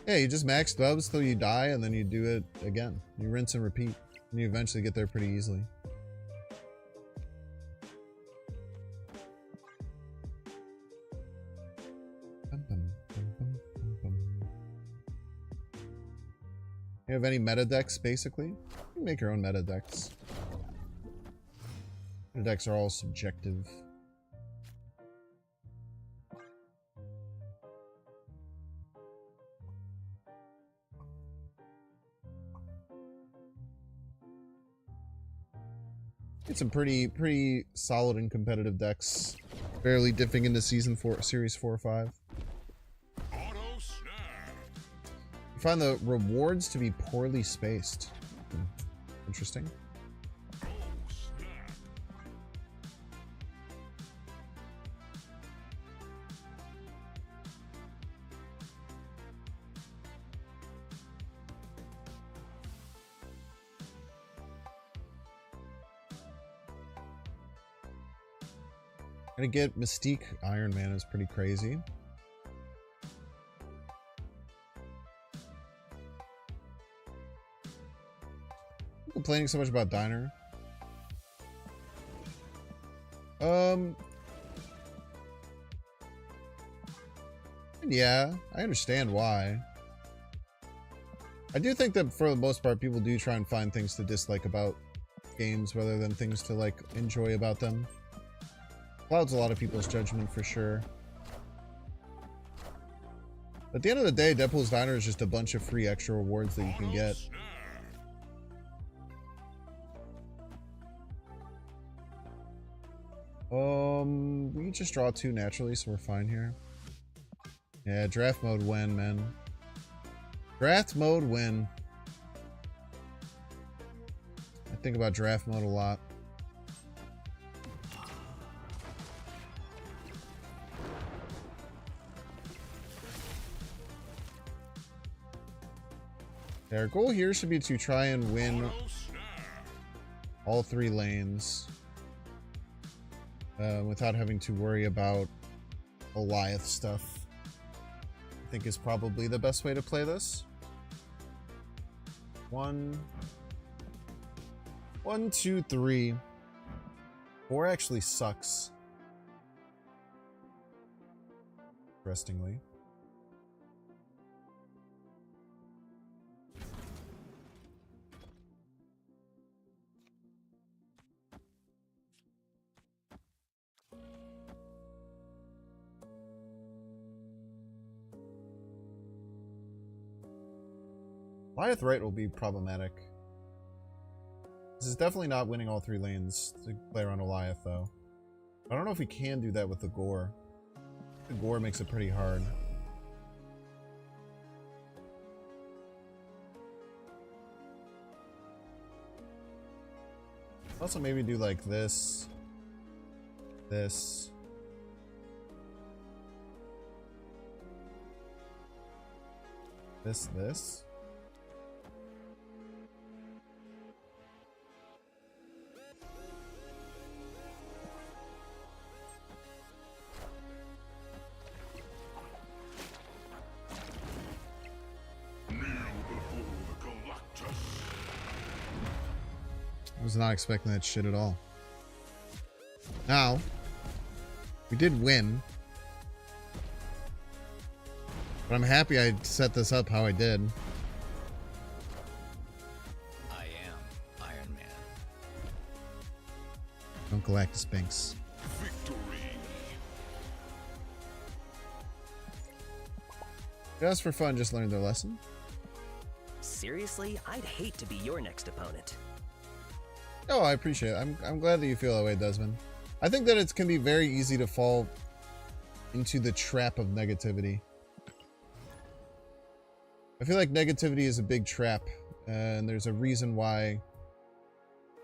Yeah, you just max dubs till you die and then you do it again. You rinse and repeat. And you eventually get there pretty easily. Bum, bum, bum, bum, bum, bum. You have any meta decks basically? You can make your own meta decks. The decks are all subjective. It's some pretty solid and competitive decks. Barely dipping into series 4 or 5. Auto snap. You find the rewards to be poorly spaced. Interesting. Oh snap. Gonna get Mystique Iron Man is pretty crazy. I'm complaining so much about Diner. Yeah, I understand why. I do think that for the most part, people do try and find things to dislike about games rather than things to like enjoy about them. Clouds a lot of people's judgment for sure. At the end of the day, Deadpool's Diner is just a bunch of free extra rewards that you can get. We can just draw 2 naturally, so we're fine here. Yeah, draft mode win, man. Draft mode win. I think about draft mode a lot. Yeah, our goal here should be to try and win all 3 lanes without having to worry about Goliath stuff. I think is probably the best way to play this. 1, 2, 3. 4 actually sucks. Interestingly. Goliath right will be problematic. This is definitely not winning all 3 lanes to play around Goliath, though. I don't know if we can do that with the Gorr. The Gorr makes it pretty hard. Also, maybe do like this, this. This. I was not expecting that shit at all. Now, we did win. But I'm happy I set this up how I did. I am Iron Man. Galactus Binks. Victory. Just for fun, just learned their lesson. Seriously, I'd hate to be your next opponent. Oh, I appreciate it. I'm glad that you feel that way, Desmond. I think that it can be very easy to fall into the trap of negativity. I feel like negativity is a big trap, and there's a reason why,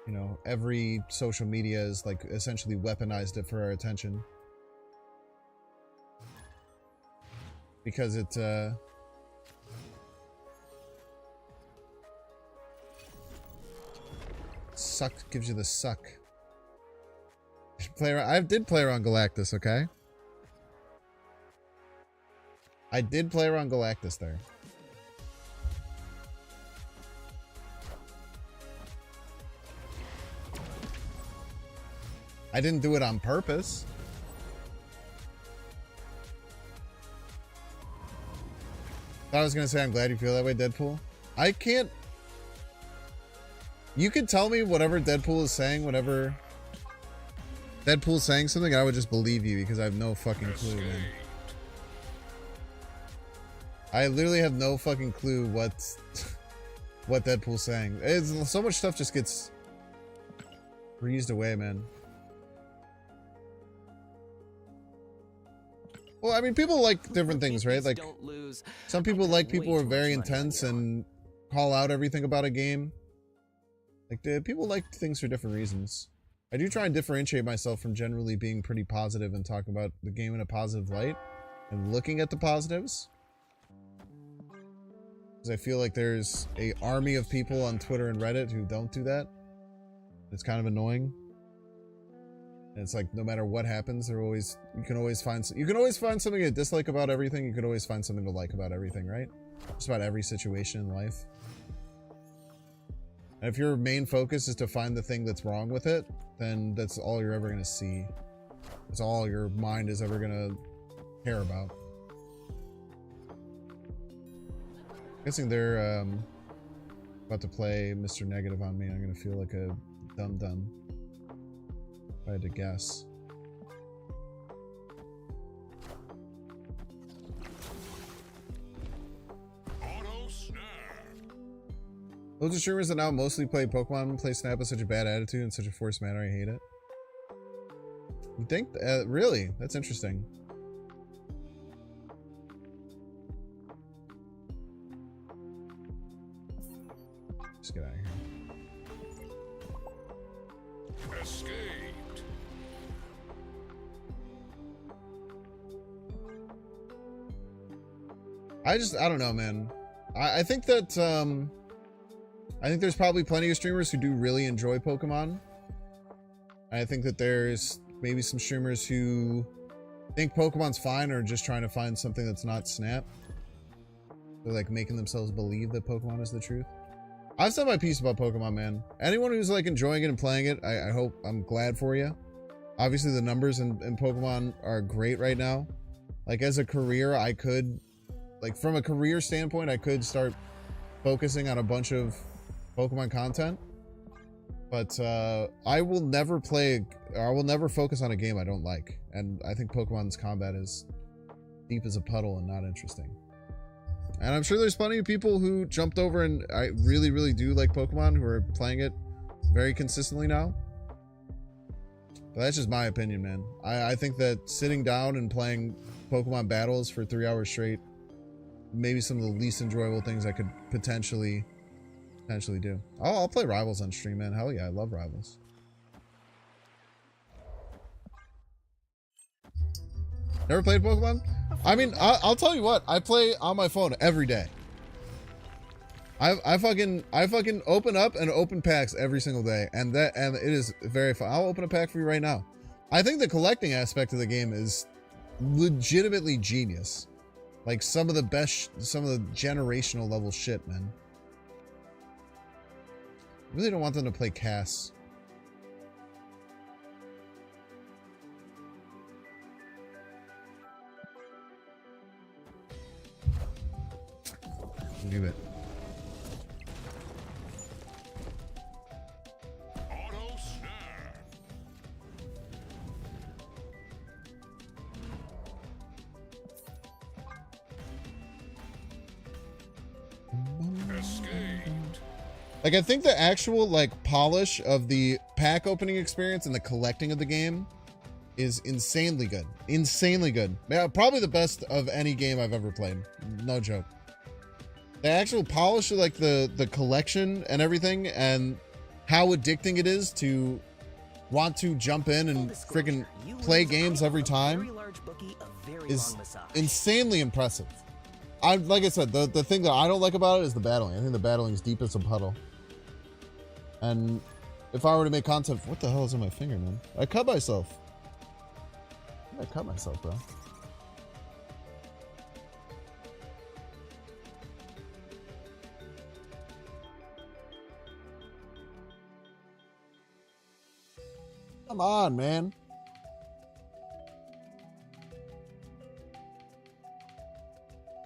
you know, every social media is like essentially weaponized it for our attention. Because it, gives you the suck. I did play around Galactus, okay? I did play around Galactus there. I didn't do it on purpose. I was gonna say, I'm glad you feel that way, Deadpool. I can't... You could tell me whatever Deadpool is saying, whatever... Deadpool's saying something, I would just believe you because I have no fucking clue, man. I literally have no fucking clue what Deadpool's saying. So much stuff just gets breezed away, man. Well, I mean, people like different things, right? Like, some people like people who are very intense and call out everything about a game. Like, people like things for different reasons. I do try and differentiate myself from generally being pretty positive and talking about the game in a positive light and looking at the positives. Because I feel like there's an army of people on Twitter and Reddit who don't do that. It's kind of annoying. And it's like, no matter what happens, you can always find something to dislike about everything. You can always find something to like about everything, right? Just about every situation in life. And if your main focus is to find the thing that's wrong with it, then that's all you're ever going to see. That's all your mind is ever going to care about. I'm guessing they're about to play Mr. Negative on me. I'm going to feel like a dum-dum. If I had to guess. Auto snap. Those are streamers that now mostly play Pokemon play Snap with such a bad attitude and such a forced manner. I hate it. You think? Really? That's interesting. Just get out of here. Escaped. I don't know, man. I think that, I think there's probably plenty of streamers who do really enjoy Pokemon. I think that there's maybe some streamers who think Pokemon's fine or are just trying to find something that's not Snap. They're like making themselves believe that Pokemon is the truth. I've said my piece about Pokemon, man. Anyone who's like enjoying it and playing it, I'm glad for you. Obviously the numbers in Pokemon are great right now. Like as a career, I could, like from a career standpoint, I could start focusing on a bunch of Pokemon content. But I will never focus on a game I don't like. And I think Pokemon's combat is deep as a puddle and not interesting. And I'm sure there's plenty of people who jumped over and I really, really do like Pokemon who are playing it very consistently now. But that's just my opinion, man. I think that sitting down and playing Pokemon battles for 3 hours straight, maybe some of the least enjoyable things I could potentially do. I'll play Rivals on stream, man. Hell yeah, I love Rivals. Never played Pokemon? I mean, I'll tell you what. I play on my phone every day. I fucking open up and open packs every single day, and it is very fun. I'll open a pack for you right now. I think the collecting aspect of the game is legitimately genius. Like some of the generational level shit, man. I really don't want them to play Cass. Leave it. Auto snap. Like, I think the actual, like, polish of the pack opening experience and the collecting of the game is insanely good. Insanely good. Yeah, probably the best of any game I've ever played. No joke. The actual polish of, like, the collection and everything, and how addicting it is to want to jump in and freaking play games every time is insanely impressive. Like I said, the thing that I don't like about it is the battling. I think the battling is deep as a puddle. And if I were to make content, what the hell is on my finger, man? I cut myself. I cut myself, bro. Come on, man.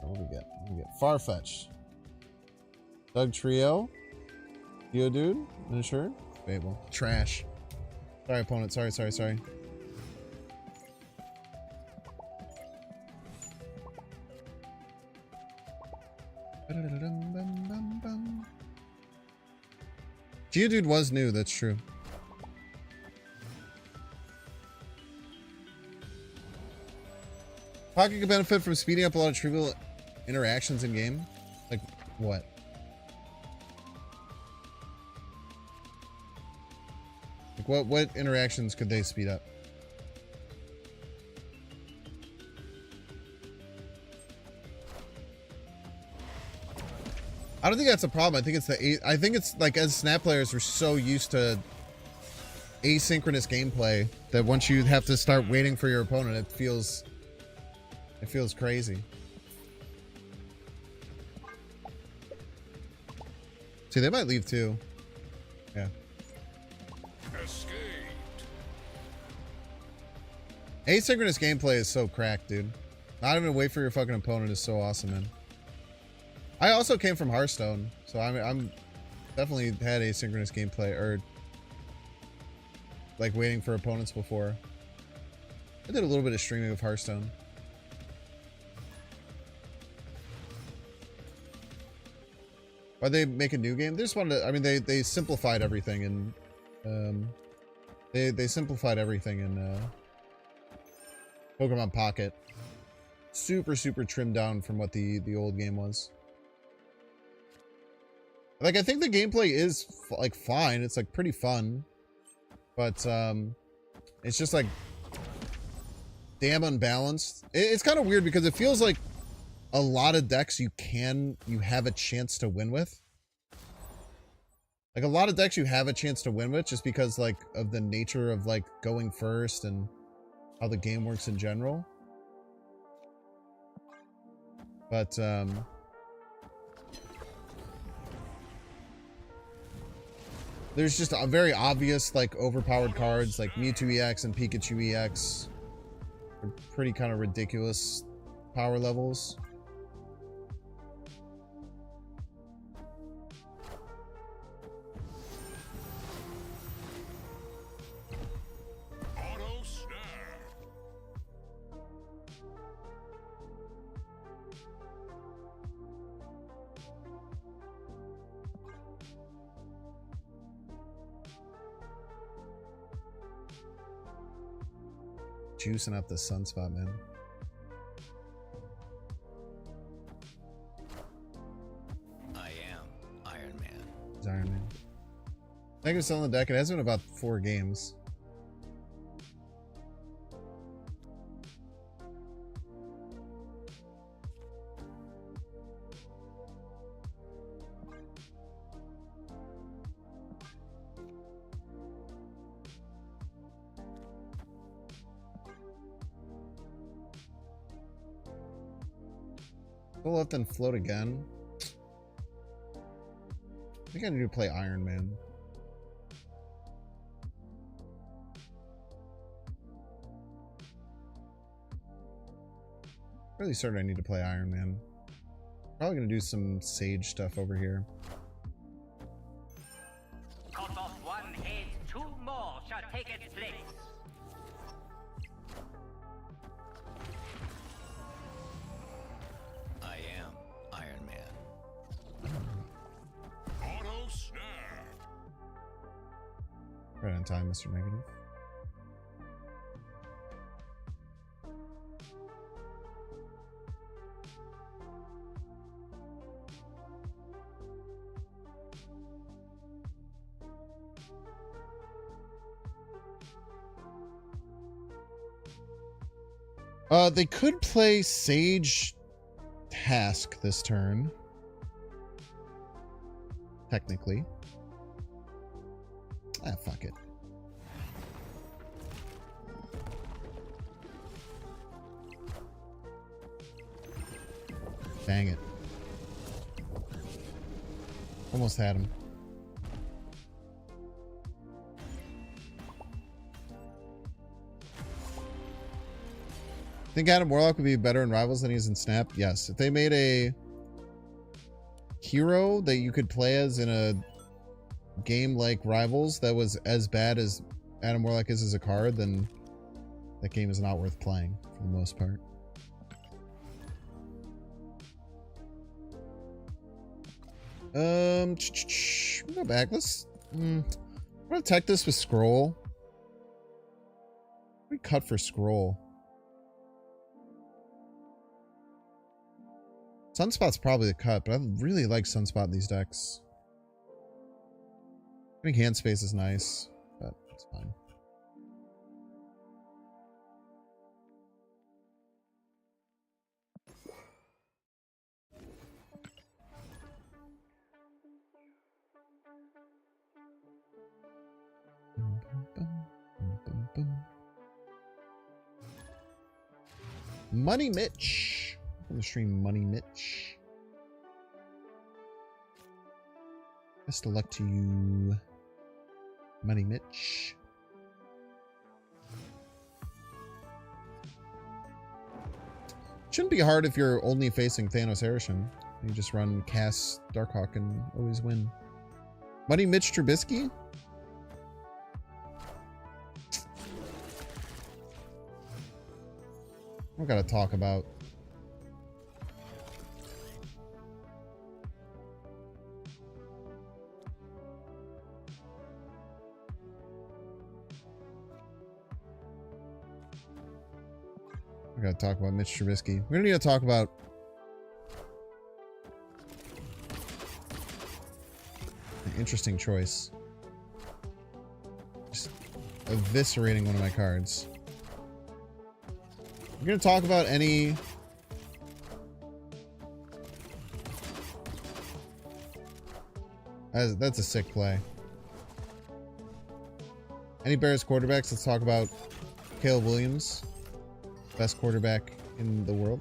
What do we get? What do we get? Farfetch. Doug Trio. Geodude. Uninsured. Fable. Trash. Sorry, opponent. Sorry. Geodude was new, that's true. Pocket could benefit from speeding up a lot of trivial interactions in game. Like what? Like what interactions could they speed up? I don't think that's a problem. I think it's like, as Snap players, we're so used to asynchronous gameplay that once you have to start waiting for your opponent, it feels crazy. See, they might leave too. Yeah. Escaped. Asynchronous gameplay is so cracked, dude. Not even wait for your fucking opponent is so awesome, man. I also came from Hearthstone, so I'm definitely had asynchronous gameplay, or like waiting for opponents before. I did a little bit of streaming of Hearthstone. Why'd they make a new game? They just wanted to, I mean, they simplified everything, and they simplified everything in Pokemon Pocket. Super trimmed down from what the old game was. Like, I think the gameplay is like fine. It's like pretty fun, but it's just like damn unbalanced. It's kind of weird because it feels like a lot of decks you have a chance to win with. Like a lot of decks you have a chance to win with just because like of the nature of like going first and how the game works in general. But there's just a very obvious like overpowered cards like Mewtwo EX and Pikachu EX. They're pretty kind of ridiculous power levels. Auto snap. Juicing up the Sunspot, man. I am Iron Man. It's Iron Man. Thank you for selling the deck. It has been about 4 games. Go left and float again. I think I need to play Iron Man. Really certain I need to play Iron Man. Probably gonna do some Sage stuff over here. Cut off one head, 2 more shall take its place. I am Iron Man. Auto snap. Right on time, Mr. Negative. They could play Sage Task this turn. Technically. Ah, fuck it. Dang it. Almost had him. Think Adam Warlock would be better in Rivals than he is in Snap? Yes. If they made a hero that you could play as in a game like Rivals that was as bad as Adam Warlock is as a card, then that game is not worth playing for the most part. Go back. I'm gonna tech this with Scroll. We cut for Scroll. Sunspot's probably the cut, but I really like Sunspot in these decks. I think hand space is nice, but it's fine. Money Mitch. On the stream, Money Mitch. Best of luck to you, Money Mitch. Shouldn't be hard if you're only facing Thanos Arishan. You just run Cass Darkhawk and always win. Money Mitch Trubisky? We gotta talk about. We gotta talk about Mitch Trubisky. We don't need to talk about an interesting choice. Just eviscerating one of my cards. We're gonna talk about any that's a sick play. Any Bears quarterbacks? Let's talk about Caleb Williams. Best quarterback in the world.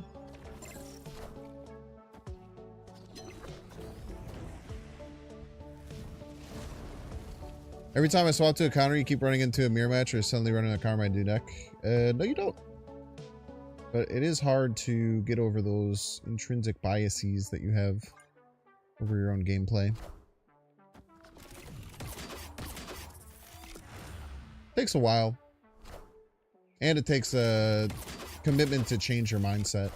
Every time I swap to a counter, you keep running into a mirror match or suddenly running a Carmine do deck. No, you don't. But it is hard to get over those intrinsic biases that you have over your own gameplay. Takes a while. And it takes a commitment to change your mindset.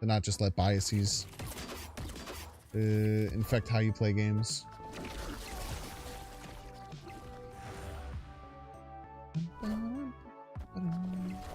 To not just let biases infect how you play games. Opponent snapped.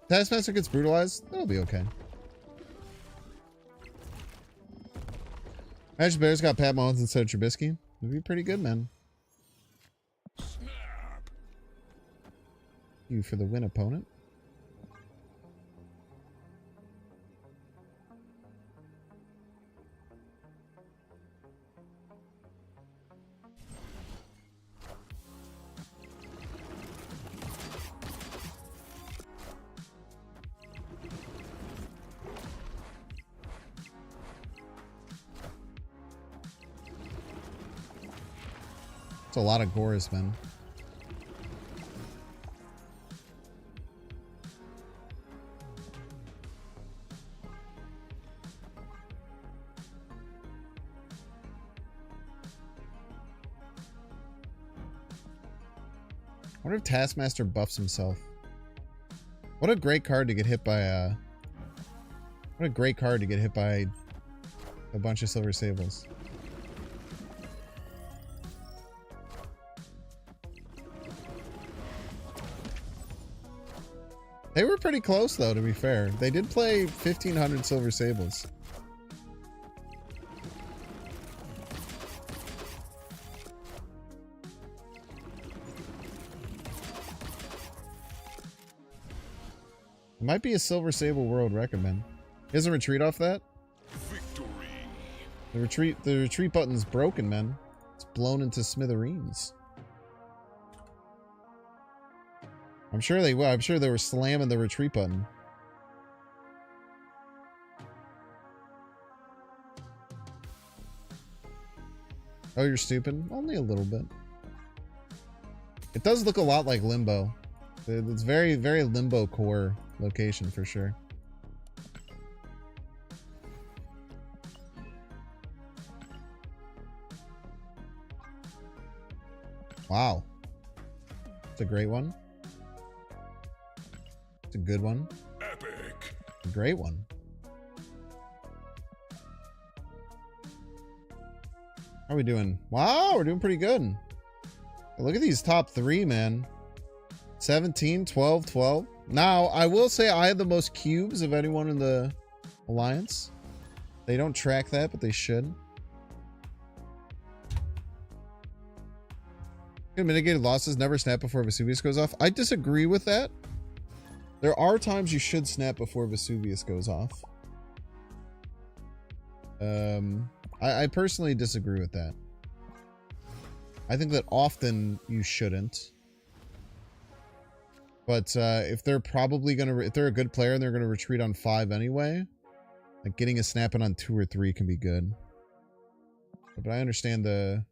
Taskmaster gets brutalized? That'll be okay. Imagine Bears got Pat Mahomes instead of Trubisky. It'd be pretty good, man. Snap. You for the win, opponent. It's a lot of Gorrs, man. I wonder if Taskmaster buffs himself. What a great card to get hit by what a great card to get hit by a bunch of Silver Sables. They were pretty close though, to be fair. They did play 1,500 Silver Sables. It might be a Silver Sable world record, man. He has a retreat off that? Victory. The retreat button's broken, man. It's blown into smithereens. I'm sure they will. I'm sure they were slamming the retreat button. Oh, you're stupid? Only a little bit. It does look a lot like Limbo. It's very, very Limbo core location for sure. Wow. It's a great one. It's a good one. Epic. A great one. How are we doing? Wow, we're doing pretty good. Look at these top three, man. 17, 12, 12. Now, I will say I have the most cubes of anyone in the Alliance. They don't track that, but they should. Mitigated losses never snap before Vesuvius goes off. I disagree with that. There are times you should snap before Vesuvius goes off. I personally disagree with that. I think that often you shouldn't. But if they're probably gonna, if they're a good player and they're gonna retreat on 5 anyway, like getting a snap in on 2 or 3 can be good. But I understand the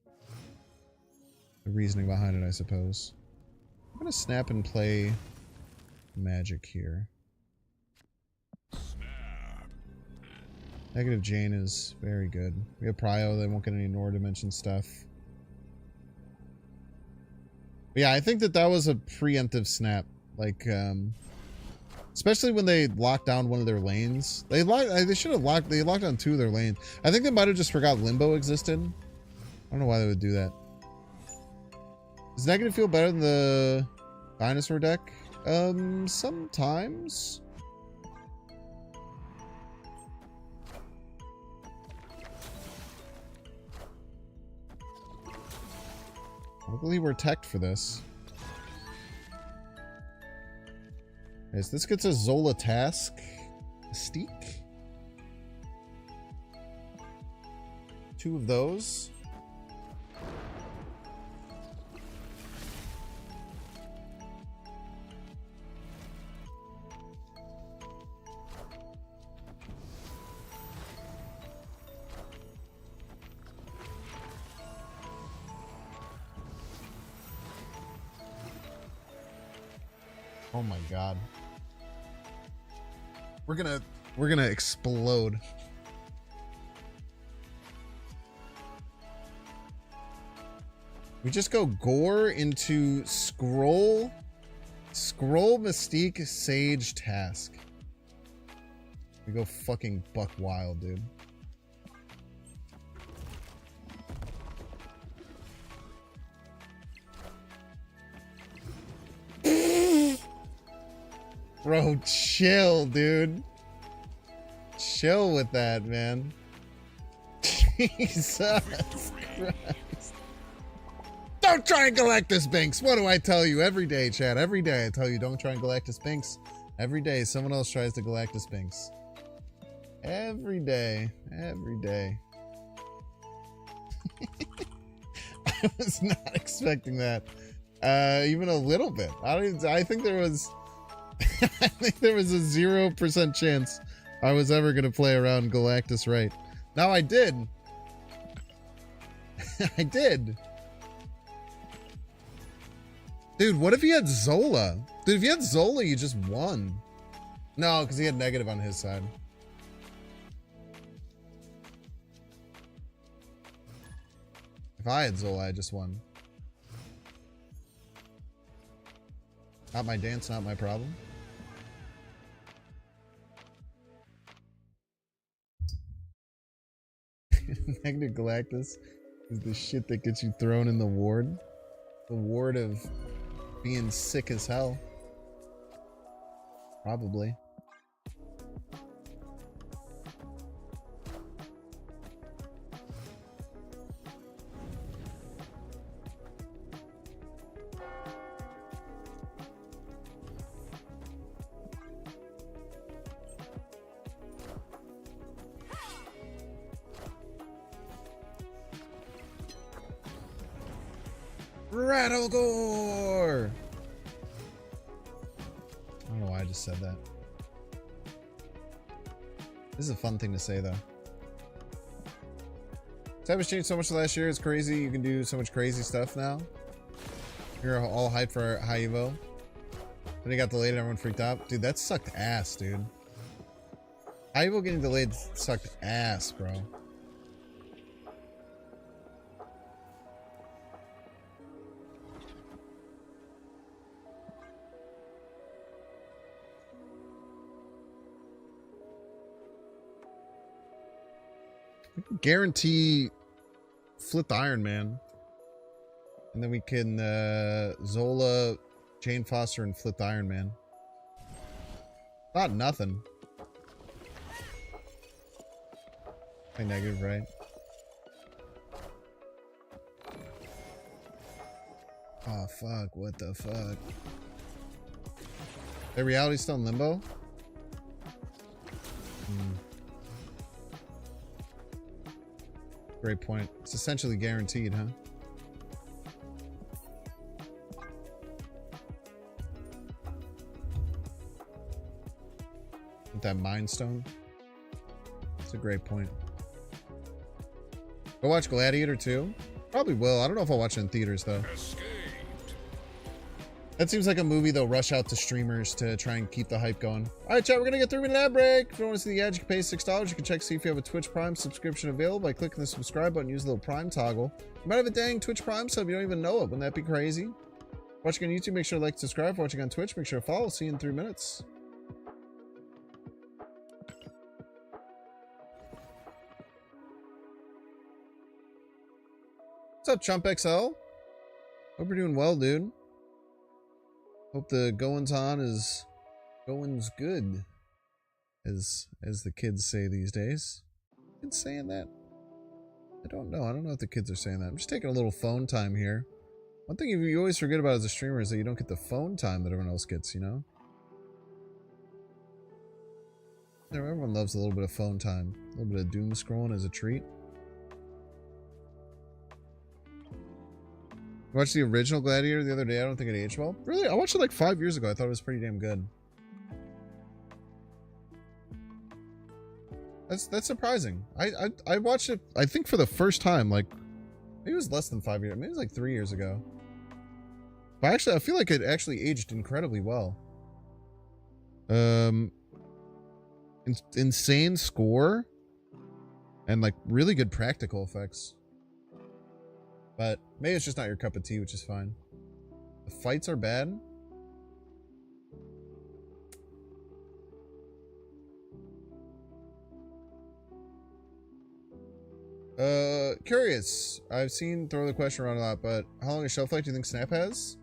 reasoning behind it, I suppose. I'm gonna snap and play magic here. Snap. Negative Jane is very good. We have Prio, they won't get any Nor Dimension stuff. But yeah, I think that that was a preemptive snap. Like, especially when they locked down one of their lanes. They should have locked down 2 of their lanes. I think they might have just forgot Limbo existed. I don't know why they would do that. Does negative feel better than the dinosaur deck? Sometimes. Luckily we're teched for this. Yes, this gets a Zola task. Mystique. 2 of those. Oh my god. We're gonna explode. We just go Gorr into Scroll Mystique Sage Task. We go fucking buck wild, dude. Bro, chill, dude. Chill with that, man. Jesus Christ. Don't try and Galactus Binks. What do I tell you every day, Chad? Every day I tell you don't try and Galactus Binks. Every day someone else tries to Galactus Binks. Every day. Every day. I was not expecting that. Even a little bit. I think there was I think there was a 0% chance I was ever going to play around Galactus right. Now I did. I did. Dude, what if he had Zola? Dude, if he had Zola, you just won. No, because he had negative on his side. If I had Zola, I just won. Not my dance, not my problem. Negative Galactus is the shit that gets you thrown in the ward. The ward of being sick as hell. Probably. Rattle Gorr! I don't know why I just said that. This is a fun thing to say, though. Type has changed so much last year. It's crazy. You can do so much crazy stuff now. You're all hyped for High Evo. Then it got delayed and everyone freaked out. Dude, that sucked ass, dude. High Evo getting delayed sucked ass, bro. Guarantee flip the Iron Man. And then we can Zola, Jane Foster, and flip the Iron Man. Not nothing. Play negative, right? Oh fuck, what the fuck? The reality's still in limbo? Great point. It's essentially guaranteed, huh? With that Mind Stone. It's a great point. Go watch Gladiator 2? Probably will. I don't know if I'll watch it in theaters, though. Escaped. That seems like a movie they'll rush out to streamers to try and keep the hype going. Alright, chat, we're gonna get 3-minute ad break. If you want to see the ad, you can pay $6. You can check to see if you have a Twitch Prime subscription available by clicking the subscribe button. Use the little Prime toggle. You might have a dang Twitch Prime sub, you don't even know it. Wouldn't that be crazy? Watching on YouTube, make sure to like, subscribe. Watching on Twitch, make sure to follow. See you in 3 minutes. What's up, Chump XL? Hope you're doing well, dude. Hope the goings on is goings good, as the kids say these days. Kids saying that? I don't know. I don't know if the kids are saying that. I'm just taking a little phone time here. One thing you always forget about as a streamer is that you don't get the phone time that everyone else gets, you know? Everyone loves a little bit of phone time. A little bit of doom scrolling as a treat. I watched the original Gladiator the other day. I don't think it aged well. Really? I watched it like 5 years ago. I thought it was pretty damn good. That's surprising. I watched it, I think, for the first time, like, maybe it was less than 5 years. Maybe it was like 3 years ago. But actually, I feel like it actually aged incredibly well. Insane score. And, like, really good practical effects. But maybe it's just not your cup of tea, which is fine. The fights are bad. Curious. I've seen throw the question around a lot, but how long a shelf life do you think Snap has?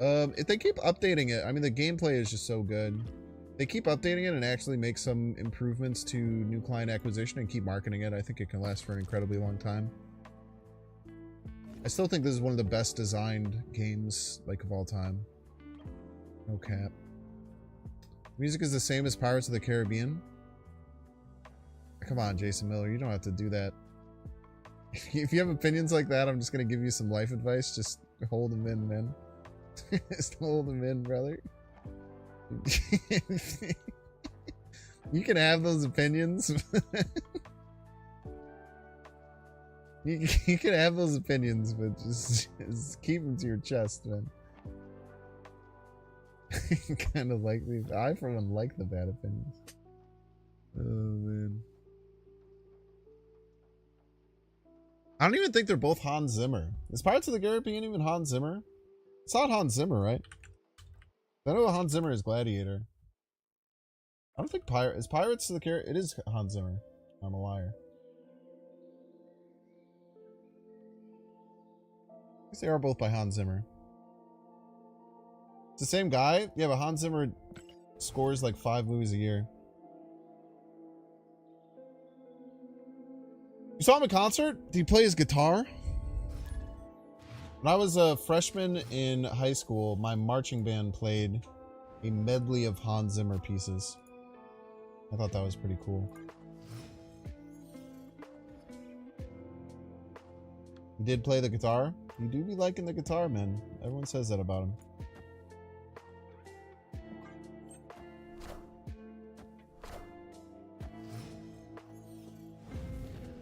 If they keep updating it, I mean, the gameplay is just so good. They keep updating it and actually make some improvements to new client acquisition and keep marketing it. I think it can last for an incredibly long time. I still think this is one of the best designed games, like, of all time. No cap. Music is the same as Pirates of the Caribbean. Come on, Jason Miller, you don't have to do that. If you have opinions like that, I'm just gonna give you some life advice. Just hold them in, man. Just hold them in, brother. You can have those opinions. You can have those opinions, but just keep them to your chest, man. kind of like these. I, for one, like the bad opinions. Oh, man. I don't even think they're both Hans Zimmer. Is Pirates of the Caribbean even Hans Zimmer? It's not Hans Zimmer, right? I know Hans Zimmer is Gladiator. I don't think is Pirates of the Caribbean. It is Hans Zimmer. I'm a liar. I guess they are both by Hans Zimmer. It's the same guy? Yeah, but Hans Zimmer scores like 5 movies a year. You saw him in concert? Did he play his guitar? When I was a freshman in high school, my marching band played a medley of Hans Zimmer pieces. I thought that was pretty cool. He did play the guitar? You do be liking the guitar, man. Everyone says that about him.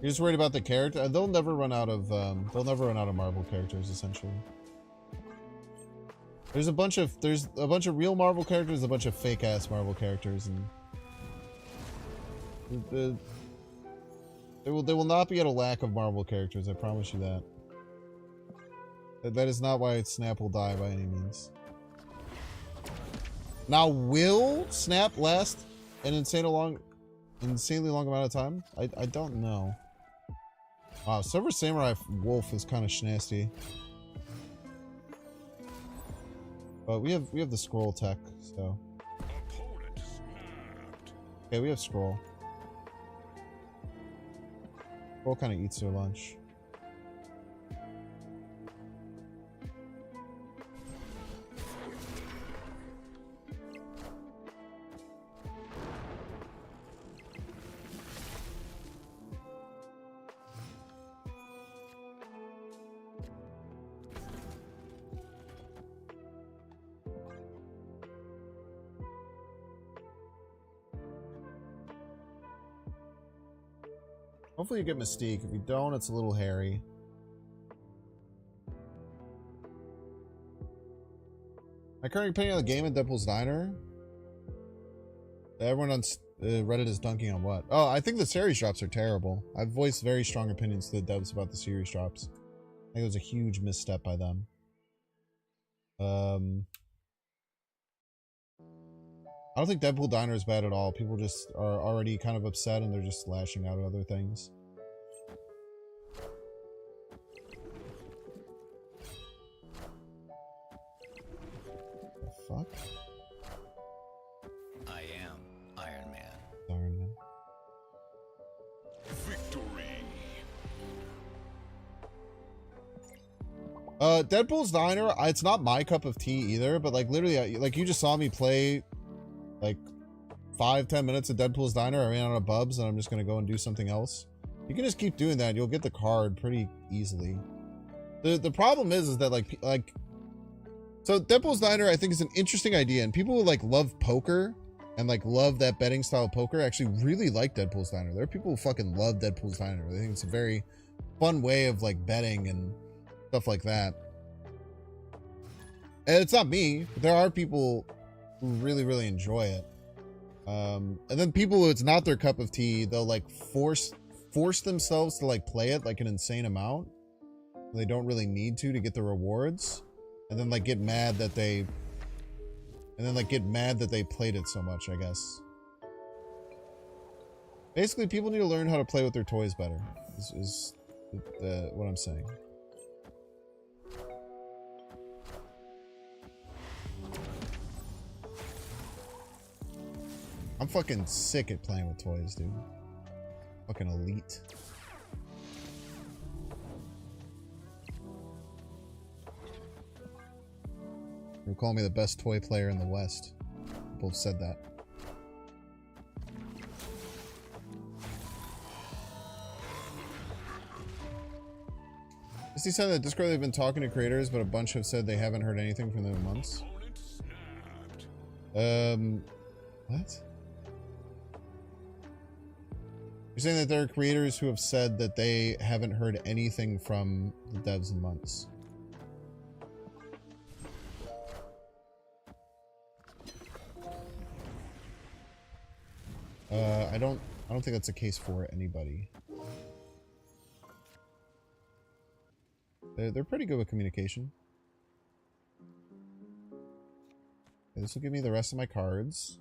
You're just worried about the character. They'll never run out of Marvel characters. Essentially, there's a bunch of real Marvel characters, a bunch of fake ass Marvel characters, and there will not be at a lack of Marvel characters. I promise you that. That is not why Snap will die by any means. Now, will Snap last an insanely long amount of time? I don't know. Wow, Silver Samurai Wolf is kind of schnasty. But we have the scroll tech, so. Opponent snapped. Okay, we have scroll. Scroll kind of eats their lunch. Hopefully you get Mystique. If you don't, it's a little hairy. My current opinion on the game at Deadpool's Diner? Everyone on Reddit is dunking on what? Oh, I think the series drops are terrible. I've voiced very strong opinions to the devs about the series drops. I think it was a huge misstep by them. I don't think Deadpool Diner is bad at all. People just are already kind of upset and they're just lashing out at other things. The fuck? I am Iron Man. Iron Man. Victory. Deadpool's Diner, it's not my cup of tea either, but like literally, like you just saw me play like 5-10 minutes of Deadpool's Diner. I ran out of bubs and I'm just gonna go and do something else. You can just keep doing that. You'll get the card pretty easily. The problem is that like so Deadpool's Diner I think is an interesting idea, and people who like love poker and like love that betting style of poker actually really like Deadpool's Diner. There are people who fucking love Deadpool's Diner. They think it's a very fun way of like betting and stuff like that. And it's not me, but there are people who really enjoy it. And then people who it's not their cup of tea, they'll like force themselves to like play it like an insane amount. They don't really need to get the rewards, and then like get mad that they played it so much, I guess. Basically, people need to learn how to play with their toys better, is what I'm saying. I'm fucking sick at playing with toys, dude. Fucking elite. You're calling me the best toy player in the West. People have said that. He said that Discord they've been talking to creators, but a bunch have said they haven't heard anything from them in months. Opponent snapped. What? You're saying that there are creators who have said that they haven't heard anything from the devs in months. I don't think that's the case for anybody. They're pretty good with communication. Okay, this will give me the rest of my cards.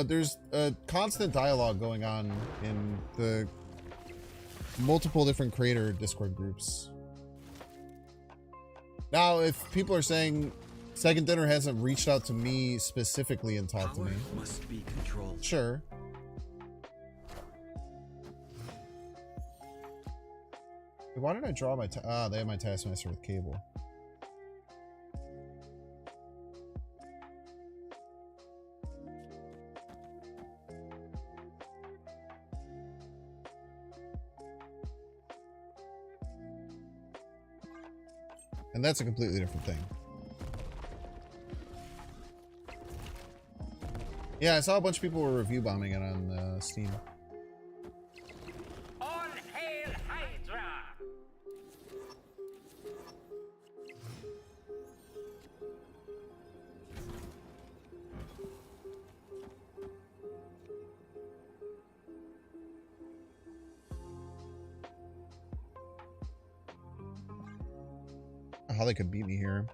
There's a constant dialogue going on in the multiple different creator Discord groups. Now, if people are saying Second Dinner hasn't reached out to me specifically and talked to me, must be controlled. sure. Why did I draw my they have my Taskmaster with Cable. And that's a completely different thing. Yeah, I saw a bunch of people were review bombing it on Steam. All hail Hydra! How they could beat me here.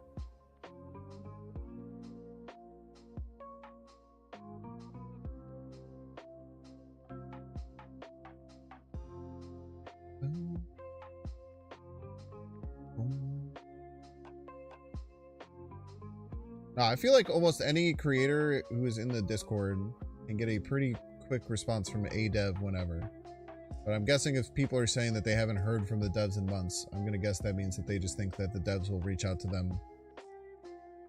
I feel like almost any creator who is in the Discord can get a pretty quick response from a dev whenever. But I'm guessing if people are saying that they haven't heard from the devs in months, I'm gonna guess that means that they just think that the devs will reach out to them,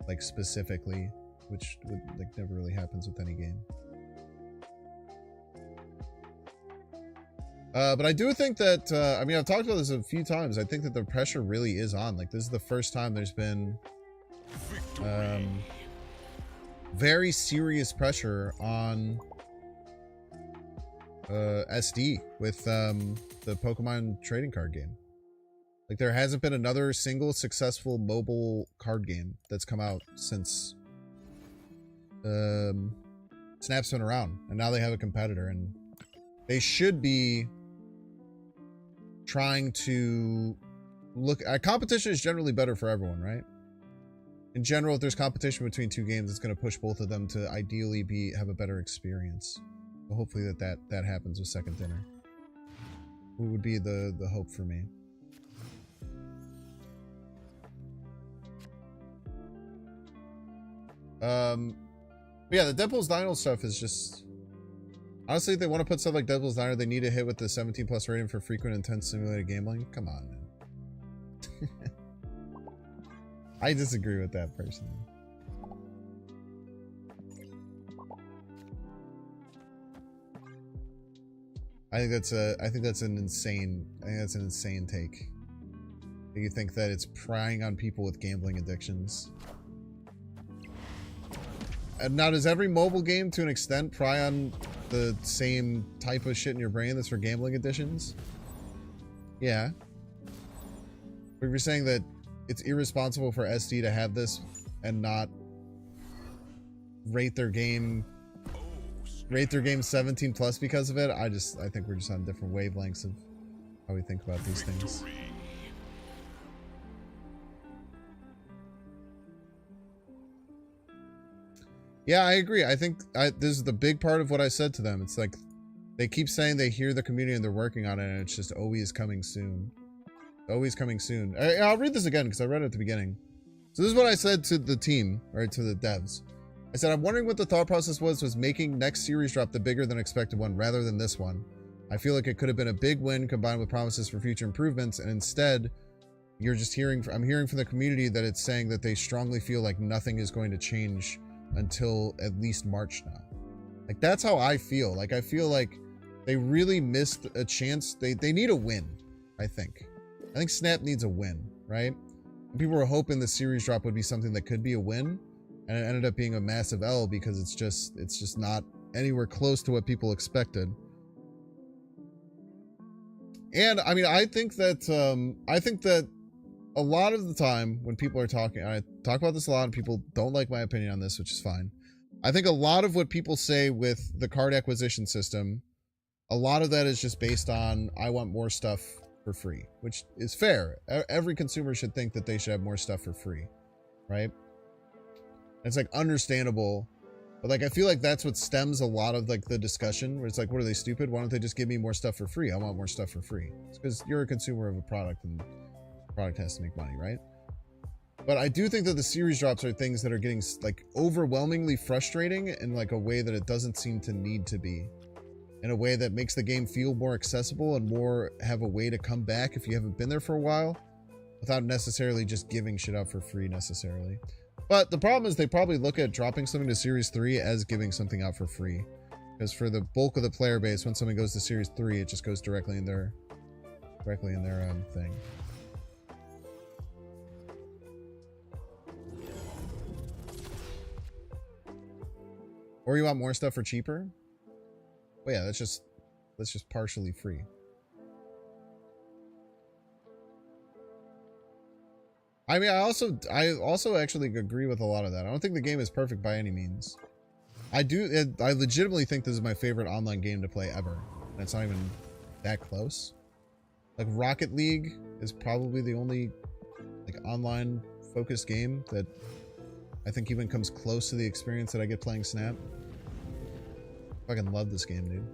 like, specifically, which like never really happens with any game. But I do think that I mean, I've talked about this a few times. I think that the pressure really is on. Like, this is the first time there's been very serious pressure on SD with the Pokemon trading card game. Like, there hasn't been another single successful mobile card game that's come out since Snap's been around, and now they have a competitor, and they should be trying to look at competition. Is generally better for everyone, right? In general, if there's competition between two games, it's going to push both of them to ideally have a better experience. So hopefully that happens with Second Dinner. What would be the hope for me? Yeah, the Deadpool's Dino stuff is just, honestly, if they want to put stuff like Deadpool's Diner, they need to hit with the 17+ rating for frequent intense simulated gambling. Come on, man. I disagree with that personally. I think that's an insane take. You think that it's prying on people with gambling addictions. And now, does every mobile game to an extent pry on the same type of shit in your brain that's for gambling addictions? Yeah. But if you're saying that it's irresponsible for SD to have this and not rate their game 17+ because of it, I think we're just on different wavelengths of how we think about these things. Yeah, I agree. I think this is the big part of what I said to them. It's like they keep saying they hear the community and they're working on it, and it's just always coming soon. Always coming soon. I'll read this again because I read it at the beginning. So this is what I said to the team, or to the devs. I said, I'm wondering what the thought process was making next series drop the bigger than expected one rather than this one. I feel like it could have been a big win combined with promises for future improvements, and instead, I'm hearing from the community that it's saying that they strongly feel like nothing is going to change until at least March now. Like, that's how I feel. Like, I feel like they really missed a chance. They need a win, I think. I think Snap needs a win, right? And people were hoping the series drop would be something that could be a win. And it ended up being a massive L because it's just not anywhere close to what people expected. And I mean, I think that a lot of the time when people are talking, I talk about this a lot and people don't like my opinion on this, which is fine. I think a lot of what people say with the card acquisition system, a lot of that is just based on, I want more stuff for free, which is fair. Every consumer should think that they should have more stuff for free, right? It's like understandable, but like I feel like that's what stems a lot of like the discussion, where it's like, what are they, stupid? Why don't they just give me more stuff for free? I want more stuff for free. It's because you're a consumer of a product and the product has to make money, right? But I do think that the series drops are things that are getting like overwhelmingly frustrating in like a way that it doesn't seem to need to be, in a way that makes the game feel more accessible and more have a way to come back if you haven't been there for a while, without necessarily just giving shit out for free necessarily. But the problem is they probably look at dropping something to Series 3 as giving something out for free. Because for the bulk of the player base, when something goes to Series 3, it just goes directly in their thing. Or you want more stuff for cheaper? Well, yeah, that's just partially free. I mean, I also actually agree with a lot of that. I don't think the game is perfect by any means. I legitimately think this is my favorite online game to play ever. And it's not even that close. Like Rocket League is probably the only like online focused game that I think even comes close to the experience that I get playing Snap. Fucking love this game, dude.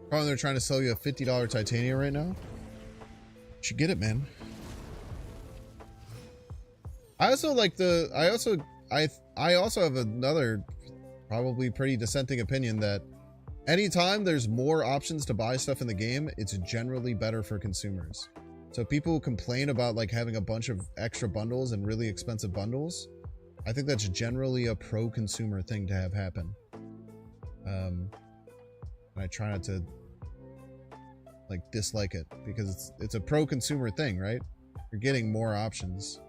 Probably they're trying to sell you a $50 Titania right now. You should get it, man. I also like the I also have another probably pretty dissenting opinion that anytime there's more options to buy stuff in the game, it's generally better for consumers. So people who complain about like having a bunch of extra bundles and really expensive bundles, I think that's generally a pro-consumer thing to have happen. And I try not to like dislike it because it's a pro-consumer thing, right? You're getting more options.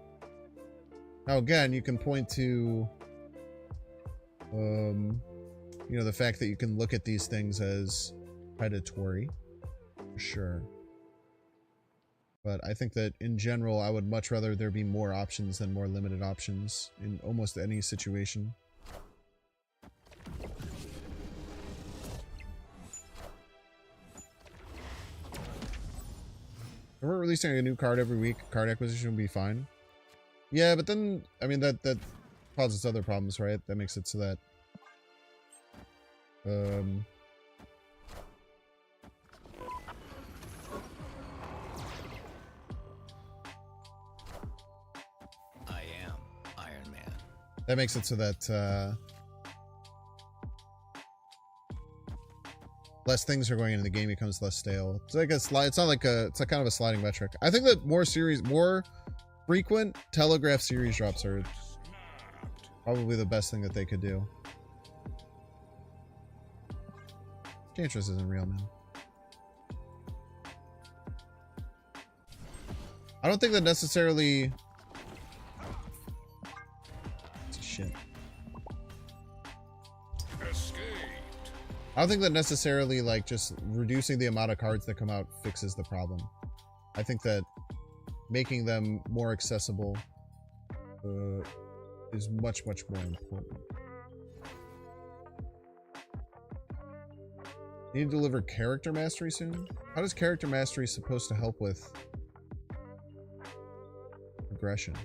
Now again, you can point to you know, the fact that you can look at these things as predatory, for sure. But I think that in general, I would much rather there be more options than more limited options in almost any situation. If we're releasing a new card every week, card acquisition would be fine. Yeah, but then, I mean, that causes other problems, right? That makes it so that I am Iron Man. that makes it so that less things are going into the game, becomes less stale. It's like a slide. It's not like it's like kind of a sliding metric. I think that more frequent telegraph series drops are probably the best thing that they could do. Enchantress isn't real, man. I don't think that necessarily. Shit. Escaped. I don't think that necessarily like just reducing the amount of cards that come out fixes the problem. I think that making them more accessible is much more important. You need to deliver character mastery soon? How does character mastery supposed to help with progression?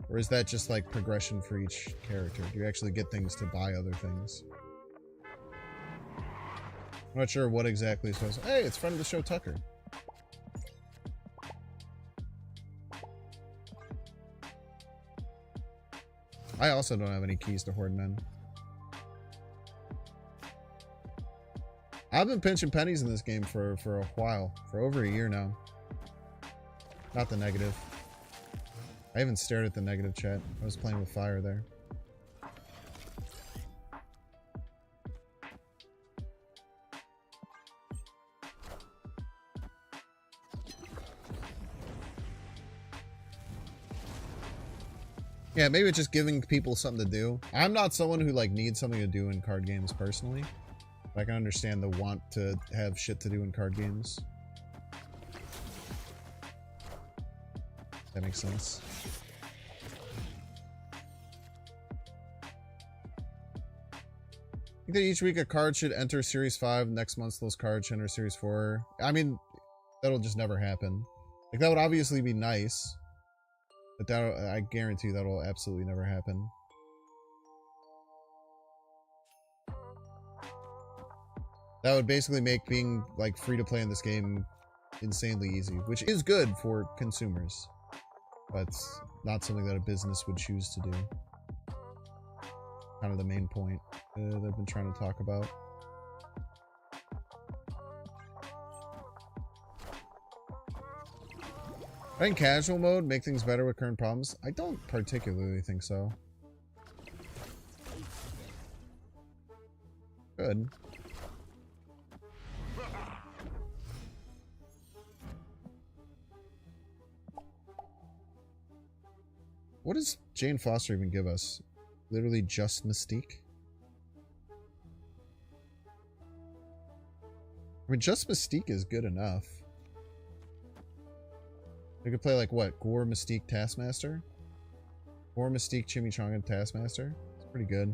Or is that just like progression for each character? Do you actually get things to buy other things? I'm not sure what exactly is supposed to... Hey, it's friend of the show, Tucker. I also don't have any keys to Horde Men. I've been pinching pennies in this game for a while. For over a year now. Not the negative. I haven't stared at the negative chat. I was playing with fire there. Yeah, maybe it's just giving people something to do. I'm not someone who like needs something to do in card games personally. I can understand the want to have shit to do in card games. That makes sense. I think that each week a card should enter Series 5. Next month those cards should enter Series 4. I mean, that'll just never happen. Like, that would obviously be nice. But that, I guarantee that'll absolutely never happen. That would basically make being like free to play in this game insanely easy, which is good for consumers, but not something that a business would choose to do. Kind of the main point that I've been trying to talk about. I think casual mode make things better with current problems. I don't particularly think so. Good. What does Jane Foster even give us? Literally just Mystique? I mean, just Mystique is good enough. We could play like what? Gorr, Mystique, Taskmaster? Gorr, Mystique, Chimichanga, Taskmaster? It's pretty good.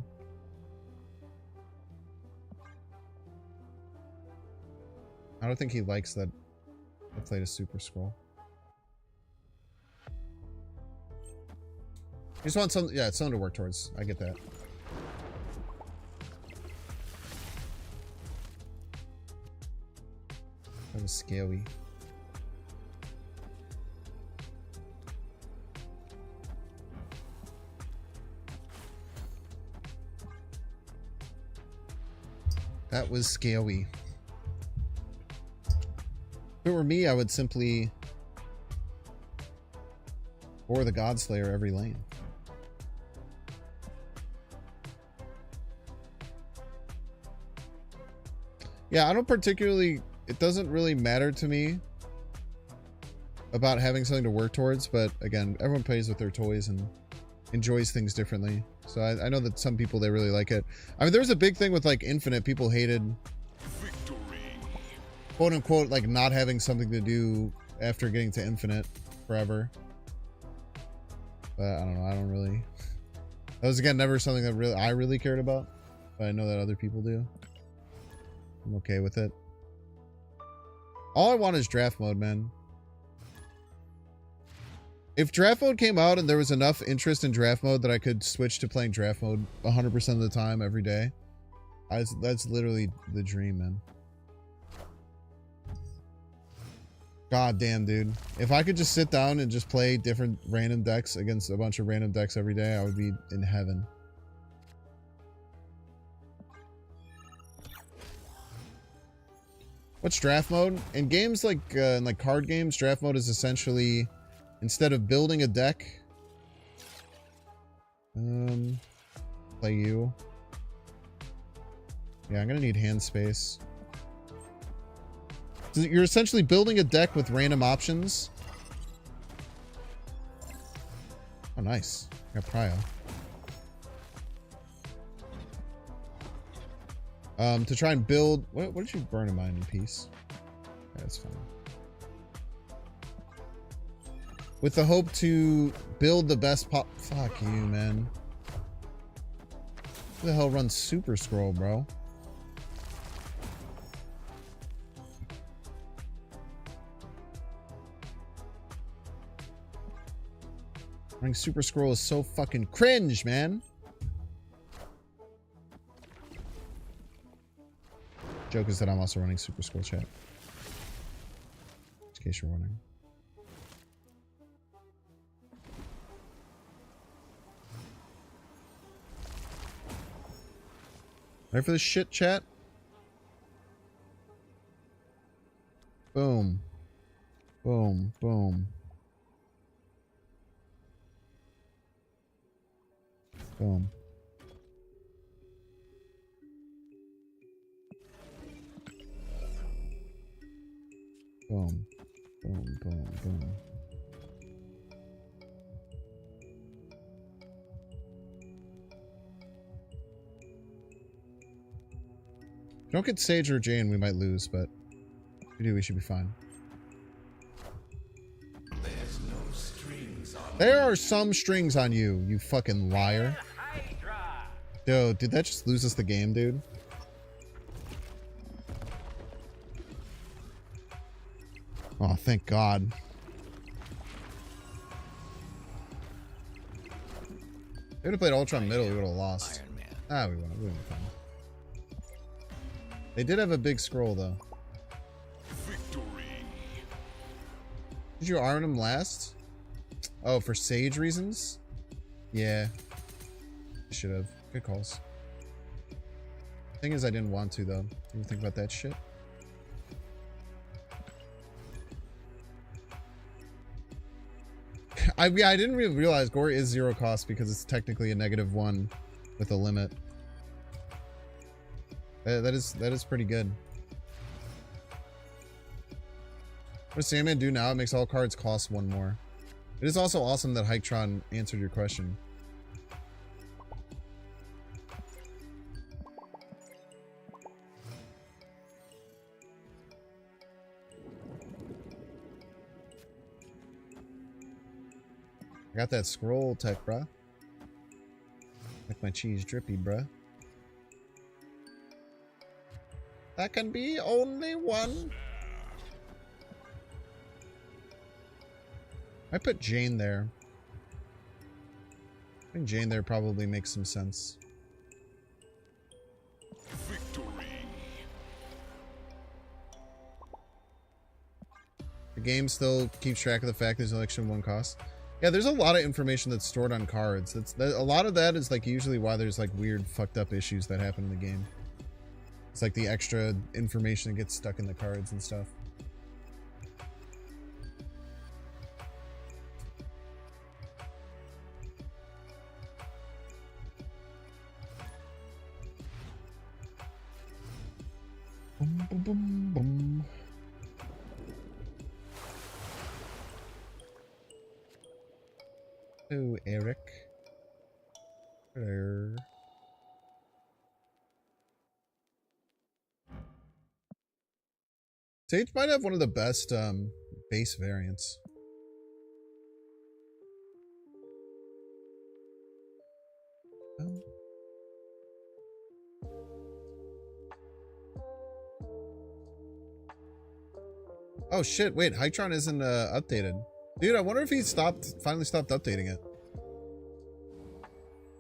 I don't think he likes that I played a Super Scroll. You just want something, yeah, it's something to work towards. I get that. That was scary. That was scary. If it were me, I would simply Gorr the Godslayer every lane. Yeah, I don't particularly, it doesn't really matter to me about having something to work towards, but again, everyone plays with their toys and enjoys things differently. So I know that some people, they really like it. I mean, there was a big thing with like Infinite. People hated, quote unquote, like not having something to do after getting to Infinite forever. But I don't know. I don't really. That was again never something that I really cared about. But I know that other people do. I'm okay with it. All I want is draft mode, man. If draft mode came out and there was enough interest in draft mode that I could switch to playing draft mode 100% of the time every day, that's literally the dream, man. God damn, dude. If I could just sit down and just play different random decks against a bunch of random decks every day, I would be in heaven. What's draft mode? In games like in like card games, draft mode is essentially, instead of building a deck, play you. Yeah, I'm gonna need hand space. So you're essentially building a deck with random options. Oh, nice. I got Prio. To try and build. What did you burn in mine in peace? Yeah, that's fine. With the hope to build the best pop. Fuck you, man. Who the hell runs Super Scroll, bro? Running Super Scroll is so fucking cringe, man. Joke is that I'm also running Super Scroll chat. In case you're wondering. Ready for this shit, chat? Boom. Boom. Boom. Boom. Boom. Boom. Boom. Boom. Don't get Sage or Jane, we might lose, but if we do, we should be fine. There's no strings on There are some strings on you, you fucking liar. Hydra. Yo, did that just lose us the game, dude? Oh, thank God. If we would have played Ultron middle, we would have lost. Iron Man. Ah, we wouldn't. We would have been fine. They did have a big scroll, though. victory. Did you iron him last? Oh, for Sage reasons? Yeah. Should have. Good calls. Thing is, I didn't want to, though. Didn't think about that shit. I didn't really realize Gorr is 0 cost because it's technically a -1 with a limit. That is pretty good. What does Sandman do now? It makes all cards cost 1 more. It is also awesome that Hiketron answered your question. I got that scroll tech, bruh. Make my cheese drippy, bruh. That can be only one. I put Jane there. I think Jane there probably makes some sense. Victory. The game still keeps track of the fact there's an election 1 cost. Yeah, there's a lot of information that's stored on cards. A lot of that is like usually why there's like weird fucked up issues that happen in the game. It's like the extra information that gets stuck in the cards and stuff. Boom, boom, boom, boom. Hello, Eric. Hello. Sage might have one of the best base variants. Oh shit, wait, Hiketron isn't updated. Dude, I wonder if he finally stopped updating it.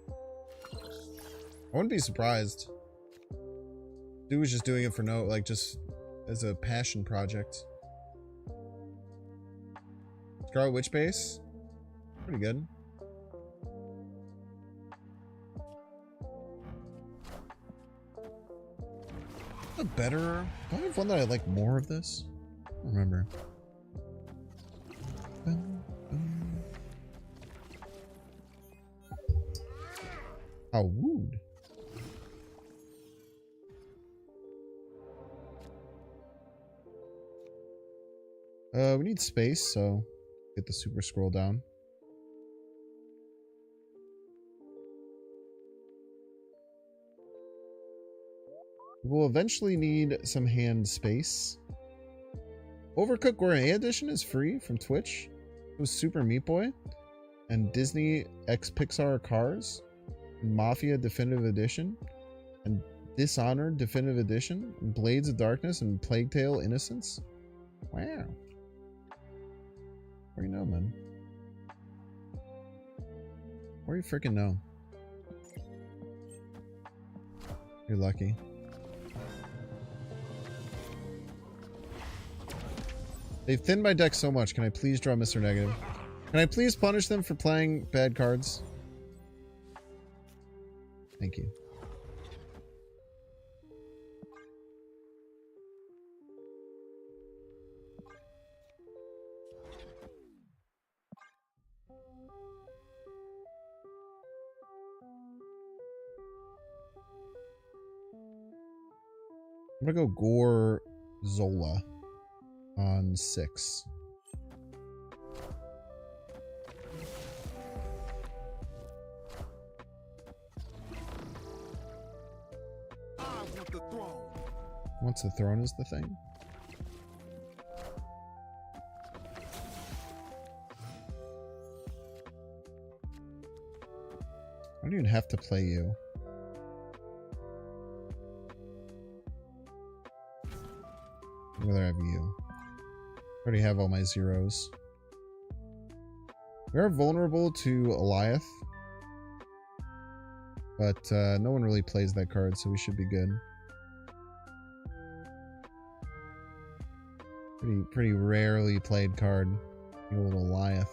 I wouldn't be surprised. Dude was just doing it for just as a passion project. Scarlet Witch base? Pretty good. A better... Do I have one that I like more of this? I don't remember. How wooed. We need space, so get the super scroll down. We'll eventually need some hand space. Overcooked Gourmet Edition is free from Twitch. It was Super Meat Boy and Disney X Pixar Cars and Mafia Definitive Edition and Dishonored Definitive Edition and Blades of Darkness and Plague Tale Innocence. Wow. What do you know, man? What do you freaking know? You're lucky. They've thinned my deck so much. Can I please draw Mr. Negative? Can I please punish them for playing bad cards? Thank you. I'm gonna go Gorr Zola on 6. I want the throne. Once the throne is the thing. I don't even have to play you. I'd rather have you. I already have all my zeros. We are vulnerable to Eliath. But no one really plays that card, so we should be good. Pretty rarely played card. The old Eliath.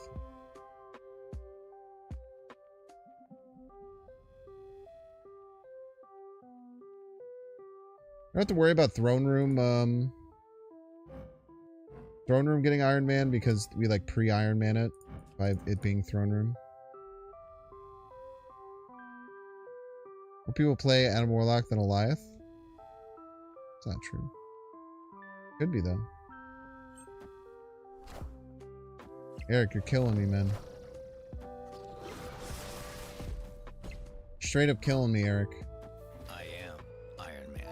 I don't have to worry about Throne Room getting Iron Man because we like pre-Iron Man it by it being Throne Room. More people play Adam Warlock than Eliath? It's not true. Could be though. Eric, you're killing me, man. Straight up killing me, Eric. I am Iron Man.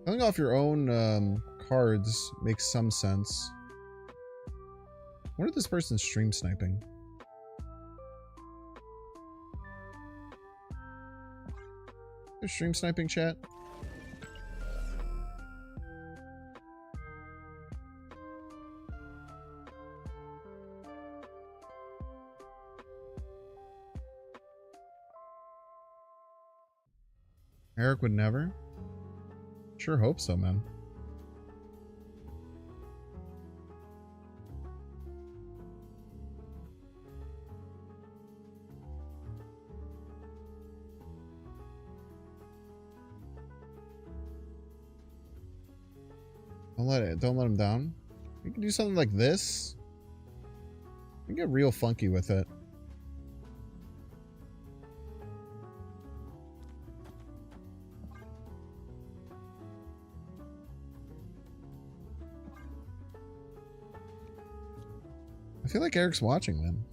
Killing off your own cards makes some sense. I wonder if this person's stream sniping. They're stream sniping, chat? Eric would never? Sure hope so, man. Don't let him down. You can do something like this. You can get real funky with it. I feel like Eric's watching, man.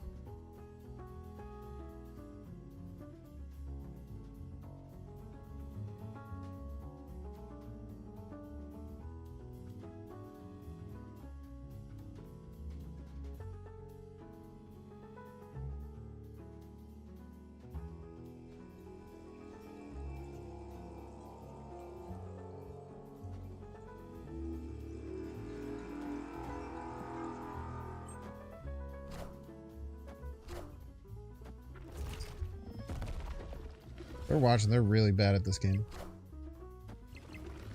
They're watching. They're really bad at this game.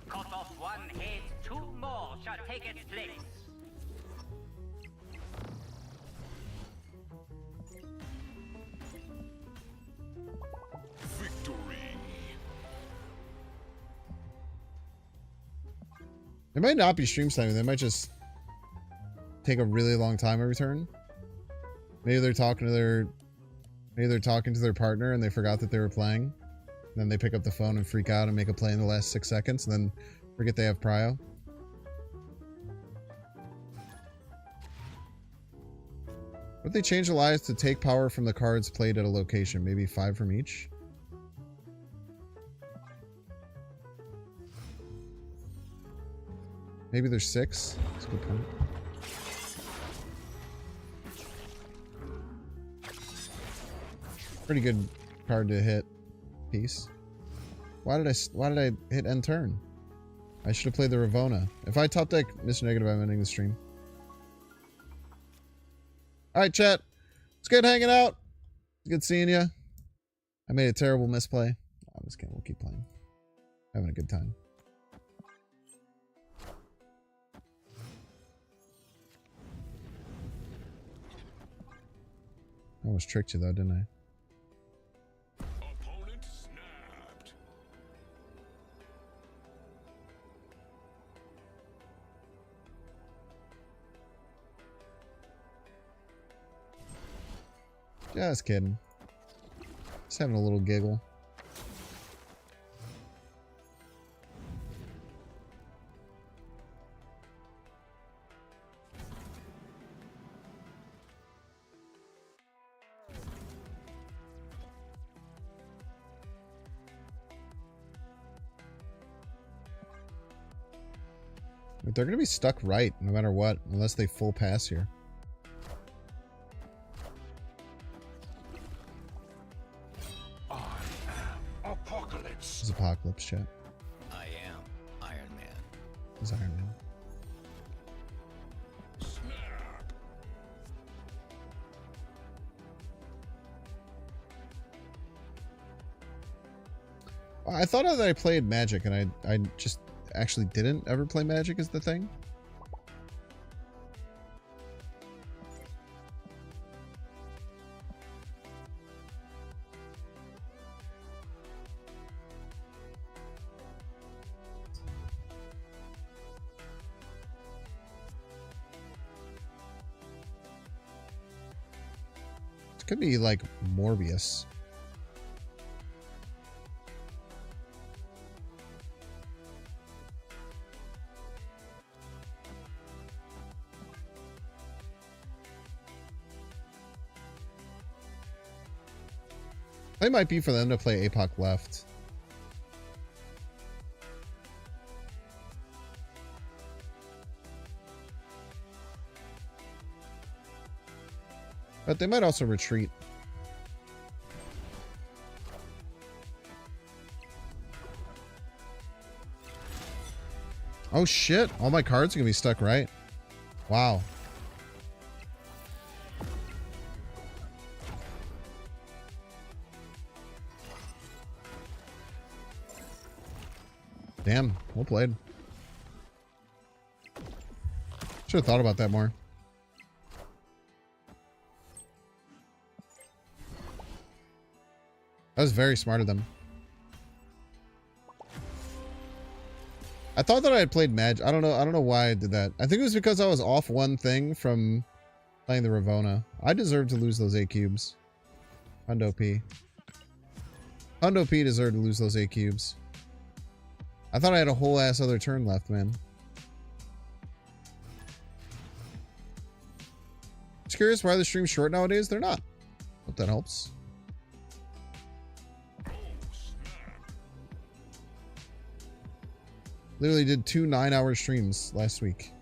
Cut off one head, two more shall take its place. Victory. They might not be stream sniping. They might just take a really long time every turn. Maybe they're talking to their partner and they forgot that they were playing. Then they pick up the phone and freak out and make a play in the last 6 seconds and then forget they have prio. What if they change the lives to take power from the cards played at a location? Maybe 5 from each? Maybe there's 6? That's a good point. Pretty good card to hit. Piece. Why did I hit end turn? I should have played the Ravona. If I top deck Mr. Negative, I'm ending the stream. Alright, chat. It's good hanging out. It's good seeing you. I made a terrible misplay. I'm just kidding. We'll keep playing. Having a good time. I almost tricked you though, didn't I? Opponent snapped. Just kidding. Just having a little giggle. they're going to be stuck right no matter what, unless they full pass here. Apocalypse. It's Apocalypse, chat. I am Iron Man. It's Iron Man. Snap. I thought that I played Magic, and I just actually didn't ever play Magic is the thing. It could be like Morbius. It might be for them to play APOC left. But they might also retreat. Oh shit, all my cards are gonna be stuck right. Wow. Damn, well played. Should have thought about that more. That was very smart of them. I thought that I had played Magic. I don't know why I did that. I think it was because I was off one thing from playing the Ravona. I deserve to lose those 8 cubes. Hundo P. Hundo P deserved to lose those 8 cubes. I thought I had a whole ass other turn left, man. Just curious why the stream's short nowadays. They're not. Hope that helps. Literally did 2 9-hour streams last week.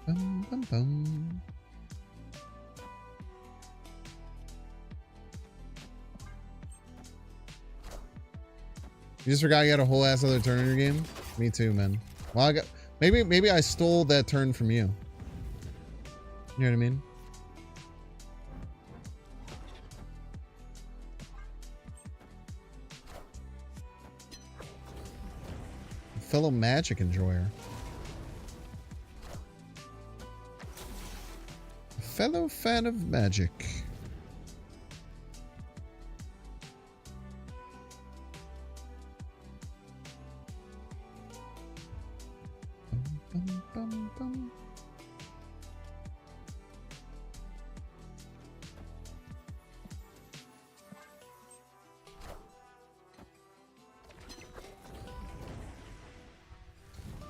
Bum, bum, bum. You just forgot you had a whole ass other turn in your game? Me too, man. Well, I got maybe I stole that turn from you. You know what I mean? Fellow Magic enjoyer. A fellow fan of Magic. Bum, bum, bum.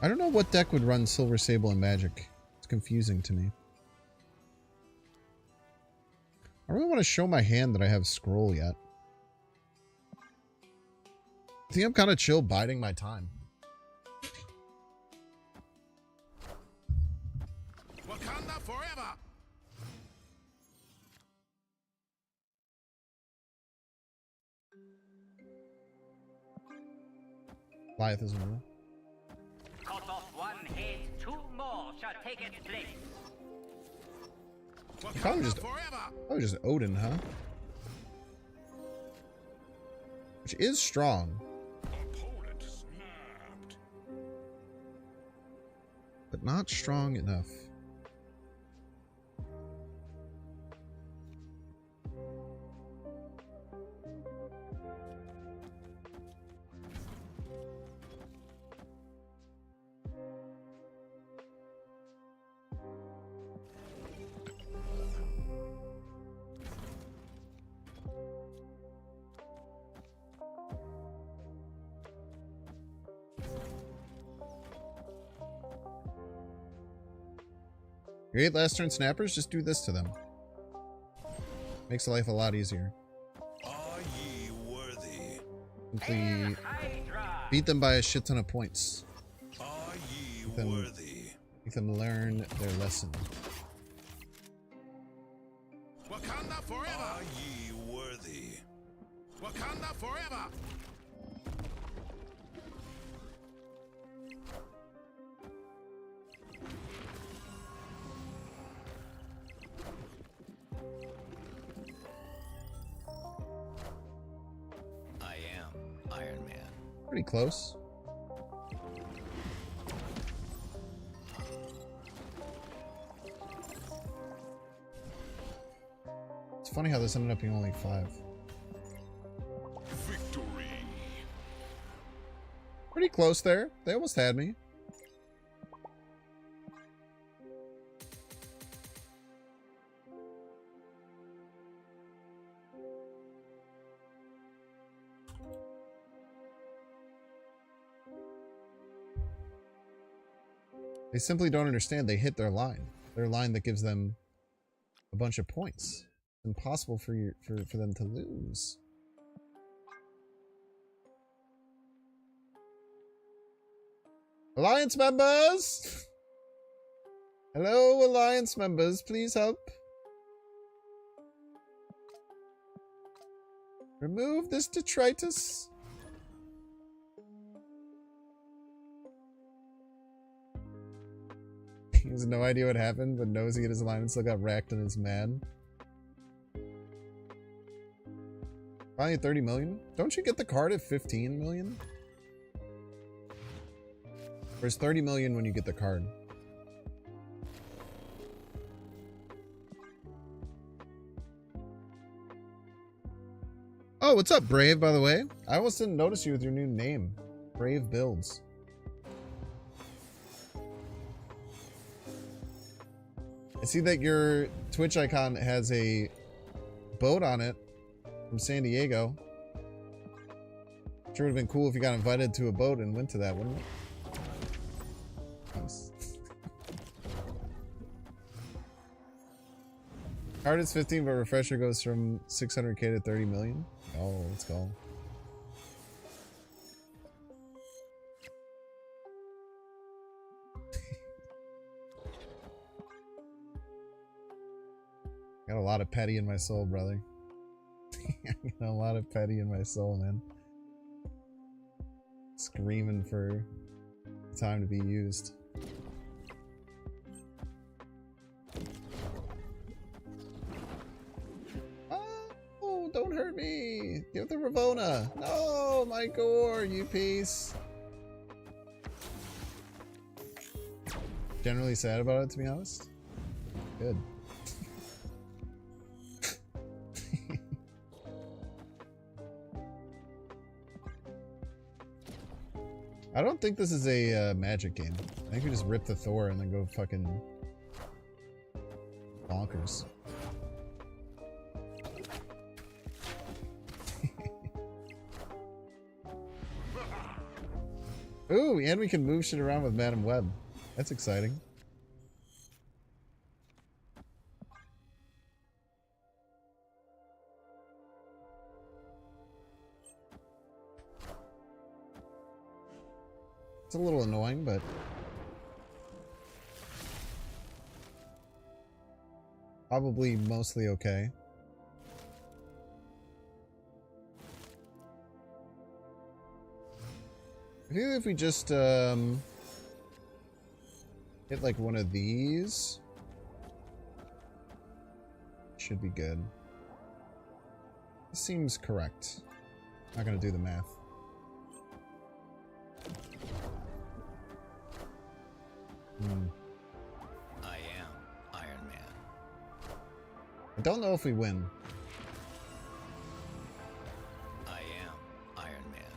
I don't know what deck would run Silver Sable and Magic. It's confusing to me. I really want to show my hand that I have Scroll yet. I think I'm kind of chill biding my time. Wakanda forever. Goliath is one. Cut off one head, 2 more shall take its place. Probably just, Forever. probably just Odin, huh? Which is strong, Opponent snapped. but not strong enough. Your 8 last turn snappers, just do this to them. Makes life a lot easier. Simply Hydra! beat them by a shit ton of points. Are ye Make them- worthy? Make them learn their lesson. Wakanda forever! Are ye worthy? Wakanda forever! I am Iron Man. Pretty close. It's funny how this ended up being only 5. Victory! Pretty close there. They almost had me. They simply don't understand. They hit their line. Their line that gives them a bunch of points. It's impossible for them to lose. Alliance members! Hello, Alliance members. Please help. Remove this detritus. He has no idea what happened, but knows he hit his line and still got racked and is mad. Finally 30 million? Don't you get the card at 15 million? Or is 30 million when you get the card? Oh, what's up, Brave, by the way? I almost didn't notice you with your new name. Brave Builds. I see that your Twitch icon has a boat on it from San Diego. Sure would have been cool if you got invited to a boat and went to that, wouldn't it? Nice. Card is 15, but refresher goes from 600k to 30 million. Oh, let's go. Got a lot of petty in my soul, brother. I got a lot of petty in my soul, man. Screaming for time to be used. Oh, don't hurt me! Give the Ravona! No, my Gorr, you piece! Generally sad about it, to be honest. Good. I don't think this is a magic game. I think we just rip the Thor and then go fucking bonkers. Ooh, and we can move shit around with Madam Web. That's exciting. It's a little annoying, but probably mostly okay. I feel if we just hit like one of these, should be good. This seems correct. Not gonna do the math. I am Iron Man. I don't know if we win. I am Iron Man.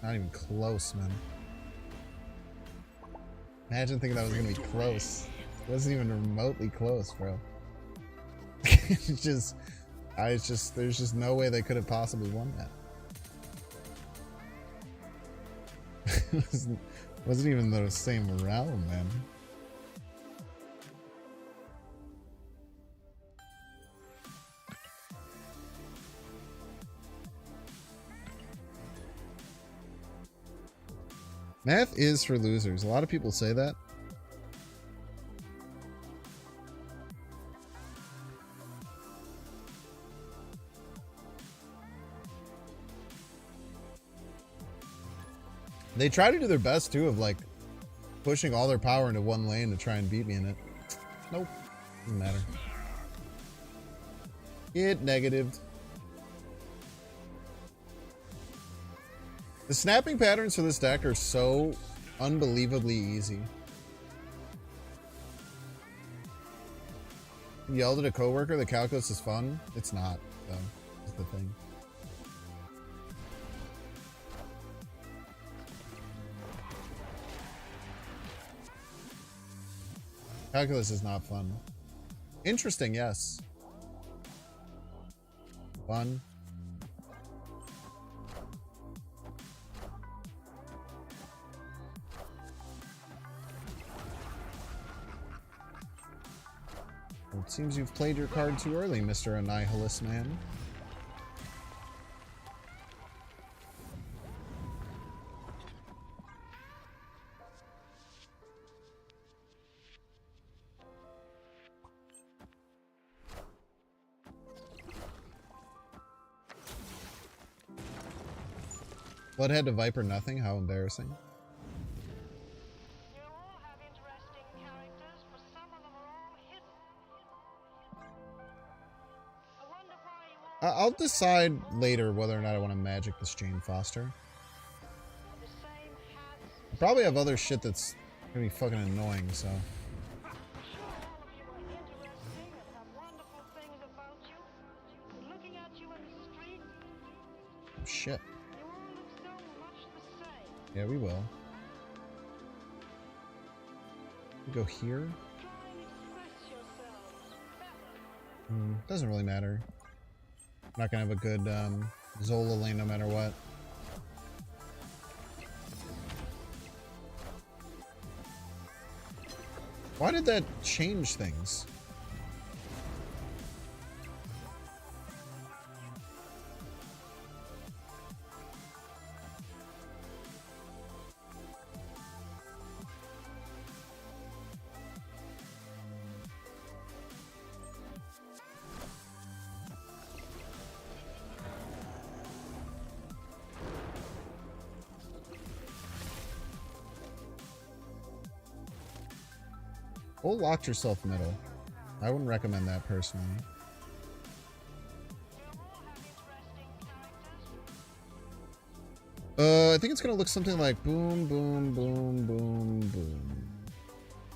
Not even close, man. Imagine thinking that was gonna be close. It wasn't even remotely close, bro. It's just, there's just no way they could have possibly won that. Wasn't even the same realm, man. Math is for losers. A lot of people say that. They try to do their best too of like pushing all their power into one lane to try and beat me in it. Nope. Doesn't matter. Get negatived. The snapping patterns for this deck are so unbelievably easy. You yelled at a coworker, the calculus is fun. It's not, though. That's the thing. Calculus is not fun. Interesting, yes. Fun. Well, it seems you've played your card too early, Mr. Annihilus Man. Bloodhead to Viper, nothing. How embarrassing. You all have interesting characters, but some of them are all hidden. I wonder why you all I'll decide later whether or not I want to magic this Jane Foster. wear the same hats. I probably have other shit that's gonna be fucking annoying, so. I'm sure all of you are interesting and have wonderful things about you. But looking at you in the street, Oh, shit. you all look so much the same. Yeah, we will. We go here. Try and express yourselves better. Doesn't really matter. I'm not gonna have a good Zola lane no matter what. Why did that change things? Or locked yourself middle. I wouldn't recommend that personally. I think it's gonna look something like boom, boom, boom, boom, boom.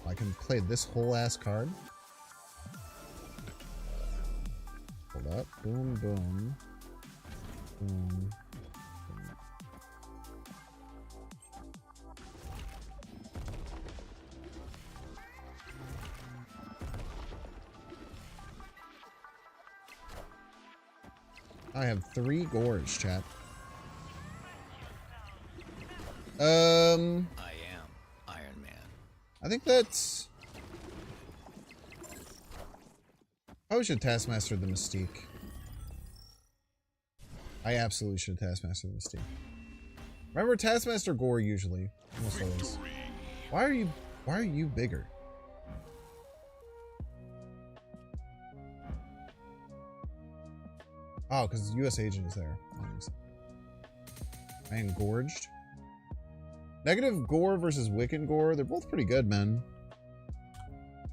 I can play this whole ass card. Hold up. Boom, boom. Boom. I have 3 Gorrs, chat. I am Iron Man. I think that's... I should Taskmaster the Mystique. I absolutely should Taskmaster the Mystique. Remember Taskmaster Gorr usually. Almost always. Why are you bigger? Oh, because US agent is there. That makes sense. I engorged. Negative Gorr versus Wicked Gorr. They're both pretty good, man.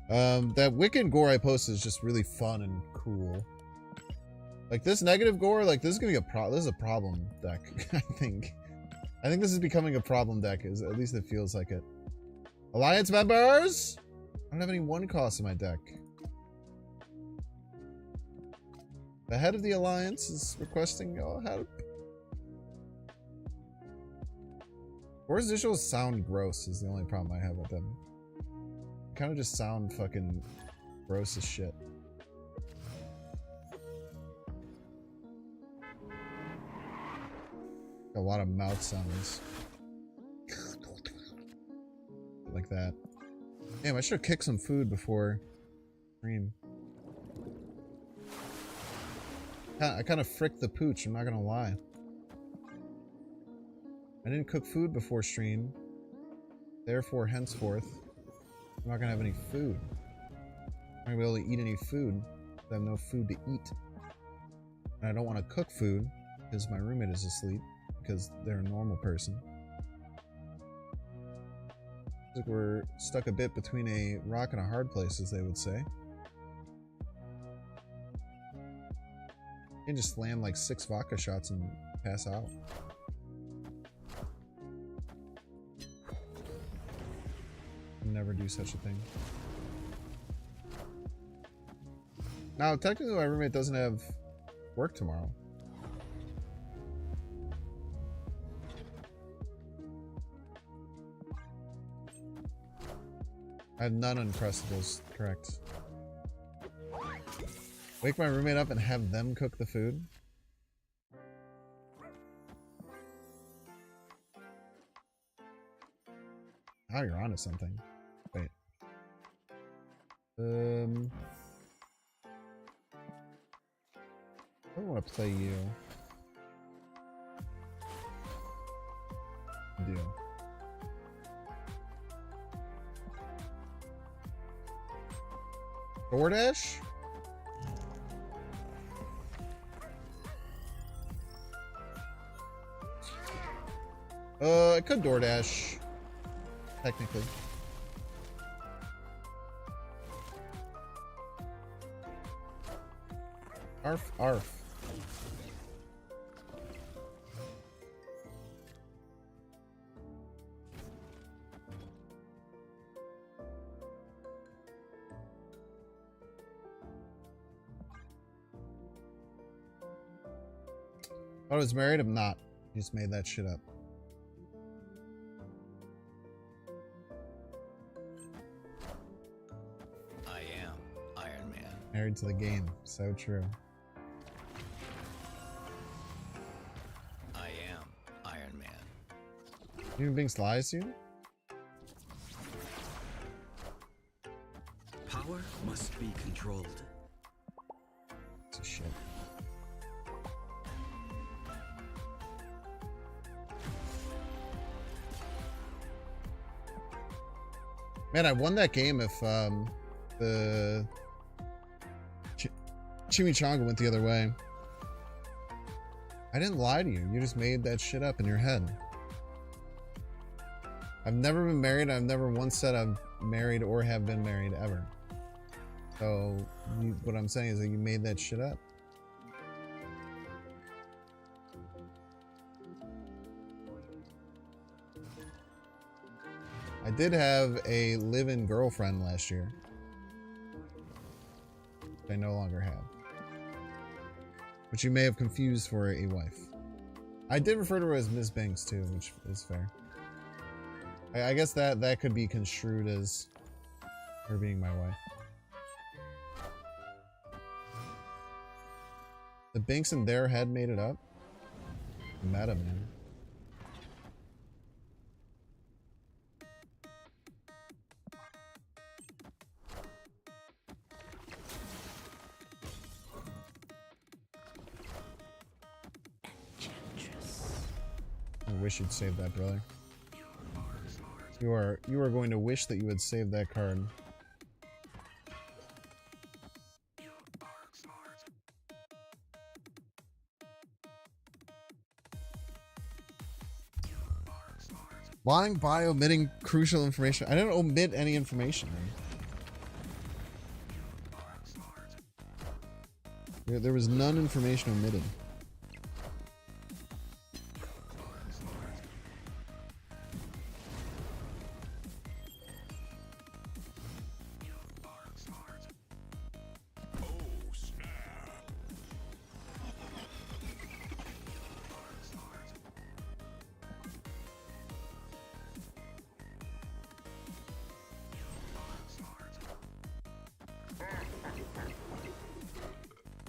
That Wicked Gorr I posted is just really fun and cool. Like this negative Gorr, like this is gonna be this is a problem deck, I think. I think this is becoming a problem deck, at least it feels like it. Alliance members! I don't have any 1 cost in my deck. The head of the Alliance is requesting help. Gorr's visuals sound gross is the only problem I have with them. They kind of just sound fucking gross as shit. A lot of mouth sounds. Like that. Damn, I should have kicked some food before stream. I kind of fricked the pooch, I'm not gonna lie. I didn't cook food before stream. Therefore, henceforth, I'm not gonna have any food. I'm not gonna be able to eat any food. I have no food to eat. And I don't want to cook food because my roommate is asleep because they're a normal person. It's like we're stuck a bit between a rock and a hard place, as they would say. You can just slam like 6 vodka shots and pass out. Never do such a thing. Now, technically, my roommate doesn't have work tomorrow. I have none Uncrustables, correct. Wake my roommate up and have them cook the food? Now you're onto something. Wait. I don't want to play you. Deal. DoorDash? I could DoorDash. Technically. Arf, arf. I was married? I'm not. You just made that shit up. I am Iron Man. Married to the game. So true. I am Iron Man. Human beings lies to you? Power must be controlled. It's a shit. Man, I won that game if the chimichanga went the other way. I didn't lie to you. You just made that shit up in your head. I've never been married. I've never once said I'm married or have been married ever. So what I'm saying is that you made that shit up. I did have a live-in girlfriend last year. I no longer have. Which you may have confused for a wife. I did refer to her as Ms. Banks too, which is fair. I guess that could be construed as her being my wife. The Banks in their head made it up? Meta, man. I wish you'd save that, brother. You are going to wish that you had saved that card. Lying by omitting crucial information. I didn't omit any information, man. There was none information omitted.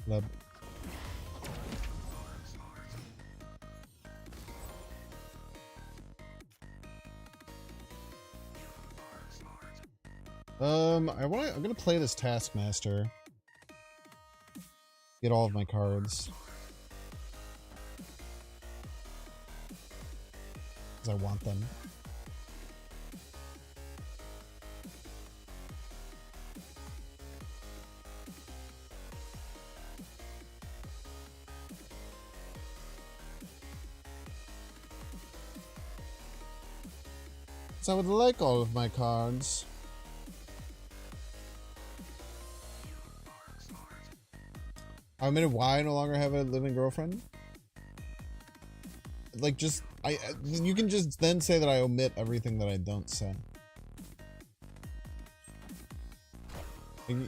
Love. I'm gonna play this Taskmaster. Get all of my cards. Because I want them. So I would like all of my cards. I admitted why I no longer have a living girlfriend. Like, just you can just then say that I omit everything that I don't say.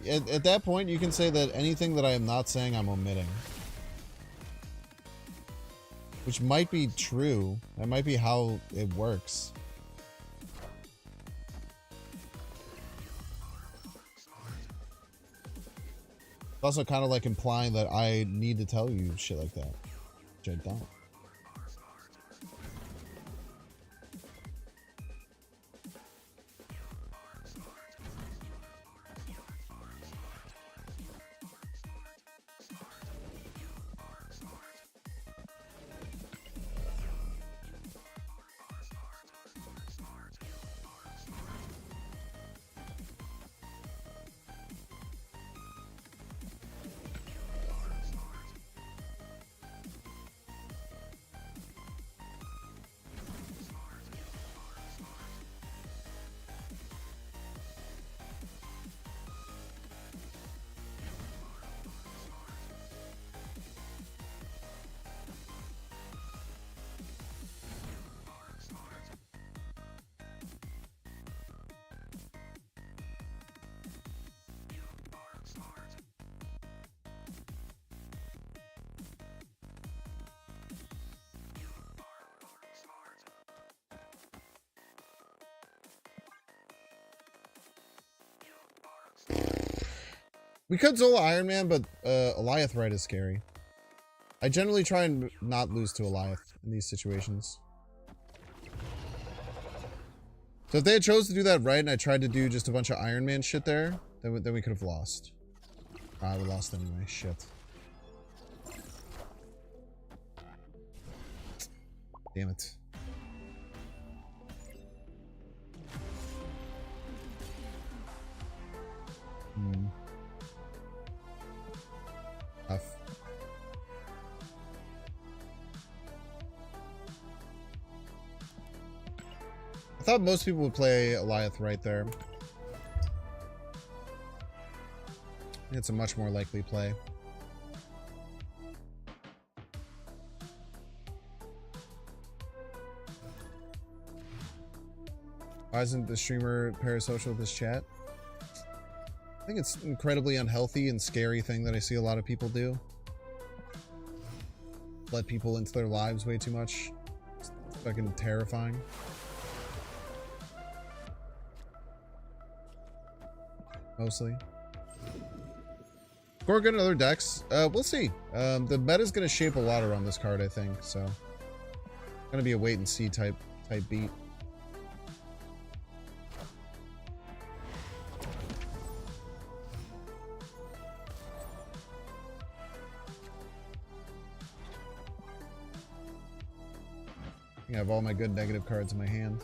At that point, you can say that anything that I am not saying, I'm omitting. Which might be true. That might be how it works. It's also kind of like implying that I need to tell you shit like that, which I don't. We could Zola Iron Man, but Eliath right is scary. I generally try and not lose to Eliath in these situations. So if they had chose to do that right and I tried to do just a bunch of Iron Man shit there, then we could have lost. Ah, we lost anyway. Shit. Damn it. Tough. I thought most people would play Eliath right there. It's a much more likely play. Why isn't the streamer parasocial with this chat? I think it's incredibly unhealthy and scary thing that I see a lot of people do. Let people into their lives way too much. It's fucking terrifying. Mostly. Gorr good in other decks? We'll see. The meta's gonna shape a lot around this card, I think, so. It's gonna be a wait and see type beat. I have all my good negative cards in my hand.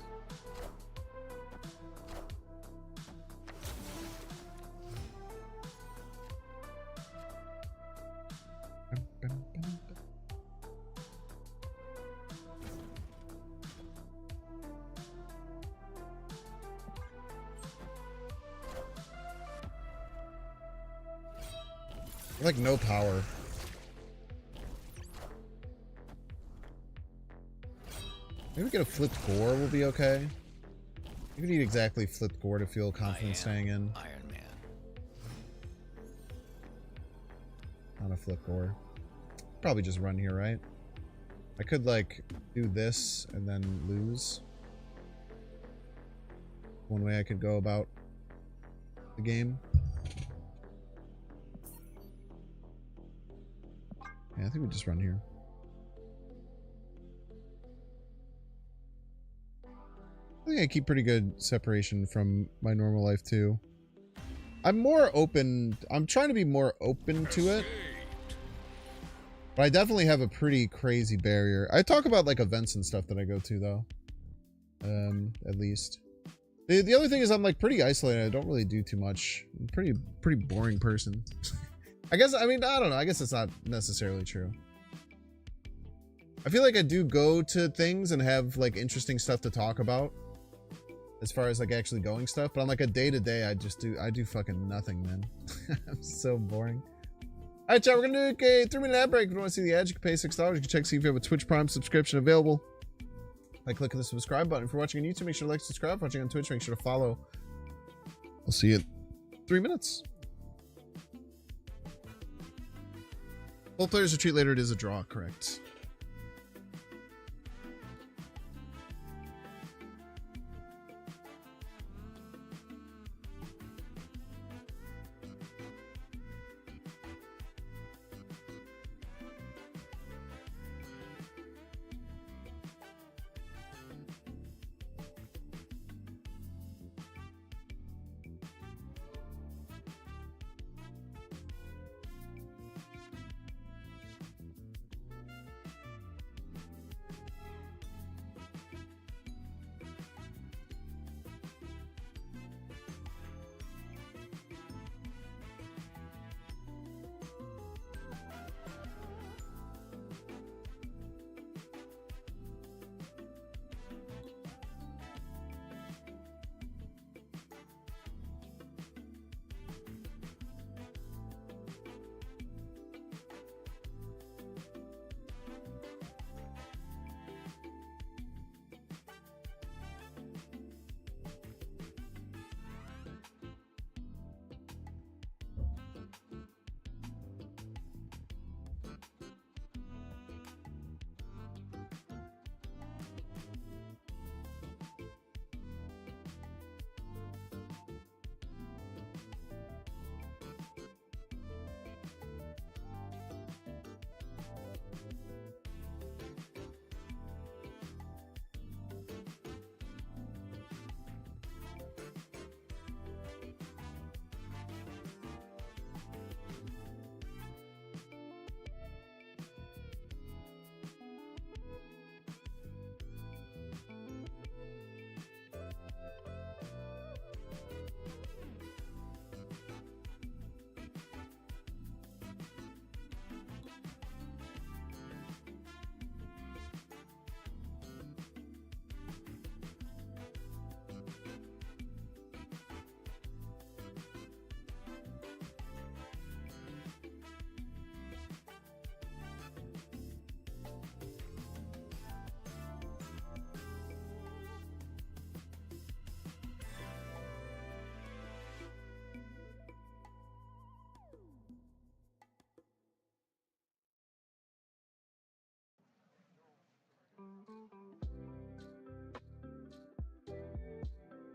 Like no power. Maybe we get a flipped Gorr will be okay. You need exactly flipped Gorr to feel confident staying in. Iron Man. Not a flip Gorr. Probably just run here, right? I could like do this and then lose. One way I could go about the game. Yeah, I think we just run here. I think I keep pretty good separation from my normal life too. I'm more open. I'm trying to be more open to it. But I definitely have a pretty crazy barrier. I talk about like events and stuff that I go to though. At least. The other thing is I'm like pretty isolated. I don't really do too much. I'm pretty boring person. I guess, I mean, I don't know. I guess it's not necessarily true. I feel like I do go to things and have like interesting stuff to talk about. as far as like actually going stuff. But on like a day-to-day, I do fucking nothing, man. I'm so boring. All right, chat, we're gonna do a 3-minute ad break. If you want to see the ads, you can pay $6. You can check see if you have a Twitch Prime subscription available by clicking the subscribe button. If you're watching on YouTube, make sure to like, subscribe. If you're watching on Twitch, make sure to follow. I'll see you in 3 minutes. Both players retreat later. It is a draw, correct?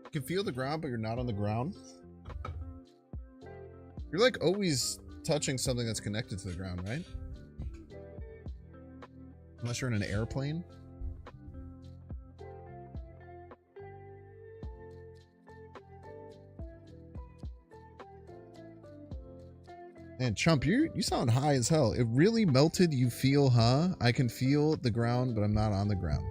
You can feel the ground, but you're not on the ground. You're like always touching something that's connected to the ground, right? Unless you're in an airplane. Man, Chump, you sound high as hell. It really melted. You feel, huh? I can feel the ground, but I'm not on the ground.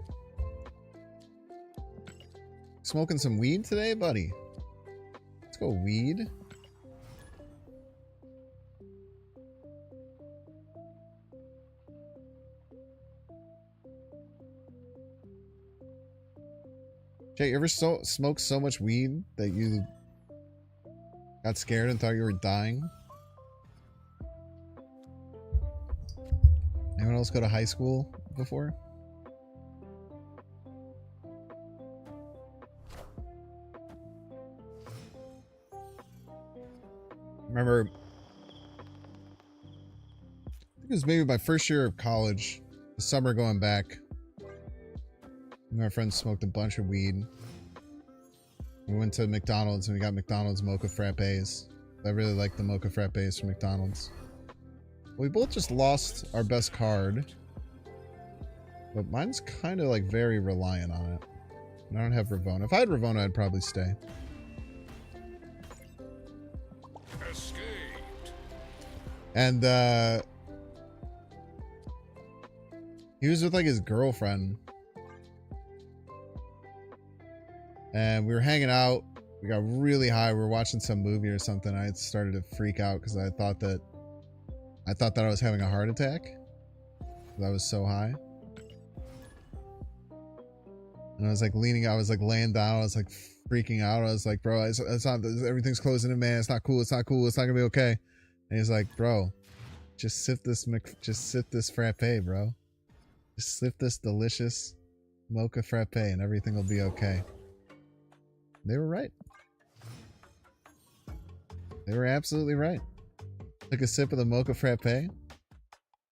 Smoking some weed today, buddy? Let's go weed. Jay, you ever smoked so much weed that you got scared and thought you were dying? Anyone else go to high school before? Remember, I think it was maybe my first year of college, the summer going back. My friends smoked a bunch of weed. We went to McDonald's and we got McDonald's mocha frappes. I really like the mocha frappes from McDonald's. We both just lost our best card, but mine's kind of like very reliant on it. And I don't have Ravona. If I had Ravona, I'd probably stay. Escaped. And he was with like his girlfriend, and we were hanging out. We got really high. We were watching some movie or something. I had started to freak out because I thought that I was having a heart attack. I was so high. And I was like laying down. I was like, freaking out. I was like, bro, it's not, everything's closing in, man. It's not cool. It's not cool. It's not gonna be okay. And he's like, bro, just sip this frappe, bro. Just sip this delicious mocha frappe and everything will be okay. They were right. They were absolutely right. Took a sip of the mocha frappe,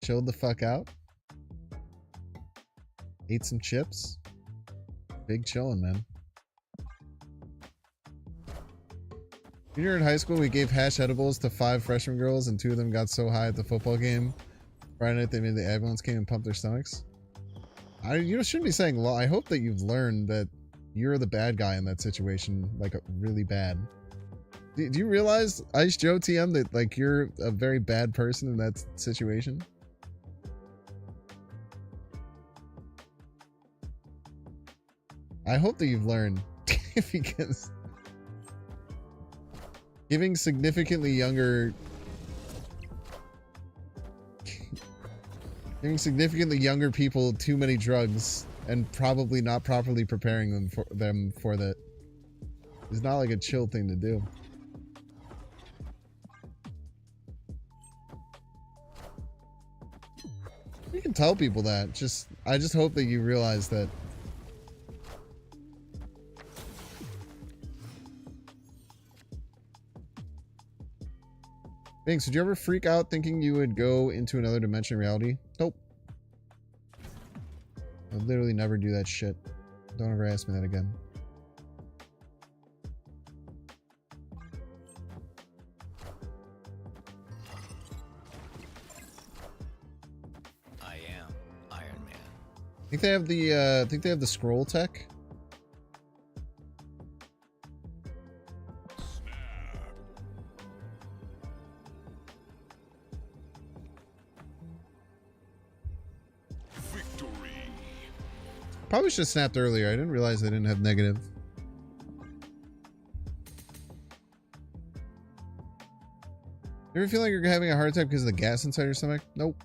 chilled the fuck out, ate some chips. Big chillin', man. Junior in high school, we gave hash edibles to 5 freshman girls, and 2 of them got so high at the football game Friday night they made the ambulance came and pumped their stomachs. You shouldn't be saying law. I hope that you've learned that you're the bad guy in that situation, like really bad. Do you realize, Ice Joe TM, that like you're a very bad person in that situation? I hope that you've learned, because giving significantly younger people too many drugs and probably not properly preparing them for that is not like a chill thing to do. You can tell people that. I just hope that you realize that. Thanks. Did you ever freak out thinking you would go into another dimension reality? Nope. I literally never do that shit. Don't ever ask me that again. I am Iron Man. I think they have the scroll tech. Probably should have snapped earlier. I didn't realize they didn't have negative. You ever feel like you're having a heart attack because of the gas inside your stomach? Nope.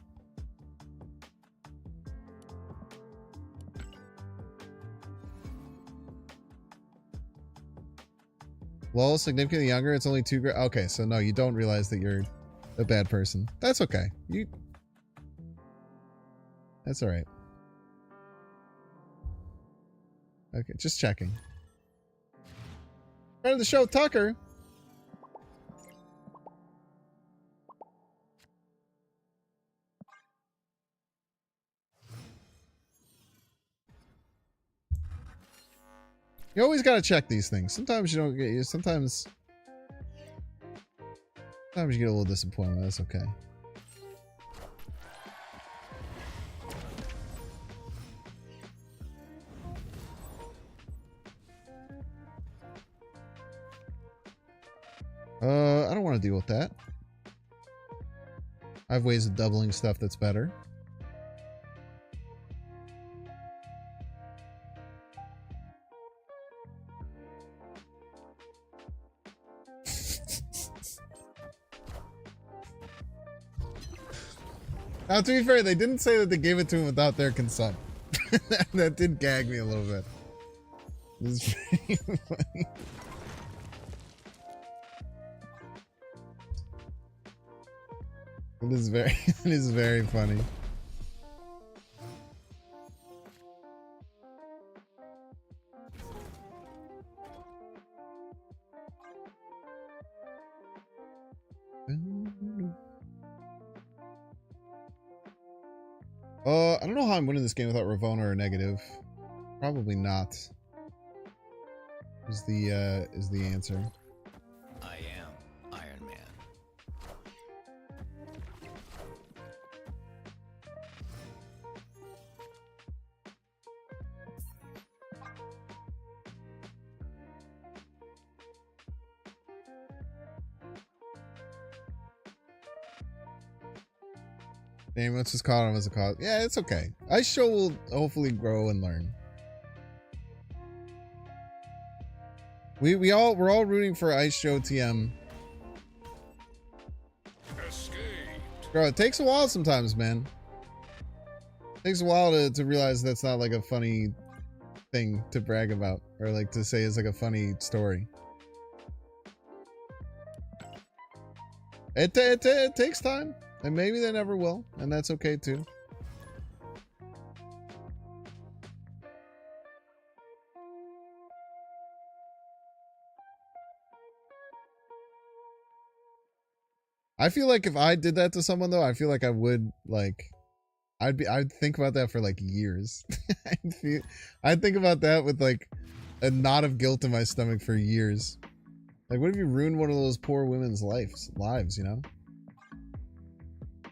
Lol, significantly younger. It's only 2 grams. Okay, so no, you don't realize that you're a bad person. That's okay. That's all right. Okay, just checking. Friend of the show, Tucker. You always gotta check these things. Sometimes you don't get. Sometimes you get a little disappointed. That's okay. I don't want to deal with that. I have ways of doubling stuff that's better. Now, to be fair, they didn't say that they gave it to him without their consent. That did gag me a little bit. This is pretty funny. It is very funny. I don't know how I'm winning this game without Ravona or negative. Probably not. Is the answer. I am Iron Man. Damn, let's just call him as a cause. Yeah, it's okay. Ice Show will hopefully grow and learn. We're all rooting for Ice Show TM. Escaped. Bro, it takes a while sometimes, man. It takes a while to realize that's not like a funny thing to brag about. or like to say is like a funny story. It takes time, and maybe they never will, and that's okay too. I feel like if I did that to someone though, I feel like I would like I'd think about that for like years. I'd think about that with like a knot of guilt in my stomach for years. Like, what if you ruined one of those poor women's lives, you know?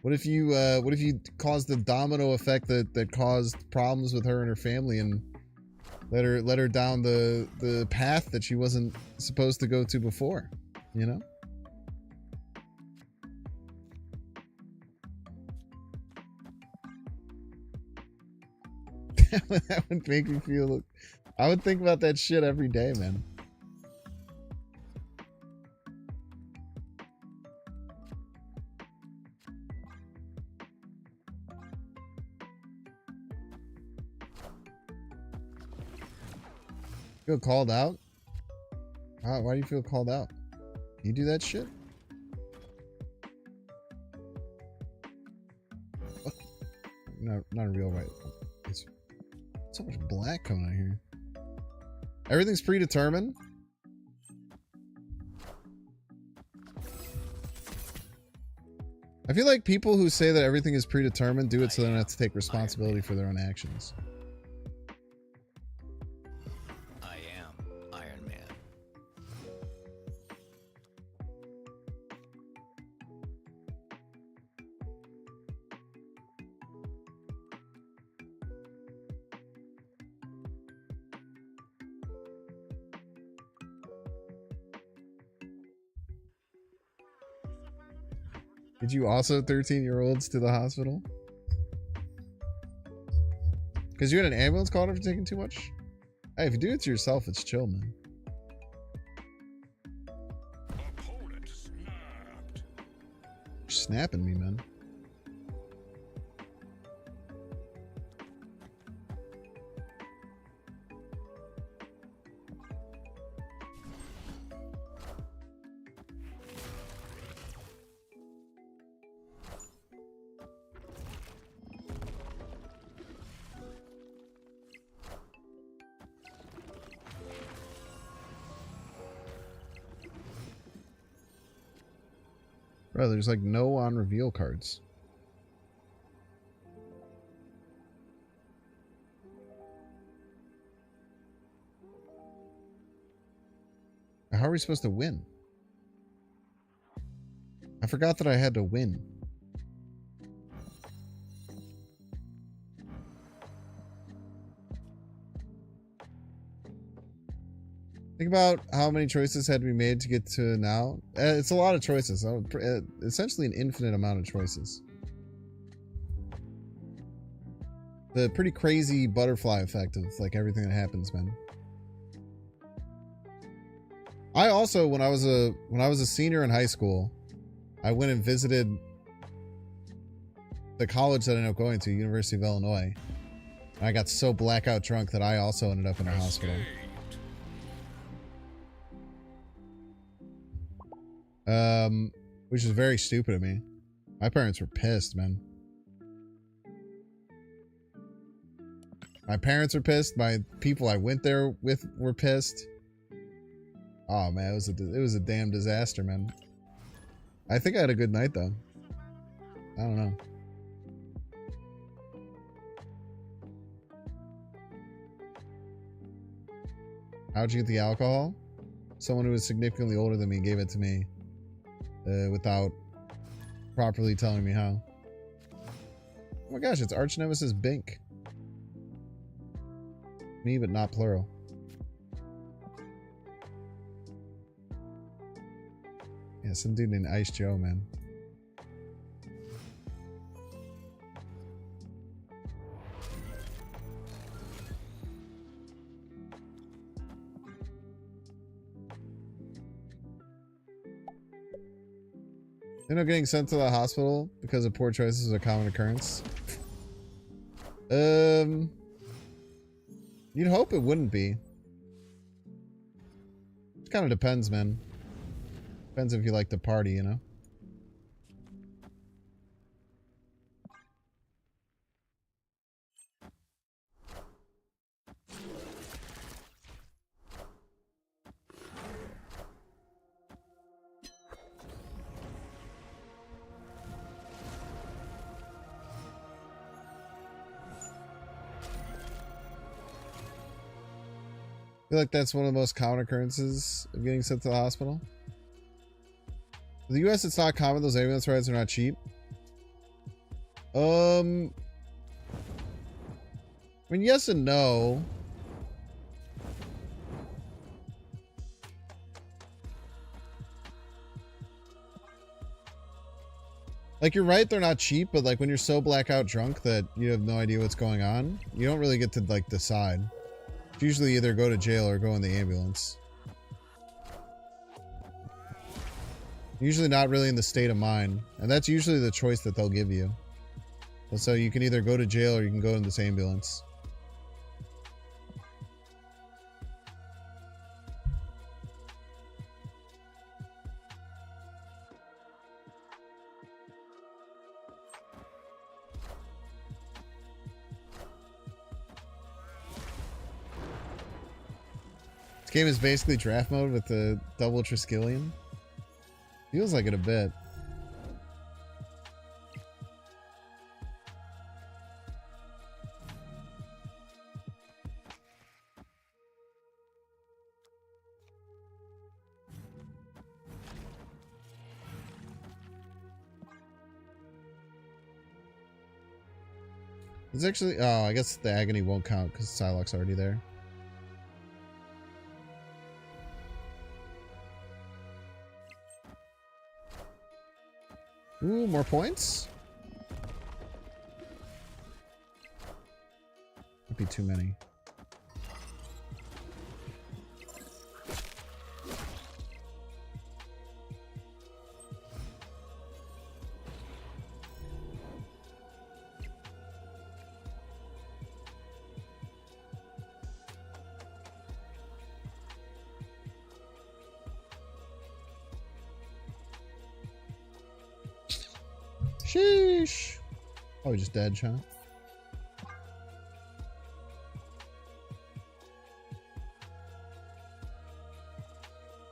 What if you caused the domino effect that caused problems with her and her family and let her down the path that she wasn't supposed to go to before, you know? That would make me feel. I would think about that shit every day, man. Feel called out? Why do you feel called out? You do that shit? What? Not a real right. It's so much black coming out here. Everything's predetermined? I feel like people who say that everything is predetermined do it so they don't have to take responsibility for their own actions. I am Iron Man. Did you also 13-year-olds to the hospital? Because you had an ambulance called after taking too much? Hey, if you do it to yourself, it's chill, man. Opponent snapped. You're snapping me, man. Bro, there's like no on reveal cards. How are we supposed to win? I forgot that I had to win. Think about how many choices had to be made to get to now. It's a lot of choices. Essentially an infinite amount of choices. The pretty crazy butterfly effect of like everything that happens, man. I also, when I was a senior in high school, I went and visited the college that I ended up going to, University of Illinois. And I got so blackout drunk that I also ended up in a hospital. Which is very stupid of me. My parents were pissed, man. My parents were pissed. My people I went there with were pissed. Oh man, it was a damn disaster, man. I think I had a good night though. I don't know. How'd you get the alcohol? Someone who was significantly older than me gave it to me. Without properly telling me how. Oh my gosh, it's arch nemesis Bink. Me, but not plural. Yeah, some dude named Ice Joe, man. You know, getting sent to the hospital because of poor choices is a common occurrence. You'd hope it wouldn't be. It kind of depends, man. Depends if you like to party, you know? I feel like that's one of the most common occurrences of getting sent to the hospital. In the US, it's not common. Those ambulance rides are not cheap. I mean, yes and no. Like, you're right, they're not cheap, but like when you're so blackout drunk that you have no idea what's going on, you don't really get to like decide. It's usually either go to jail or go in the ambulance. Usually not really in the state of mind, and that's usually the choice that they'll give you. And so you can either go to jail or you can go in this ambulance. This game is basically draft mode with the double Triskelion. Feels like it a bit. It's actually, oh, I guess the agony won't count because Psylocke's already there. Ooh, more points? Might be too many. Sheesh. Probably just dead, huh?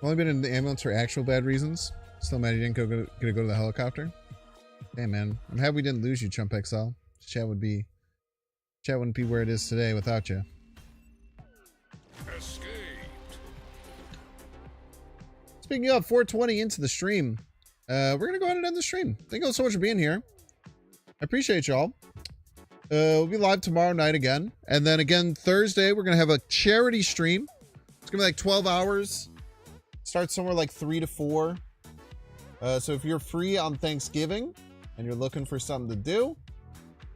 Only been in the ambulance for actual bad reasons. Still mad you didn't go to the helicopter. Damn, man. I'm happy we didn't lose you, Chump XL. Chat wouldn't be where it is today without you. Escaped. Speaking of 420 into the stream, we're gonna go ahead and end the stream. Thank you all so much for being here. I appreciate y'all. We'll be live tomorrow night again, and then again Thursday we're gonna have a charity stream. It's gonna be like 12 hours. Start somewhere like 3 to 4. So if you're free on Thanksgiving and you're looking for something to do,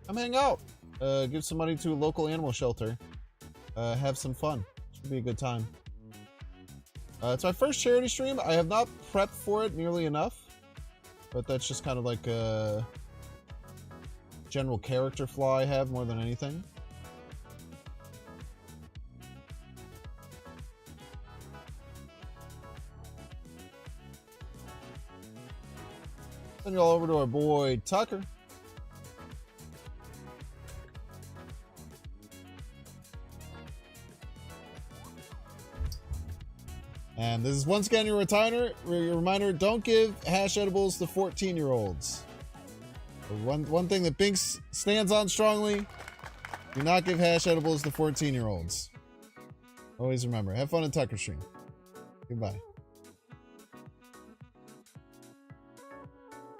come hang out. Give some money to a local animal shelter. Have some fun. Should be a good time. It's my first charity stream. I have not prepped for it nearly enough, but that's just kind of like a general character flaw I have more than anything. Send you all over to our boy Tucker. And this is once again your reminder, don't give hash edibles to 14-year-olds. One thing that Binks stands on strongly, do not give hash edibles to 14-year-olds. Always remember, have fun in Tucker stream. Goodbye.